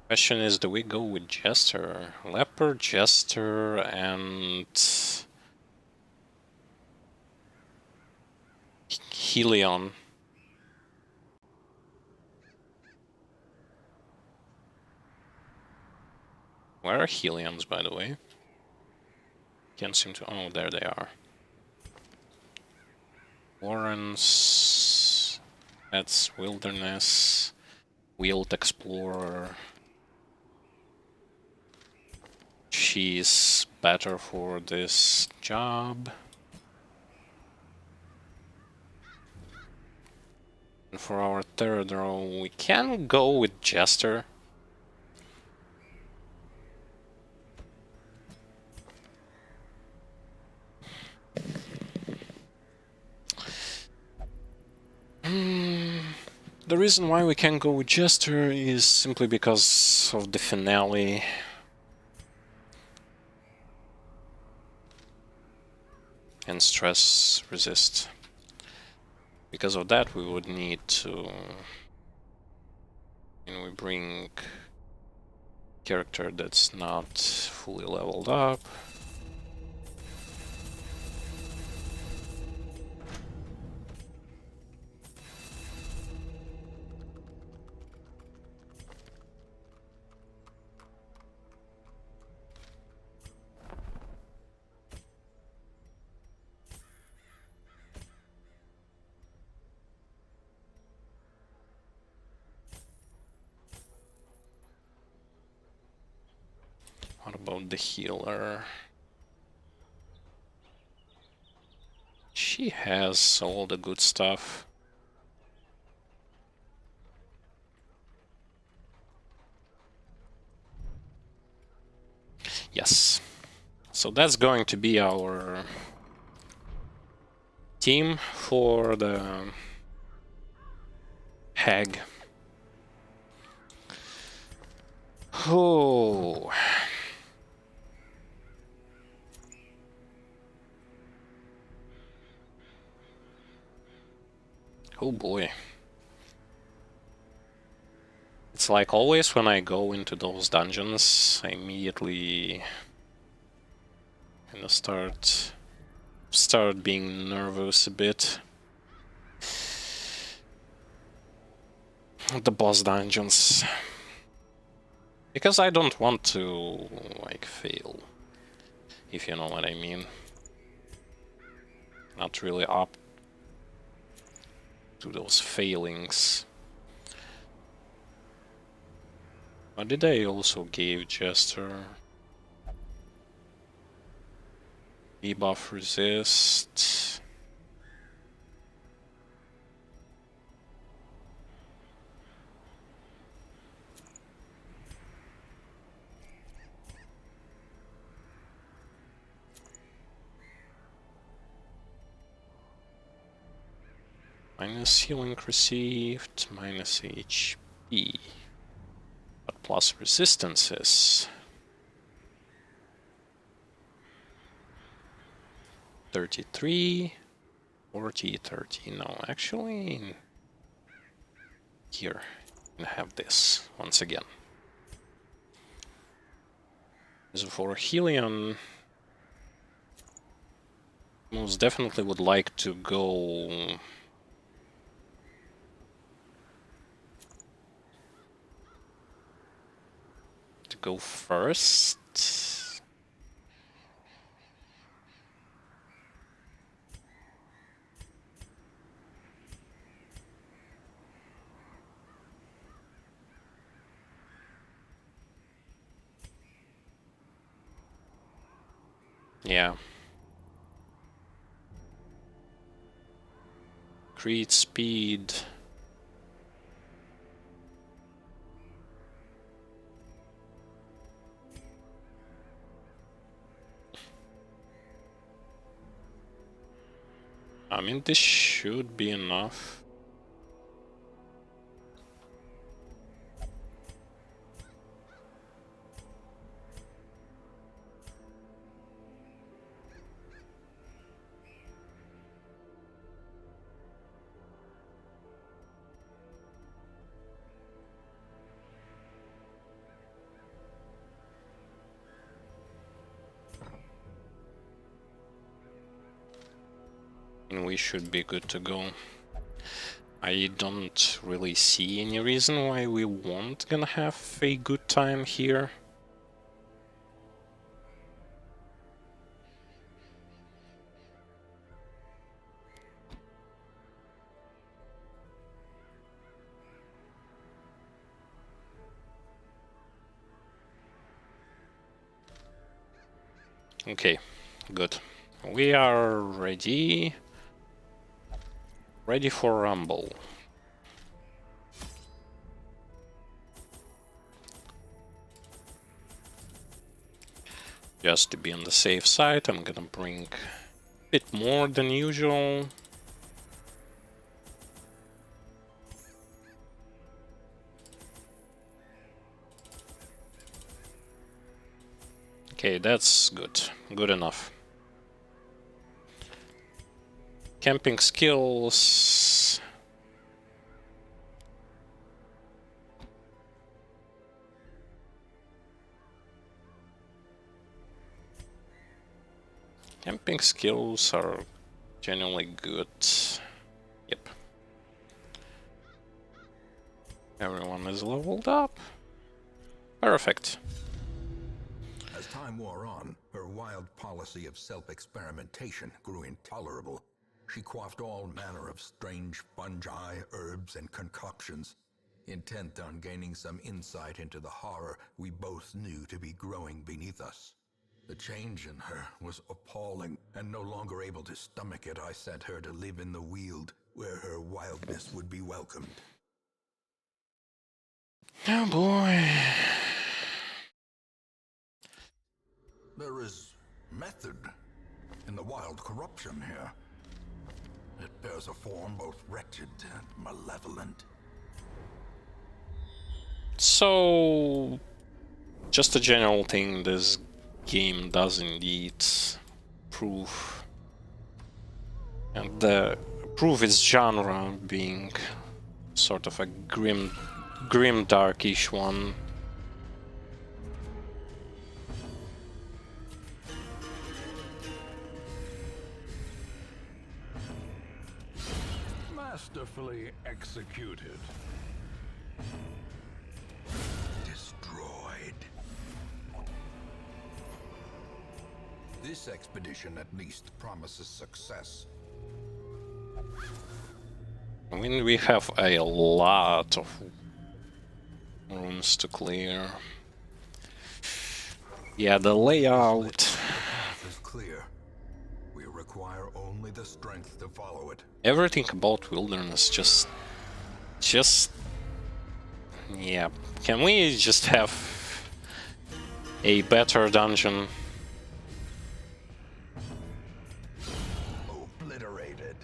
B: Question is, do we go with Jester? Leper, Jester, and Helion. Where are Helions, by the way? Can't seem to... oh, there they are. Warrens... that's Wilderness. Wield Explorer. She's better for this job. And for our third row, we can go with Jester. The reason why we can't go with Jester is simply because of the finale. And stress resist. Because of that, we would need to... we bring character that's not fully leveled up. What about the healer? She has all the good stuff. Yes. So that's going to be our team for the hag. Oh. Oh boy. It's like always when I go into those dungeons, I immediately kind of start being nervous a bit. The boss dungeons. Because I don't want to, like, fail. If you know what I mean. Not really up to those failings. What did I also give Jester? Debuff resist. Minus healing received, minus HP. But plus resistances. 33, 40, 30. No, actually, here, I have this once again. So for Helion, most definitely would like to go first. Yeah. Create speed. I mean, this should be enough. And we should be good to go. I don't really see any reason why we won't gonna have a good time here. Okay, good. We are ready. Ready for Rumble. Just to be on the safe side, I'm gonna bring a bit more than usual. Okay, that's good. Good enough. Camping skills. Camping skills are genuinely good. Yep. Everyone is leveled up. Perfect.
C: As time wore on, her wild policy of self-experimentation grew intolerable. She quaffed all manner of strange fungi, herbs, and concoctions, intent on gaining some insight into the horror we both knew to be growing beneath us. The change in her was appalling, and no longer able to stomach it, I sent her to live in the Weald, where her wildness would be welcomed.
A: Oh boy.
C: There is method in the wild corruption here. It bears a form both wretched and malevolent.
A: So, just a general thing, this game does indeed prove, and prove its genre being sort of a grim darkish one.
C: Masterfully executed. Destroyed. This expedition at least promises success.
A: I mean, we have a lot of rooms to clear. Yeah, the layout.
C: The path is clear. We require only the strength to follow it.
A: Everything about Wilderness just... Yeah. Can we just have a better dungeon?
C: Obliterated.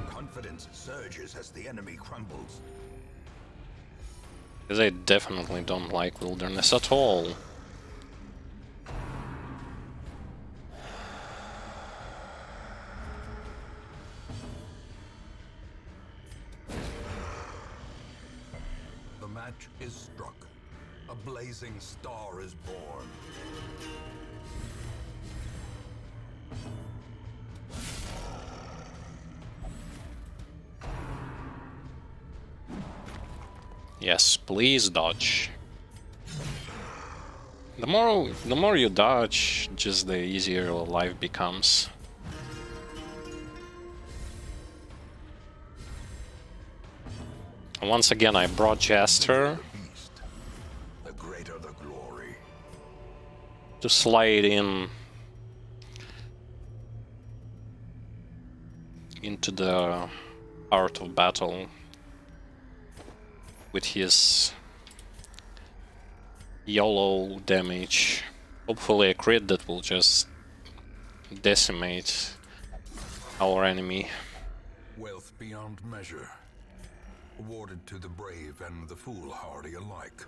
C: Confidence surges as the enemy crumbles.
A: Because I definitely don't like Wilderness at all.
C: The match is struck. A blazing star is born.
A: Yes, please dodge. The more you dodge, just the easier life becomes. Once again, I brought Jester
C: The greater the glory.
A: to slide in into the art of battle with his YOLO damage. Hopefully a crit that will just decimate our enemy.
C: Wealth beyond measure. Awarded to the brave and the foolhardy alike.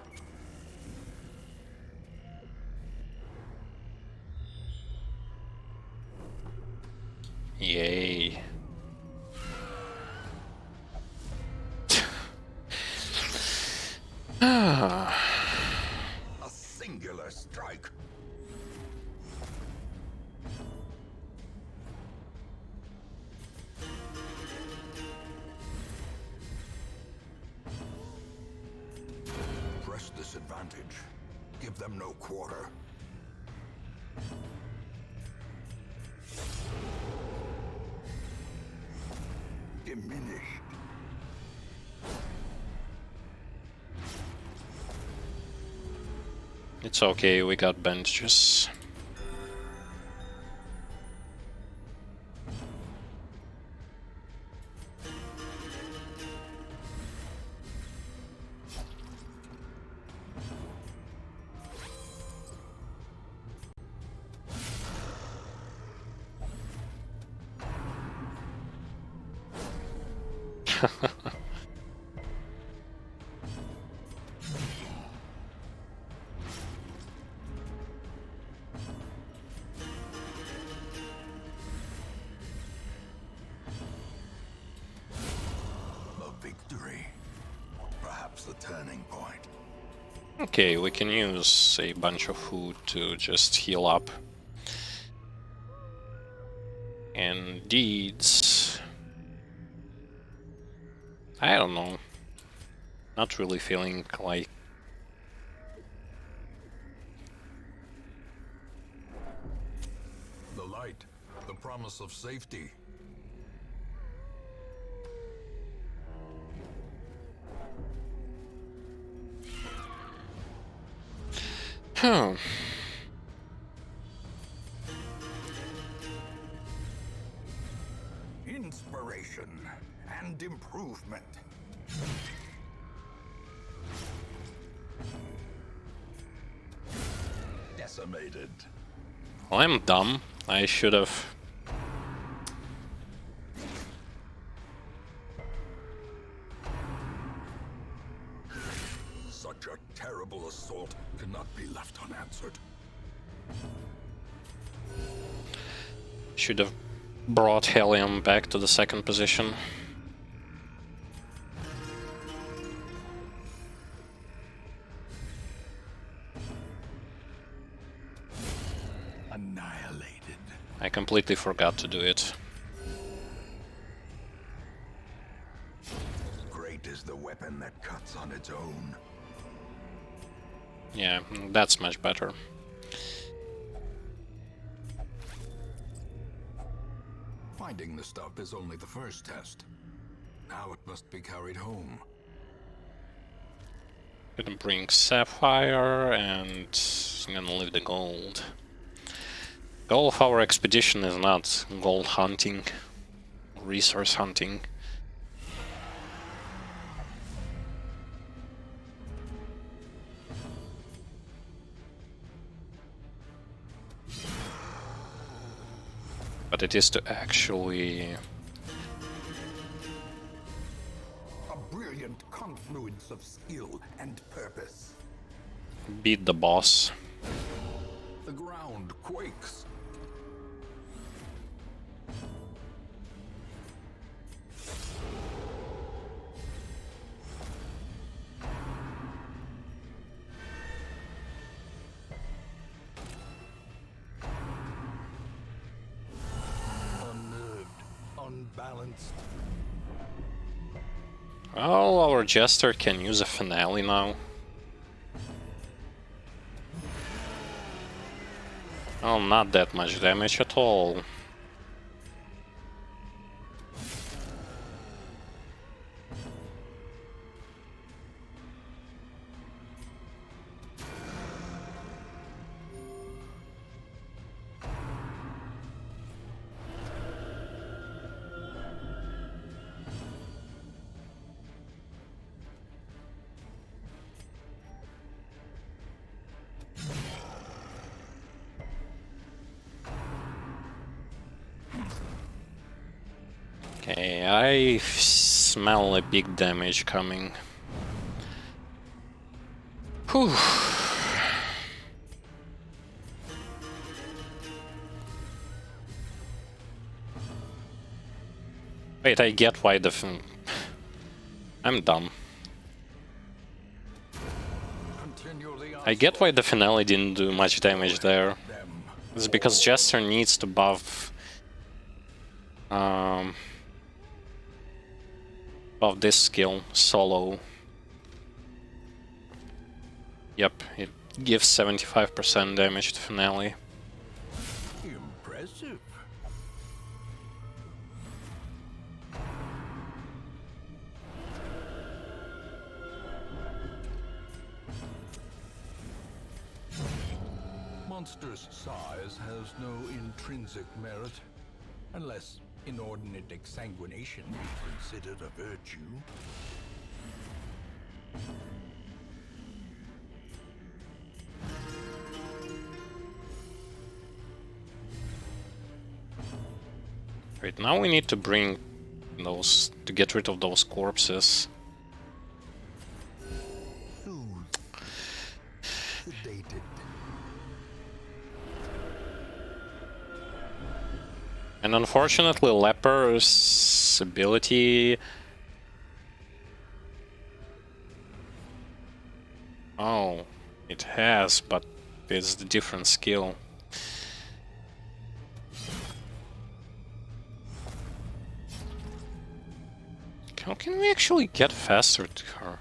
A: Yay.
C: A singular strike. Press this advantage. Give them no quarter. Diminished.
A: It's okay, we got bandages.
C: A victory. Perhaps the turning point.
A: Okay, we can use a bunch of food to just heal up. And deeds. I don't know. Not really feeling like...
C: The light. The promise of safety.
B: Hmm.
C: Inspiration and improvement. Decimated.
B: Well, I'm dumb. I should have.
C: Such a terrible assault cannot be left unanswered.
B: Should have brought Helium back to the second position.
C: Annihilated.
B: I completely forgot to do it.
C: Great is the weapon that cuts on its own.
B: Yeah, that's much better.
C: Finding the stuff is only the first test. Now it must be carried home.
B: Gonna bring Sapphire and I'm gonna leave the gold. Goal of our expedition is not gold hunting, resource hunting. But it is to actually
C: A brilliant confluence of skill and purpose.
B: beat the boss.
C: The ground quakes. Unnerved, unbalanced.
B: Well, our Jester can use a finale now. Oh, not that much damage at all. Okay, I smell a big damage coming. Whew. Wait, I get why the I'm dumb. I get why the finale didn't do much damage there. It's because Jester needs to buff buff this skill, solo. Yep, it gives 75% damage to finale.
C: Impressive. Monster's size has no intrinsic merit, unless inordinate exsanguination be considered a virtue.
B: Right, now we need to bring those, to get rid of those corpses.
C: Soothed. Sedated.
B: And unfortunately, Leper's ability... Oh, it has, but it's the different skill. How can we actually get faster to her?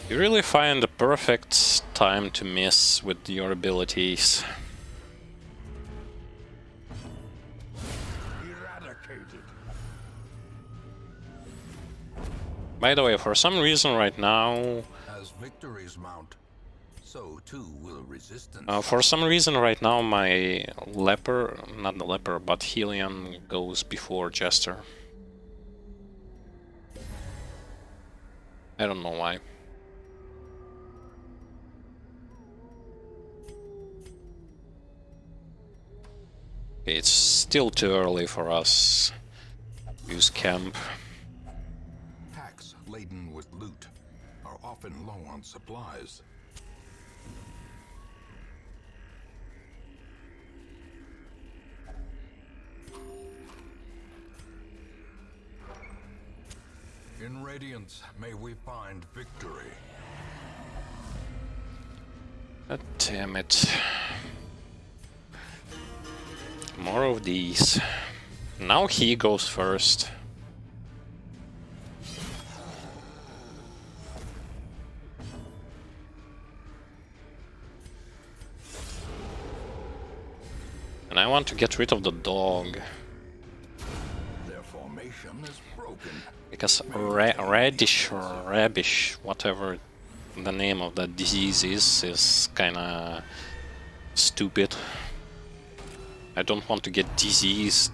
B: You really find the perfect time to miss with your abilities.
C: Eradicated.
B: By the way, for some reason right now,
C: As victories mount, so too will resistance.
B: for some reason right now my leper, not the leper, but Helion goes before Jester. I don't know why. It's still too early for us to use camp.
C: Packs laden with loot are often low on supplies. In Radiance, may we find victory.
B: God damn it. More of these. Now he goes first. And I want to get rid of the dog.
C: Their formation is broken.
B: Because radish or rabbish, whatever the name of that disease is kinda stupid. I don't want to get diseased.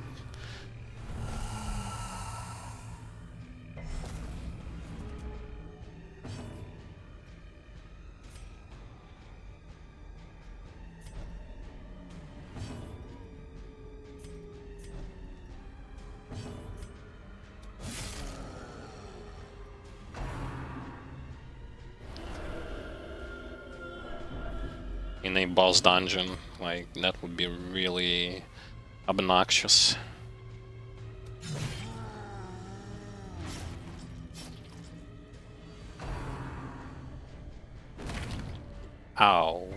B: In a boss dungeon, like, that would be really obnoxious. Ow.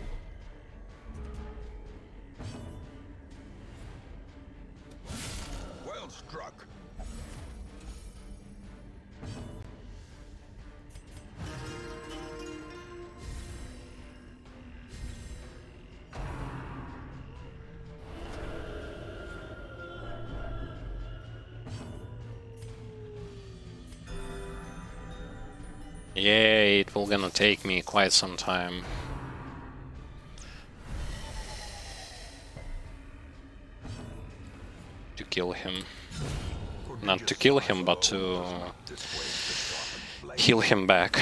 C: Well struck.
B: Yeah, it will gonna take me quite some time. To kill him. Not to kill him, but to heal him back.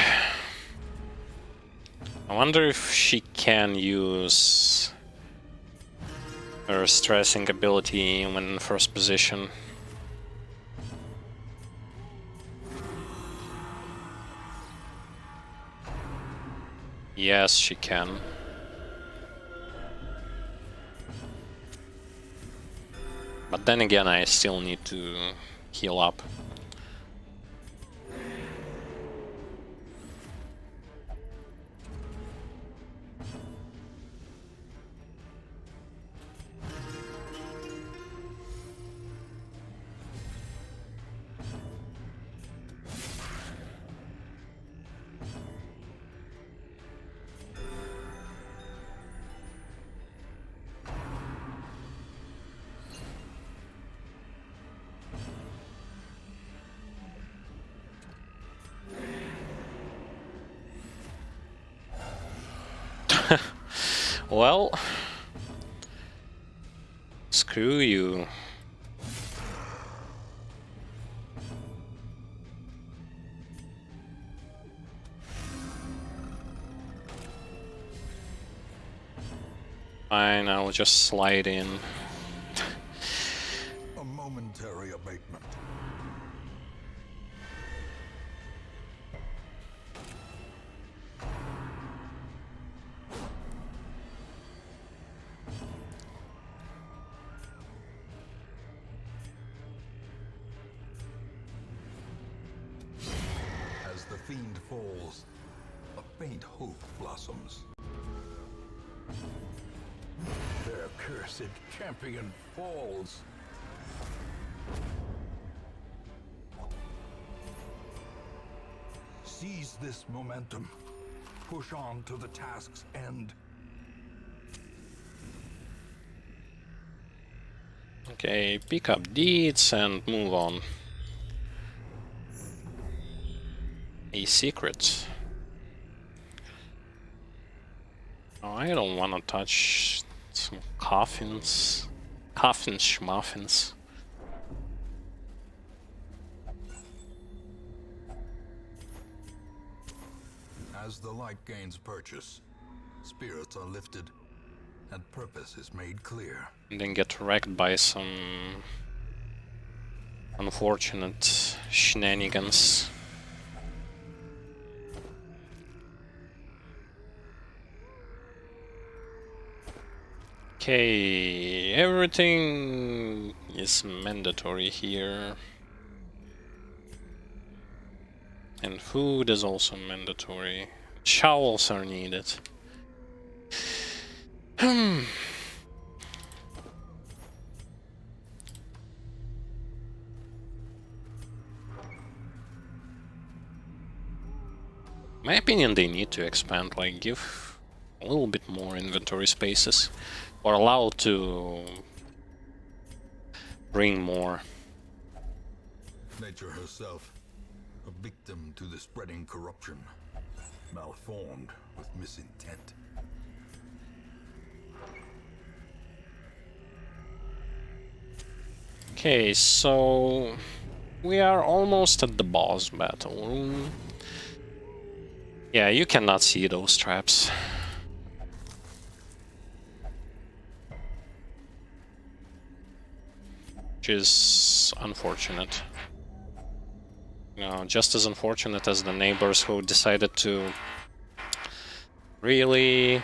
B: I wonder if she can use her stressing ability when in first position. Yes, she can. But then again, I still need to heal up. Well, screw you. Fine, I'll just slide in.
C: A momentary abatement. As the fiend falls, a faint hope blossoms. Their cursed champion falls. Seize this momentum. push on to the task's end.
B: Okay, pick up deeds and move on. A secret. Oh, I don't want to touch some coffins. Coffins, schmuffins.
C: As the light gains purchase, spirits are lifted, and purpose is made clear.
B: And then get wrecked by some unfortunate shenanigans. Okay, everything is mandatory here. And food is also mandatory. Showels are needed. My opinion, they need to expand, like give a little bit more inventory spaces, or allow to bring more.
C: Nature herself, a victim to the spreading corruption, malformed with misintent.
B: Okay, so we are almost at the boss battle room. Yeah, you cannot see those traps. Which is unfortunate. You know, just as unfortunate as the neighbors who decided to really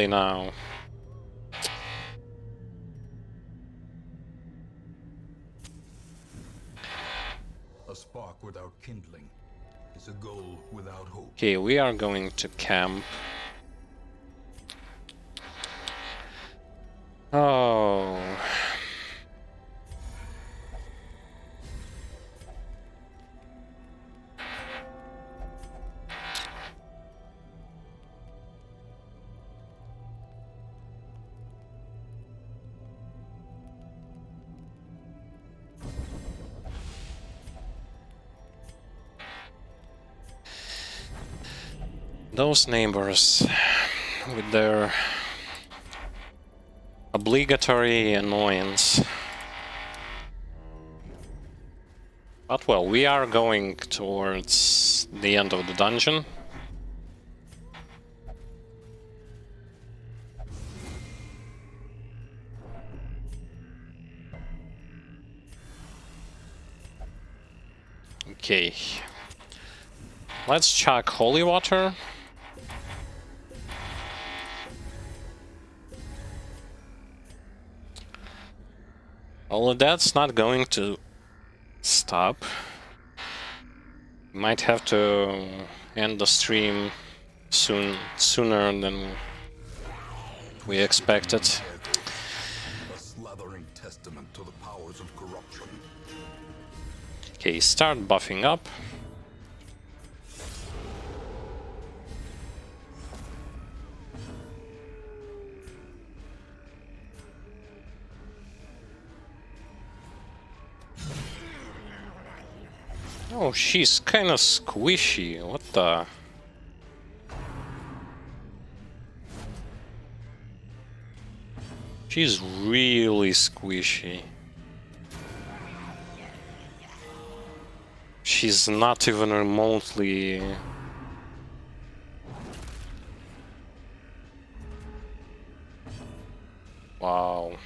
B: now.
C: A spark without kindling is a goal without hope.
B: Okay, we are going to camp. Oh. Those neighbors with their obligatory annoyance. But well, we are going towards the end of the dungeon. Okay. Let's chuck holy water. Although that's not going to stop. Might have to end the stream sooner than we expected.
C: A slathering testament to the powers of corruption.
B: Okay, start buffing up. Oh, she's kind of squishy. What the? She's really squishy. She's not even remotely... Wow.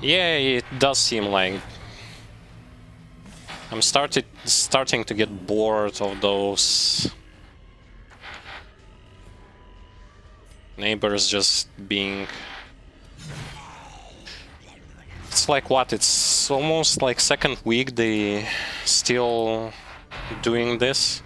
B: Yeah, it does seem like I'm starting to get bored of those neighbors just being... It's like what? It's almost like second week they still
A: doing this.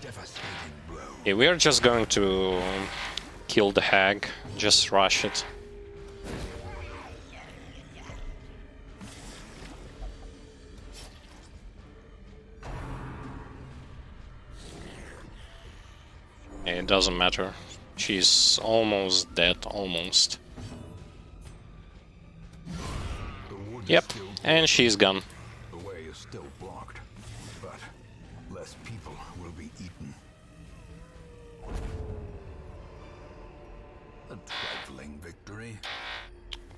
C: Devastating blow.
A: Okay, we are just going to kill the hag, just rush it. It doesn't matter. She's almost dead, almost.
C: The wood is
A: Yep,
C: still
A: and she's gone.
C: The way is still blocked, but less people will be eaten. A trifling victory,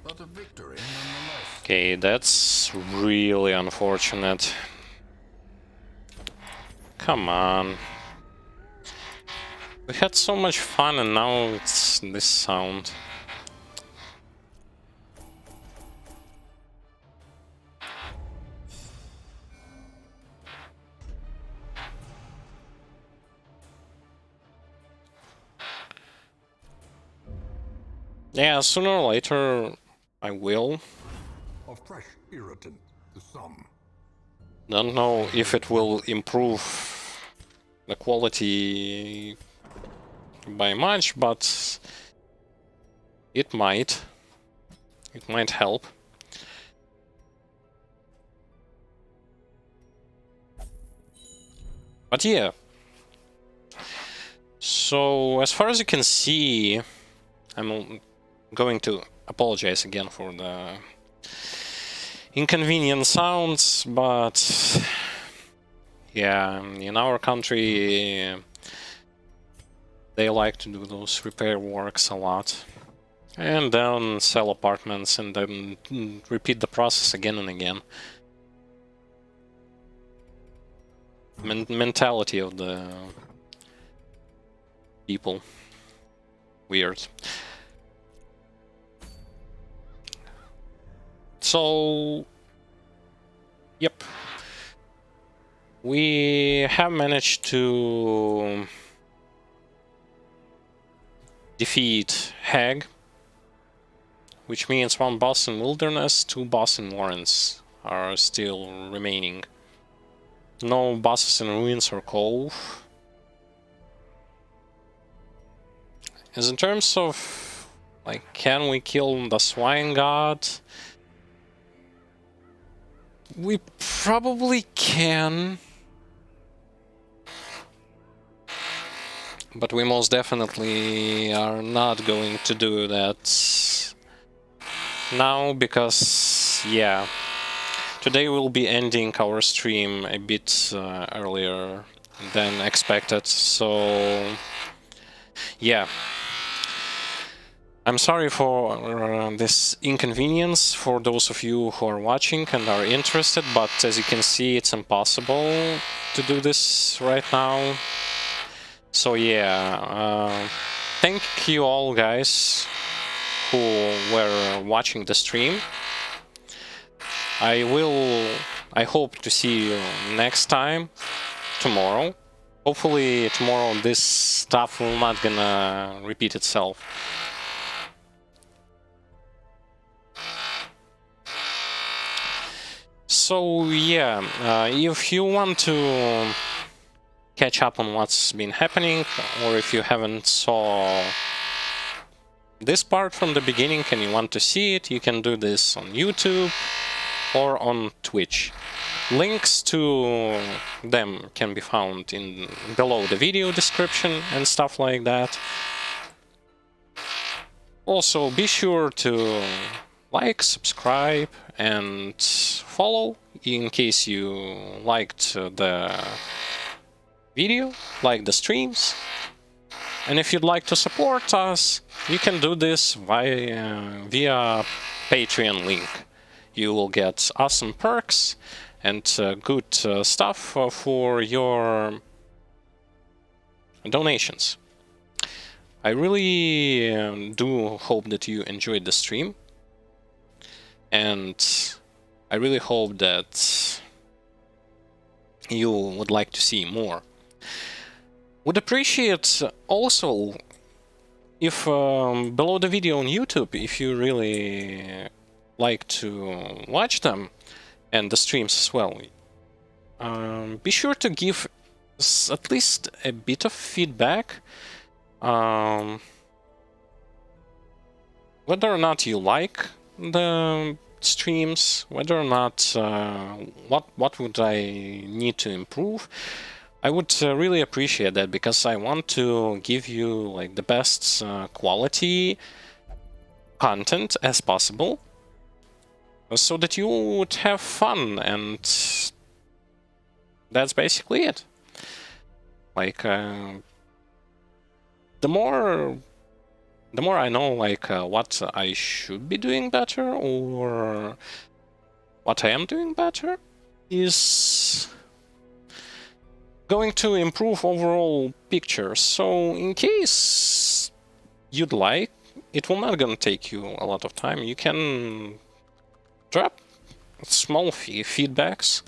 C: but a victory nonetheless.
A: Okay, that's really unfortunate. Come on. We had so much fun and now it's this sound. Yeah, sooner or later I will.
C: A fresh irritant to some.
A: Don't know if it will improve the quality by much, but it might. It might help. But yeah. So, as far as you can see, I'm going to apologize again for the inconvenient sounds, but yeah, in our country they like to do those repair works a lot. And then sell apartments and then repeat the process again and again. Mentality of the people. Weird. So, yep. We have managed to defeat Hag, which means one boss in Wilderness, 2 boss in Warrens are still remaining. No bosses in Ruins or Cove. As in terms of, like, can we kill the Swine God? We probably can. But we most definitely are not going to do that now, because, yeah, today we'll be ending our stream a bit earlier than expected, so yeah. I'm sorry for this inconvenience for those of you who are watching and are interested, but as you can see, it's impossible to do this right now. So yeah, thank you all guys who were watching the stream. I hope to see you next time, tomorrow. Hopefully tomorrow this stuff will not gonna repeat itself. So yeah, if you want to catch up on what's been happening, or if you haven't saw this part from the beginning and you want to see it, you can do this on YouTube or on Twitch. Links to them can be found in below the video description and stuff like that. Also, be sure to like, subscribe, and follow in case you liked the video, like the streams. And if you'd like to support us, you can do this via Patreon link. You will get awesome perks and good stuff for your donations. I really do hope that you enjoyed the stream, and I really hope that you would like to see more.
B: Would appreciate also if below the video on YouTube, if you really like to watch them and the streams as well, be sure to give at least a bit of feedback, whether or not you like the streams, whether or not what would I need to improve. I would really appreciate that, because I want to give you like the best quality content as possible, so that you would have fun, and that's basically it. Like the more I know like what I should be doing better, or what I am doing better, is going to improve overall picture. So in case you'd like, it will not gonna take you a lot of time. You can drop small feedbacks,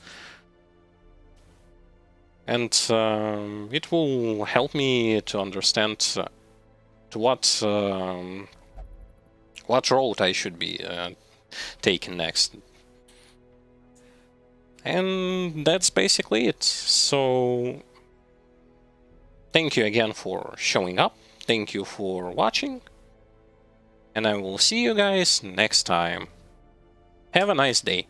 B: and it will help me to understand to what road I should be taking next. And that's basically it. So thank you again for showing up. Thank you for watching. And I will see you guys next time. Have a nice day.